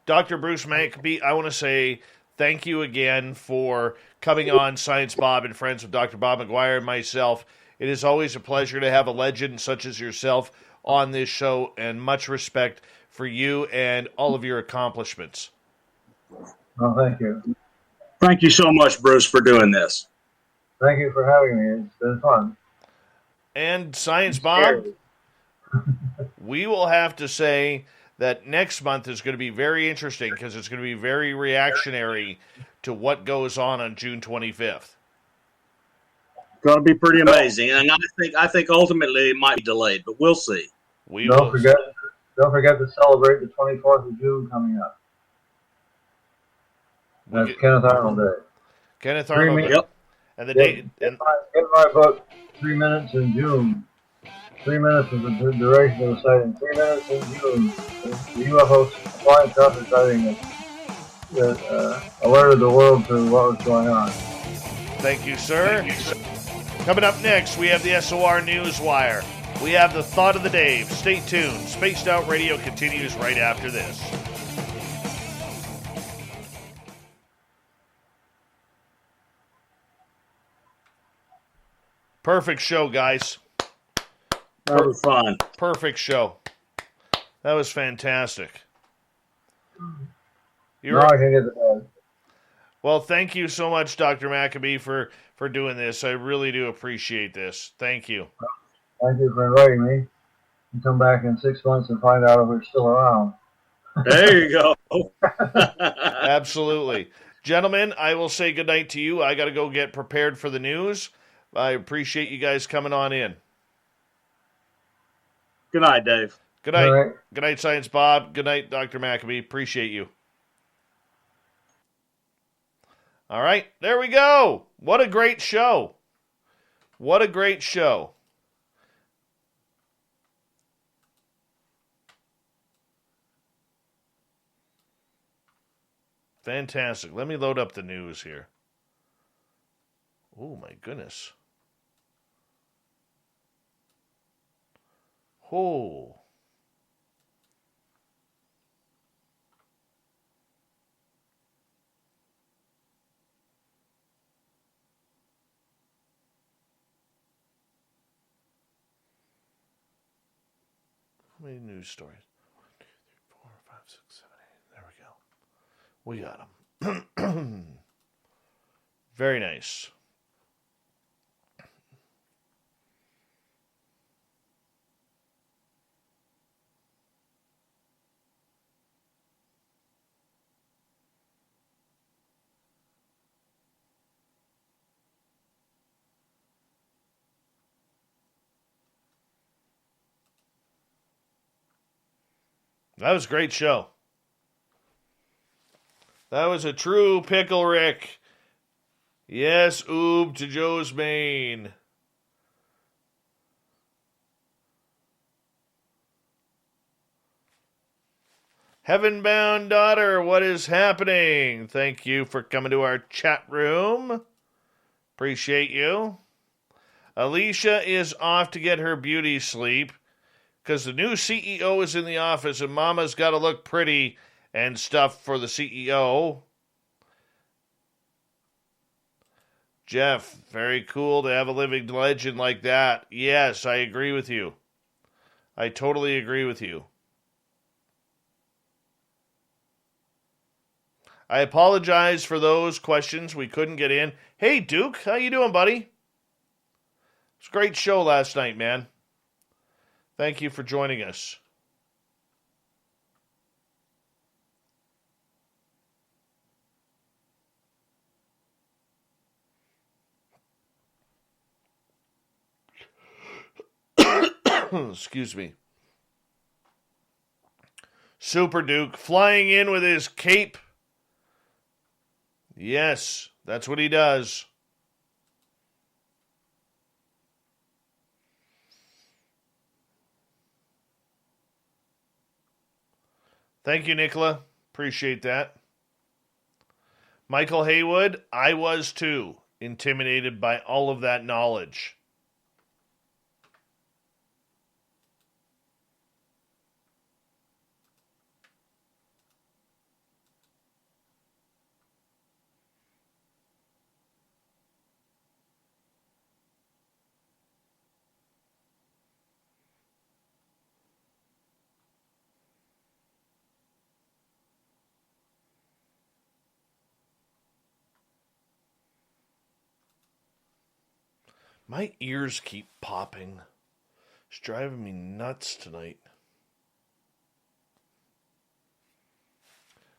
Dr. Bruce Maccabee, I want to say thank you again for coming on Science Bob and Friends with Dr. Bob McGwier and myself. It is always a pleasure to have a legend such as yourself on this show, and much respect for you and all of your accomplishments. Well, thank you. Thank you so much, Bruce, for doing this. Thank you for having me. It's been fun. And Science Bob, we will have to say that next month is going to be very interesting because it's going to be very reactionary to what goes on June 25th. Going to be pretty amazing, and I think ultimately it might be delayed, but we'll see. Don't forget to celebrate the 24th of June coming up. That's Kenneth Arnold Day. Kenneth Arnold Day. Yep. And the date. Get my book, 3 Minutes in June. 3 minutes is the duration of the sighting. 3 minutes in June. The UFO flying saucer sighting alerted the world to what was going on. Thank you, sir. Coming up next, we have the SOR Newswire. We have the Thought of the Day. Stay tuned. Spaced Out Radio continues right after this. Perfect show, guys. That was fun. Perfect show. That was fantastic. Now I can get the bed. Well, thank you so much, Dr. Maccabee, for doing this. I really do appreciate this. Thank you. Thank you for inviting me. And come back in 6 months and find out if we're still around. There you go. Absolutely. Gentlemen, I will say goodnight to you. I got to go get prepared for the news. I appreciate you guys coming on in. Good night, Dave. Good night. All right. Good night, Science Bob. Good night, Dr. Maccabee. Appreciate you. All right, there we go. What a great show. What a great show. Fantastic. Let me load up the news here. Oh, my goodness. Oh. How many news stories? 1, 2, 3, 4, 5, 6, 7, 8. There we go. We got them. Very nice. That was a great show. That was a true pickle, Rick. Yes, oob to Joe's Maine. Heaven-bound daughter, what is happening? Thank you for coming to our chat room. Appreciate you. Alicia is off to get her beauty sleep because the new CEO is in the office and Mama's got to look pretty and stuff for the CEO. Jeff, very cool to have a living legend like that. Yes, I agree with you. I totally agree with you. I apologize for those questions we couldn't get in. Hey, Duke, how you doing, buddy? It was a great show last night, man. Thank you for joining us. Excuse me. Super Duke flying in with his cape. Yes, that's what he does. Thank you, Nicola. Appreciate that. Michael Haywood, I was too, intimidated by all of that knowledge. My ears keep popping. It's driving me nuts tonight.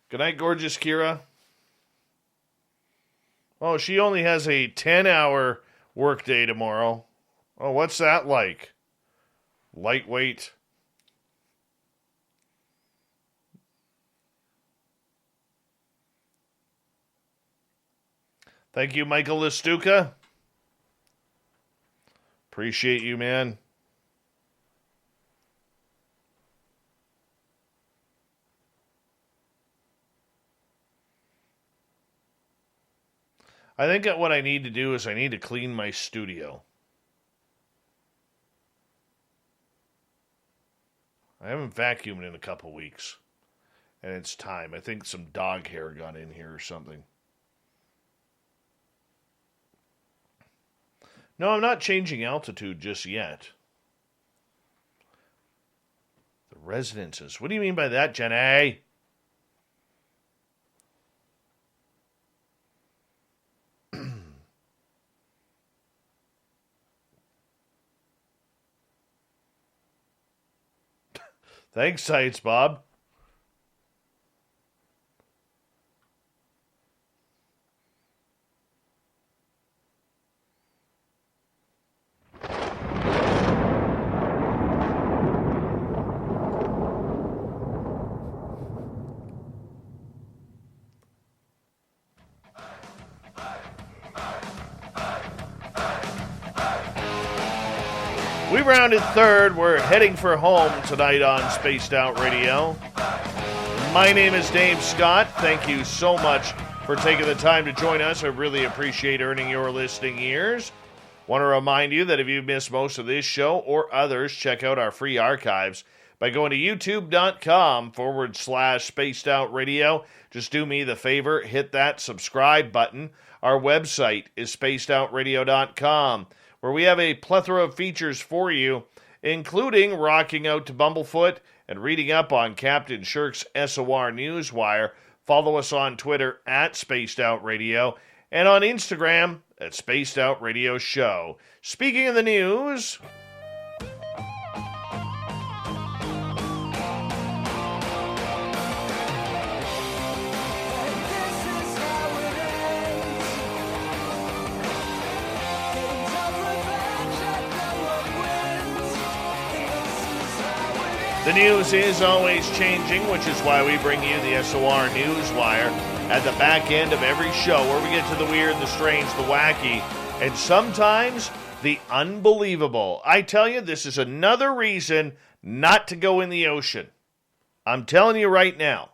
Good night, gorgeous Kira. Oh, she only has a 10-hour workday tomorrow. Oh, what's that like? Lightweight. Thank you, Michael Listuka. Appreciate you, man. I think that what I need to do is I need to clean my studio. I haven't vacuumed in a couple weeks. And it's time. I think some dog hair got in here or something. No, I'm not changing altitude just yet. The residences. What do you mean by that, Jenny? Thanks, Science Bob. We rounded third. We're heading for home tonight on Spaced Out Radio. My name is Dave Scott. Thank you so much for taking the time to join us. I really appreciate earning your listening ears. Want to remind you that if you've missed most of this show or others, check out our free archives by going to youtube.com/Spaced Out Radio. Just do me the favor, hit that subscribe button. Our website is spacedoutradio.com, where we have a plethora of features for you, including rocking out to Bumblefoot and reading up on Captain Shirk's SOR Newswire. Follow us on Twitter at Spaced Out Radio and on Instagram at Spaced Out Radio Show. Speaking of the news, the news is always changing, which is why we bring you the SOR Newswire at the back end of every show, where we get to the weird, the strange, the wacky, and sometimes the unbelievable. I tell you, this is another reason not to go in the ocean. I'm telling you right now.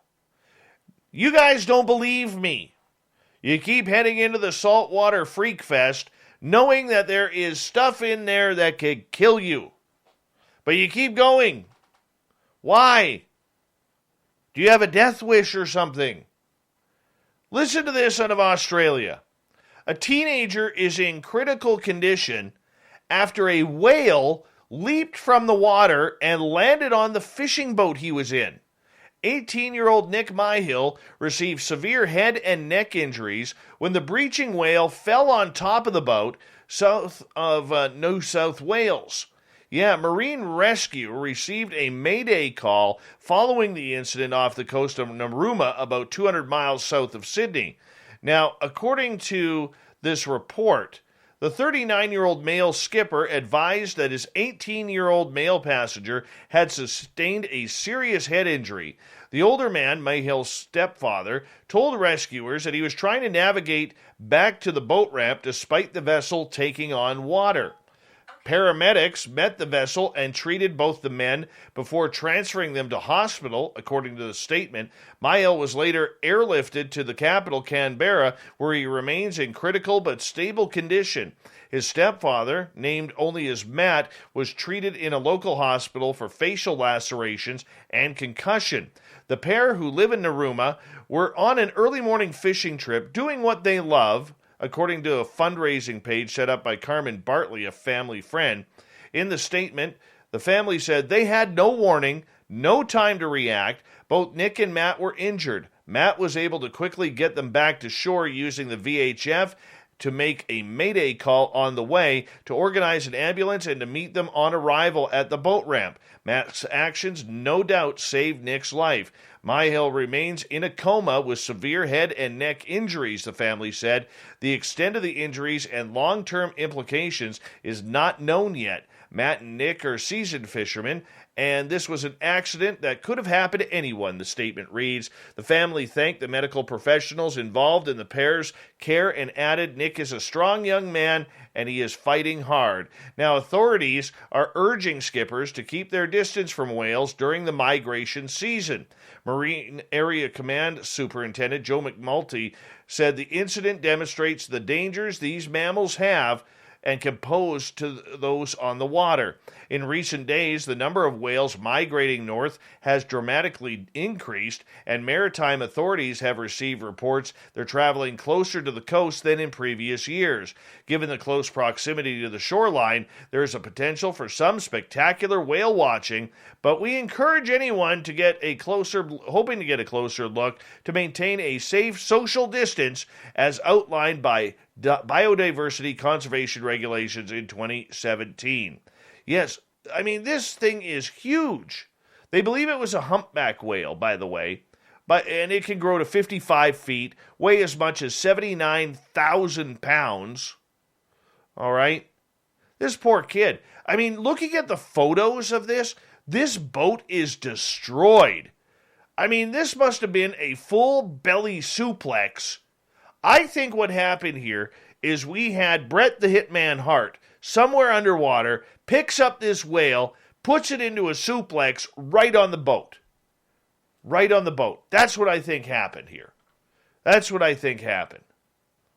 You guys don't believe me. You keep heading into the saltwater freak fest knowing that there is stuff in there that could kill you. But you keep going. Why? Do you have a death wish or something? Listen to this out of Australia. A teenager is in critical condition after a whale leaped from the water and landed on the fishing boat he was in. 18-year-old Nick Myhill received severe head and neck injuries when the breaching whale fell on top of the boat south of New South Wales. Yeah, Marine Rescue received a Mayday call following the incident off the coast of Narooma, about 200 miles south of Sydney. Now, according to this report, the 39-year-old male skipper advised that his 18-year-old male passenger had sustained a serious head injury. The older man, Myhill's stepfather, told rescuers that he was trying to navigate back to the boat ramp despite the vessel taking on water. Paramedics met the vessel and treated both the men before transferring them to hospital, according to the statement. Myhill was later airlifted to the capital, Canberra, where he remains in critical but stable condition. His stepfather, named only as Matt, was treated in a local hospital for facial lacerations and concussion. The pair, who live in Narooma, were on an early morning fishing trip doing what they love, according to a fundraising page set up by Carmen Bartley, a family friend. In the statement, the family said they had no warning, no time to react. Both Nick and Matt were injured. Matt was able to quickly get them back to shore using the VHF to make a Mayday call on the way, to organize an ambulance, and to meet them on arrival at the boat ramp. Matt's actions no doubt saved Nick's life. Myhill remains in a coma with severe head and neck injuries, the family said. The extent of the injuries and long-term implications is not known yet. Matt and Nick are seasoned fishermen, and this was an accident that could have happened to anyone, the statement reads. The family thanked the medical professionals involved in the pair's care and added, Nick is a strong young man and he is fighting hard. Now, authorities are urging skippers to keep their distance from whales during the migration season. Marine Area Command Superintendent Joe McNulty said the incident demonstrates the dangers these mammals have and can pose to those on the water. In recent days, the number of whales migrating north has dramatically increased, and maritime authorities have received reports they're traveling closer to the coast than in previous years. Given the close proximity to the shoreline, there is a potential for some spectacular whale watching, but we encourage anyone to get a closer look to maintain a safe social distance as outlined by biodiversity conservation regulations in 2017. Yes, I mean, this thing is huge. They believe it was a humpback whale, by the way, and it can grow to 55 feet, weigh as much as 79,000 pounds. All right? This poor kid. I mean, looking at the photos of this boat is destroyed. I mean, this must have been a full belly suplex. I think what happened here is we had Bret the Hitman Hart somewhere underwater, picks up this whale, puts it into a suplex right on the boat. Right on the boat. That's what I think happened here. That's what I think happened.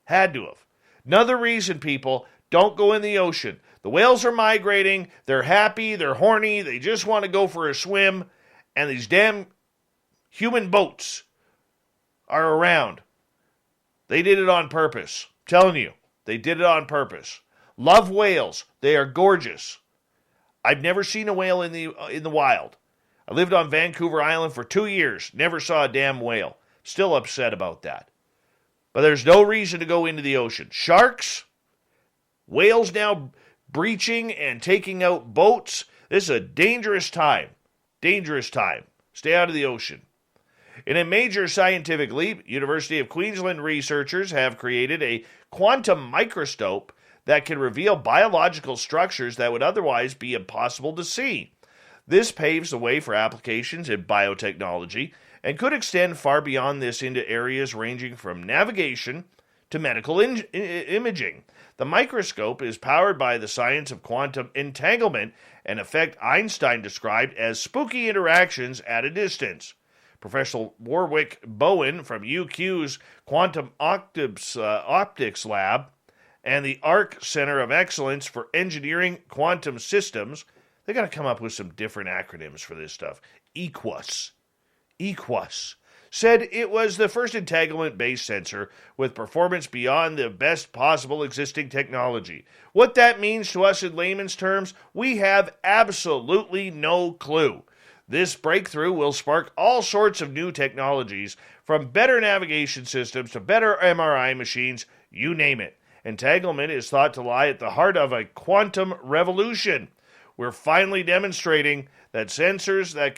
Had to have. Another reason, people, don't go in the ocean. The whales are migrating, they're happy, they're horny, they just want to go for a swim, and these damn human boats are around. They did it on purpose. I'm telling you, they did it on purpose. Love whales. They are gorgeous. I've never seen a whale in the wild. I lived on Vancouver Island for 2 years. Never saw a damn whale. Still upset about that. But there's no reason to go into the ocean. Sharks, whales now breaching and taking out boats. This is a dangerous time. Dangerous time. Stay out of the ocean. In a major scientific leap, University of Queensland researchers have created a quantum microscope that can reveal biological structures that would otherwise be impossible to see. This paves the way for applications in biotechnology and could extend far beyond this into areas ranging from navigation to medical imaging. The microscope is powered by the science of quantum entanglement, an effect Einstein described as spooky interactions at a distance. Professor Warwick Bowen from UQ's Quantum Optics Lab and the ARC Center of Excellence for Engineering Quantum Systems, they got to come up with some different acronyms for this stuff. EQUUS, said it was the first entanglement-based sensor with performance beyond the best possible existing technology. What that means to us in layman's terms, we have absolutely no clue. This breakthrough will spark all sorts of new technologies, from better navigation systems to better MRI machines, you name it. Entanglement is thought to lie at the heart of a quantum revolution. We're finally demonstrating that sensors that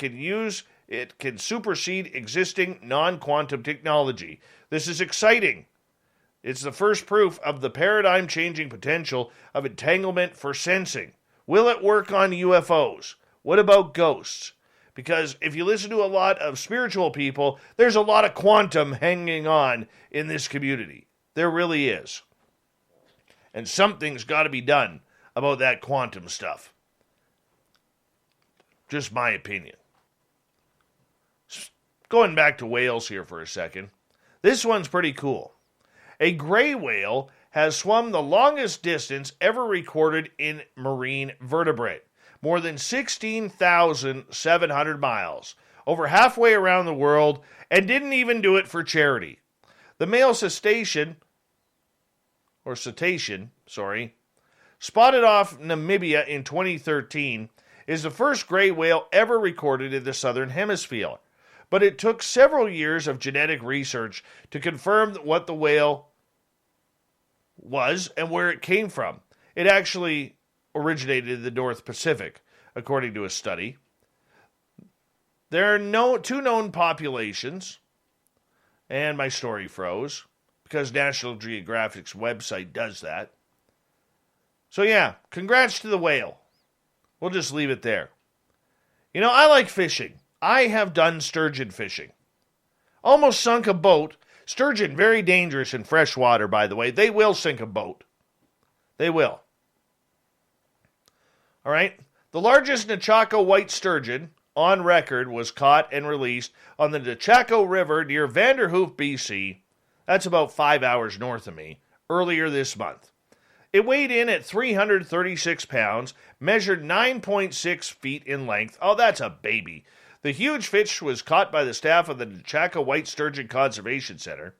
can supersede existing non-quantum technology. This is exciting. It's the first proof of the paradigm-changing potential of entanglement for sensing. Will it work on UFOs? What about ghosts? Because if you listen to a lot of spiritual people, there's a lot of quantum hanging on in this community. There really is. And something's got to be done about that quantum stuff. Just my opinion. Going back to whales here for a second. This one's pretty cool. A gray whale has swum the longest distance ever recorded in marine vertebrate. More than 16,700 miles, over halfway around the world, and didn't even do it for charity. The male cetacean, spotted off Namibia in 2013, is the first gray whale ever recorded in the southern hemisphere. But it took several years of genetic research to confirm what the whale was and where it came from. It actually originated in the North Pacific, according to a study. There are two known populations, and my story froze, because National Geographic's website does that. So yeah, congrats to the whale. We'll just leave it there. You know, I like fishing. I have done sturgeon fishing. Almost sunk a boat. Sturgeon, very dangerous in fresh water, by the way. They will sink a boat. They will. All right? The largest Nechako white sturgeon, on record was caught and released on the Nechako River near Vanderhoof, BC. That's about 5 hours north of me, earlier this month. It weighed in at 336 pounds, measured 9.6 feet in length. Oh, that's a baby. The huge fish was caught by the staff of the Nechako White Sturgeon Conservation Center.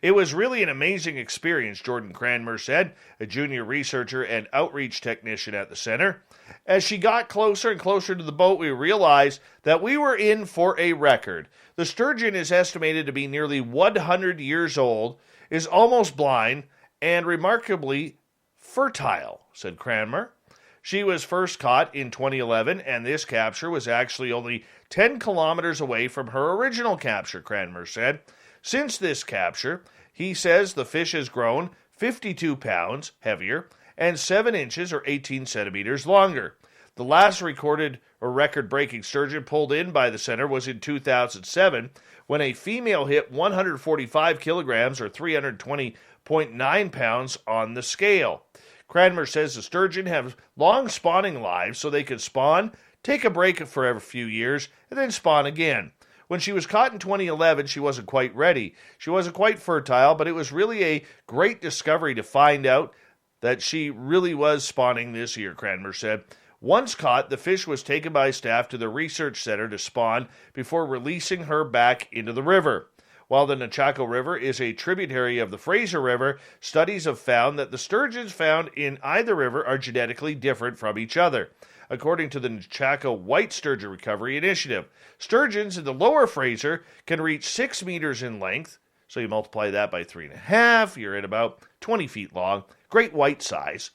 It was really an amazing experience, Jordan Cranmer said, a junior researcher and outreach technician at the center. As she got closer and closer to the boat, we realized that we were in for a record. The sturgeon is estimated to be nearly 100 years old, is almost blind, and remarkably fertile, said Cranmer. She was first caught in 2011, and this capture was actually only 10 kilometers away from her original capture, Cranmer said. Since this capture, he says the fish has grown 52 pounds heavier and 7 inches or 18 centimeters longer. The last recorded or record-breaking sturgeon pulled in by the center was in 2007 when a female hit 145 kilograms or 320.9 pounds on the scale. Cranmer says the sturgeon have long spawning lives so they could spawn, take a break for a few years, and then spawn again. When she was caught in 2011, she wasn't quite ready. She wasn't quite fertile, but it was really a great discovery to find out that she really was spawning this year, Cranmer said. Once caught, the fish was taken by staff to the research center to spawn before releasing her back into the river. While the Nechako River is a tributary of the Fraser River, studies have found that the sturgeons found in either river are genetically different from each other. According to the Nechako White Sturgeon Recovery Initiative, sturgeons in the lower Fraser can reach 6 meters in length, so you multiply that by 3.5, you're at about 20 feet long, great white size,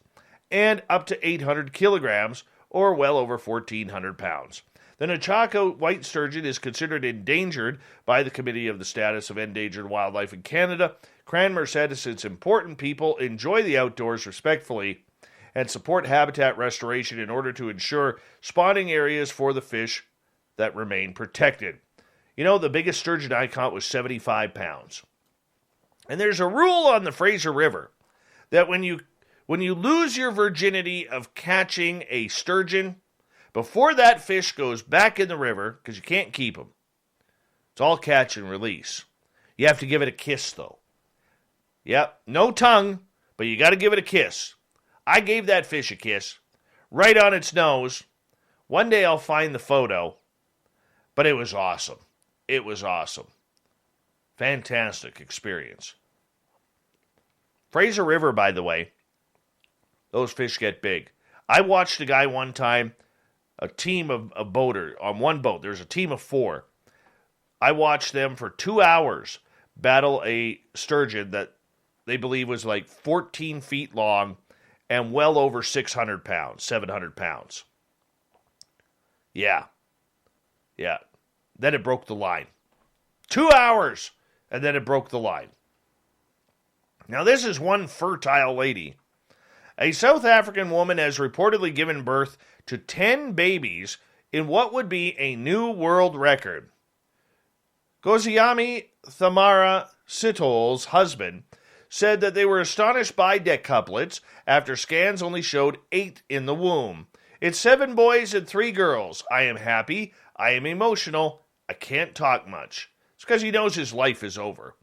and up to 800 kilograms, or well over 1,400 pounds. The Nechako White Sturgeon is considered endangered by the Committee of the Status of Endangered Wildlife in Canada. Cranmer said it's important people enjoy the outdoors respectfully and support habitat restoration in order to ensure spawning areas for the fish that remain protected. You know, the biggest sturgeon I caught was 75 pounds. And there's a rule on the Fraser River that when you lose your virginity of catching a sturgeon, before that fish goes back in the river, because you can't keep them, it's all catch and release. You have to give it a kiss, though. Yep, no tongue, but you got to give it a kiss. I gave that fish a kiss, right on its nose. One day I'll find the photo, but it was awesome. It was awesome. Fantastic experience. Fraser River, by the way, those fish get big. I watched a guy one time, a team of boaters, on one boat, there's a team of 4. I watched them for 2 hours battle a sturgeon that they believe was like 14 feet long, and well over 600 pounds, 700 pounds. Yeah. Then it broke the line. 2 hours, and then it broke the line. Now, this is one fertile lady. A South African woman has reportedly given birth to 10 babies in what would be a new world record. Goziami Thamara Sitol's husband said that they were astonished by decuplets after scans only showed 8 in the womb. It's 7 boys and 3 girls. I am happy. I am emotional. I can't talk much. It's because he knows his life is over.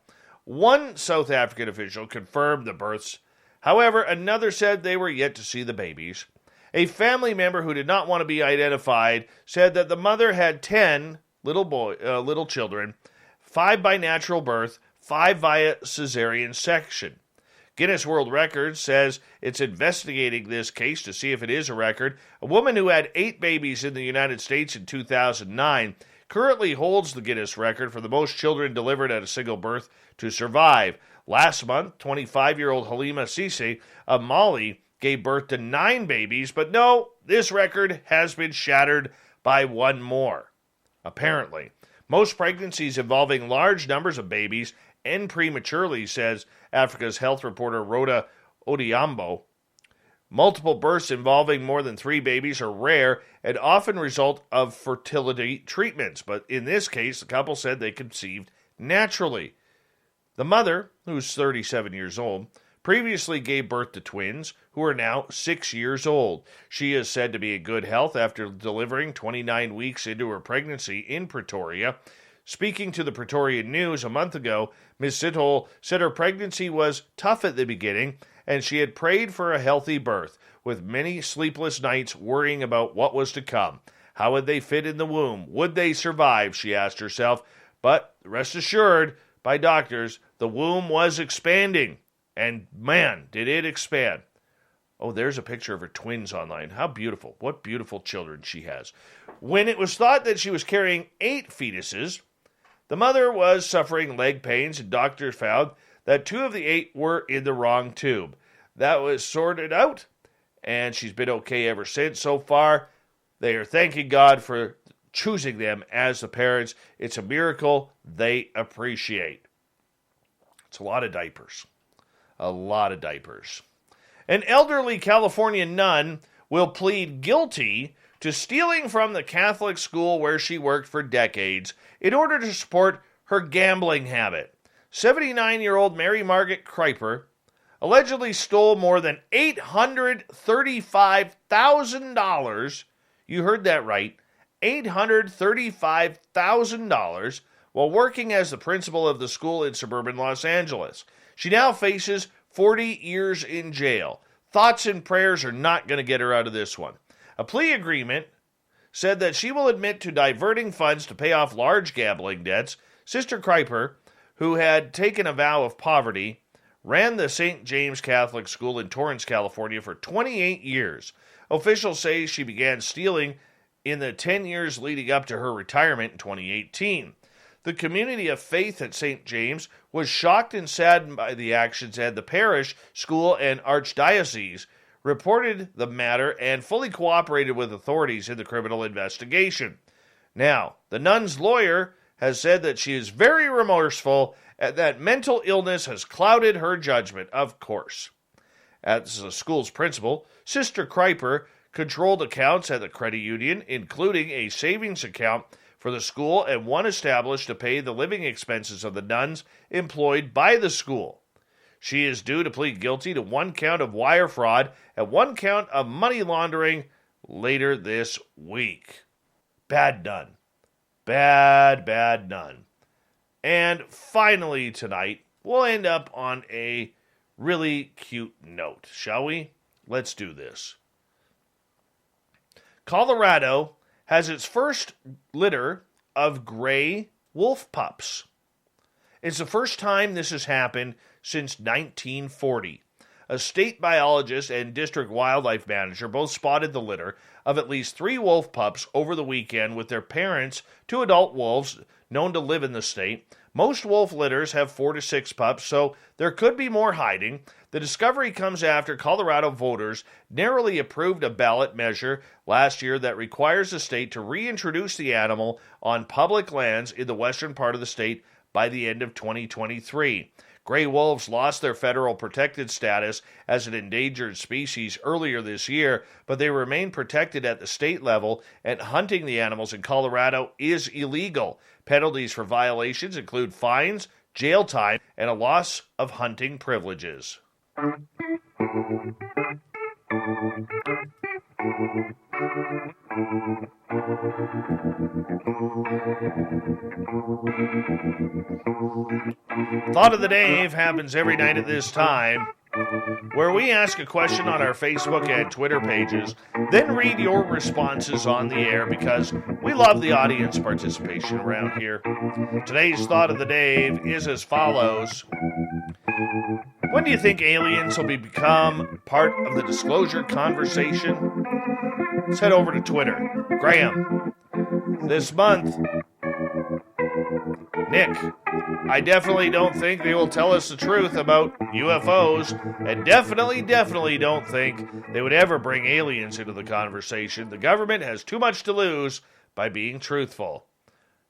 One South African official confirmed the births. However, another said they were yet to see the babies. A family member who did not want to be identified said that the mother had 10 little children, 5 by natural birth, 5 via cesarean section. Guinness World Records says it's investigating this case to see if it is a record. A woman who had 8 babies in the United States in 2009 currently holds the Guinness record for the most children delivered at a single birth to survive. Last month, 25-year-old Halima Sise of Mali gave birth to 9 babies, but no, this record has been shattered by 1 more. Apparently, most pregnancies involving large numbers of babies end prematurely, says Africa's health reporter Rhoda Odiambo. Multiple births involving more than 3 babies are rare and often result of fertility treatments, but in this case, the couple said they conceived naturally. The mother, who's 37 years old, previously gave birth to twins who are now 6 years old. She is said to be in good health after delivering 29 weeks into her pregnancy in Pretoria. Speaking to the Praetorian News a month ago, Ms. Sithole said her pregnancy was tough at the beginning and she had prayed for a healthy birth, with many sleepless nights worrying about what was to come. How would they fit in the womb? Would they survive? She asked herself. But rest assured, by doctors, the womb was expanding. And man, did it expand. Oh, there's a picture of her twins online. How beautiful. What beautiful children she has. When it was thought that she was carrying 8 fetuses, the mother was suffering leg pains, and doctors found that 2 of the 8 were in the wrong tube. That was sorted out, and she's been okay ever since. So far, they are thanking God for choosing them as the parents. It's a miracle they appreciate. It's a lot of diapers. A lot of diapers. An elderly California nun will plead guilty to stealing from the Catholic school where she worked for decades in order to support her gambling habit. 79-year-old Mary Margaret Kuyper allegedly stole more than $835,000. You heard that right. $835,000 while working as the principal of the school in suburban Los Angeles. She now faces 40 years in jail. Thoughts and prayers are not going to get her out of this one. A plea agreement said that she will admit to diverting funds to pay off large gambling debts. Sister Kuyper, who had taken a vow of poverty, ran the St. James Catholic School in Torrance, California for 28 years. Officials say she began stealing in the 10 years leading up to her retirement in 2018. The community of faith at St. James was shocked and saddened by the actions, and the parish, school, and archdiocese reported the matter and fully cooperated with authorities in the criminal investigation. Now, the nun's lawyer has said that she is very remorseful and that mental illness has clouded her judgment, of course. As the school's principal, Sister Kuyper controlled accounts at the credit union, including a savings account for the school and one established to pay the living expenses of the nuns employed by the school. She is due to plead guilty to 1 count of wire fraud and 1 count of money laundering later this week. Bad nun. Bad nun. And finally tonight, we'll end up on a really cute note, shall we? Let's do this. Colorado has its first litter of gray wolf pups. It's the first time this has happened since 1940. A state biologist and district wildlife manager both spotted the litter of at least 3 wolf pups over the weekend with their parents, 2 adult wolves known to live in the state. Most wolf litters have 4 to 6 pups, so there could be more hiding. The discovery comes after Colorado voters narrowly approved a ballot measure last year that requires the state to reintroduce the animal on public lands in the western part of the state by the end of 2023. Gray wolves lost their federal protected status as an endangered species earlier this year, but they remain protected at the state level, and hunting the animals in Colorado is illegal. Penalties for violations include fines, jail time, and a loss of hunting privileges. Thought of the Day happens every night at this time, where we ask a question on our Facebook and Twitter pages, then read your responses on the air because we love the audience participation around here. Today's Thought of the Day is as follows. When do you think aliens will become part of the disclosure conversation? Let's head over to Twitter. Graham, this month, Nick, I definitely don't think they will tell us the truth about UFOs, and definitely don't think they would ever bring aliens into the conversation. The government has too much to lose by being truthful.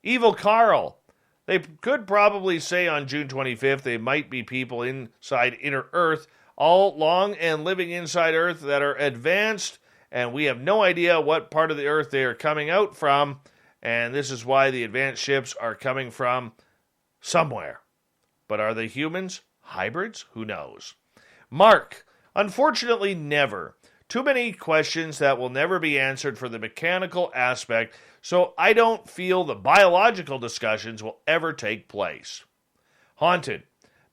Evil Carl, they could probably say on June 25th they might be people inside inner Earth, all long and living inside Earth that are advanced, and we have no idea what part of the Earth they are coming out from, and this is why the advanced ships are coming from somewhere. But are they humans? Hybrids? Who knows? Mark, unfortunately never. Too many questions that will never be answered for the mechanical aspect, so I don't feel the biological discussions will ever take place. Haunted,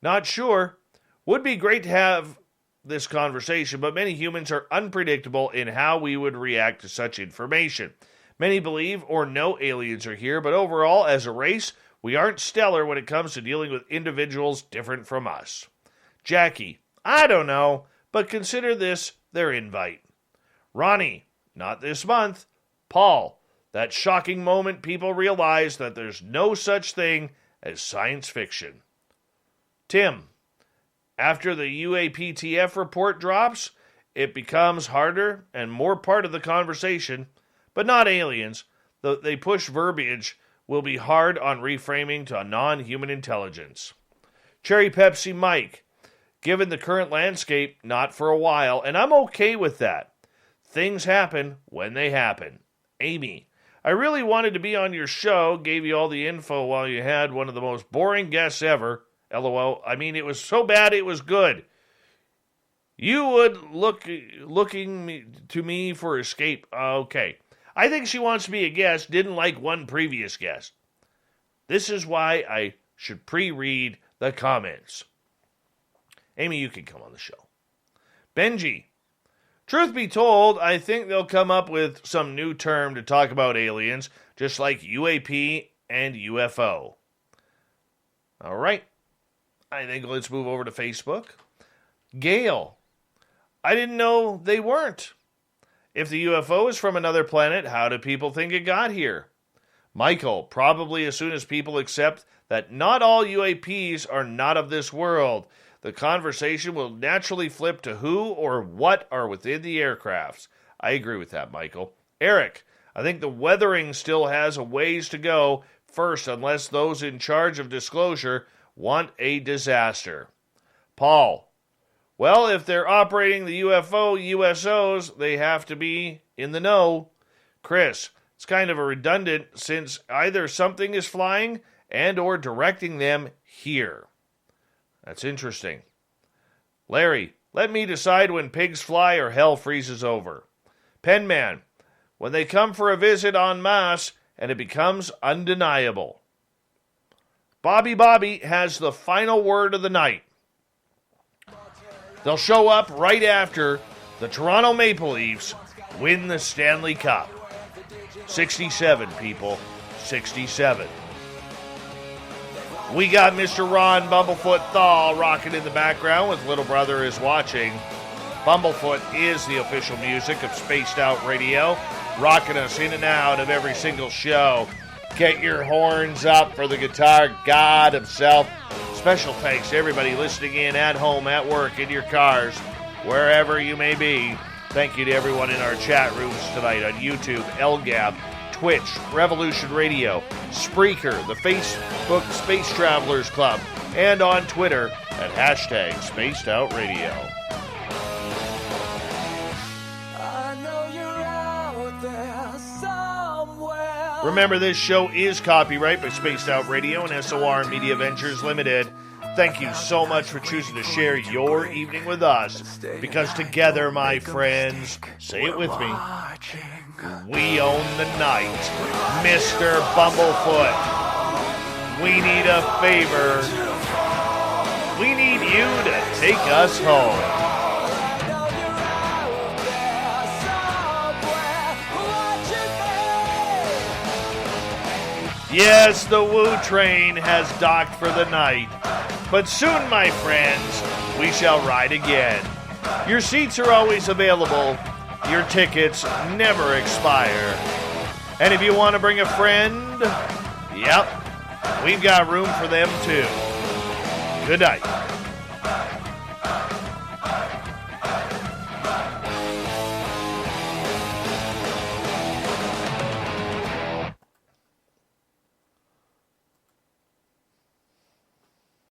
not sure. Would be great to have this conversation, but many humans are unpredictable in how we would react to such information. Many believe or know aliens are here, but overall, as a race, we aren't stellar when it comes to dealing with individuals different from us. Jackie, I don't know, but consider this their invite. Ronnie, not this month. Paul, that shocking moment people realize that there's no such thing as science fiction. Tim, after the UAPTF report drops, it becomes harder and more part of the conversation, but not aliens. They push verbiage will be hard on reframing to non-human intelligence. Cherry Pepsi Mike, given the current landscape, not for a while, and I'm okay with that. Things happen when they happen. Amy, I really wanted to be on your show, gave you all the info while you had one of the most boring guests ever. LOL. I mean, it was so bad it was good. You would looking to me for escape. Okay. I think she wants to be a guest, didn't like one previous guest. This is why I should pre-read the comments. Amy, you can come on the show. Benji, truth be told, I think they'll come up with some new term to talk about aliens, just like UAP and UFO. All right. I think let's move over to Facebook. Gail, I didn't know they weren't. If the UFO is from another planet, how do people think it got here? Michael, probably as soon as people accept that not all UAPs are not of this world, the conversation will naturally flip to who or what are within the aircrafts. I agree with that, Michael. Eric, I think the weathering still has a ways to go first unless those in charge of disclosure want a disaster. Paul, well, if they're operating the UFO USOs, they have to be in the know. Chris, it's kind of a redundant since either something is flying and or directing them here. That's interesting. Larry, let me decide when pigs fly or hell freezes over. Penman, when they come for a visit en masse and it becomes undeniable. Bobby has the final word of the night. They'll show up right after the Toronto Maple Leafs win the Stanley Cup. 67, people. 67. We got Mr. Ron Bumblefoot Thal rocking in the background with Little Brother is Watching. Bumblefoot is the official music of Spaced Out Radio, rocking us in and out of every single show. Get your horns up for the guitar god himself. Special thanks to everybody listening in at home, at work, in your cars, wherever you may be. Thank you to everyone in our chat rooms tonight on YouTube, LGAB, Twitch, Revolution Radio, Spreaker, the Facebook Space Travelers Club, and on Twitter at hashtag Spaced Out Radio. Remember, this show is copyright by Spaced Out Radio and SOR Media Ventures Limited. Thank you so much for choosing to share your evening with us, because together, my friends, say it with me, we own the night. Mr. Bumblefoot, we need a favor. We need you to take us home. Yes, the Woo train has docked for the night, but soon, my friends, we shall ride again. Your seats are always available. Your tickets never expire. And if you want to bring a friend, yep, we've got room for them too. Good night.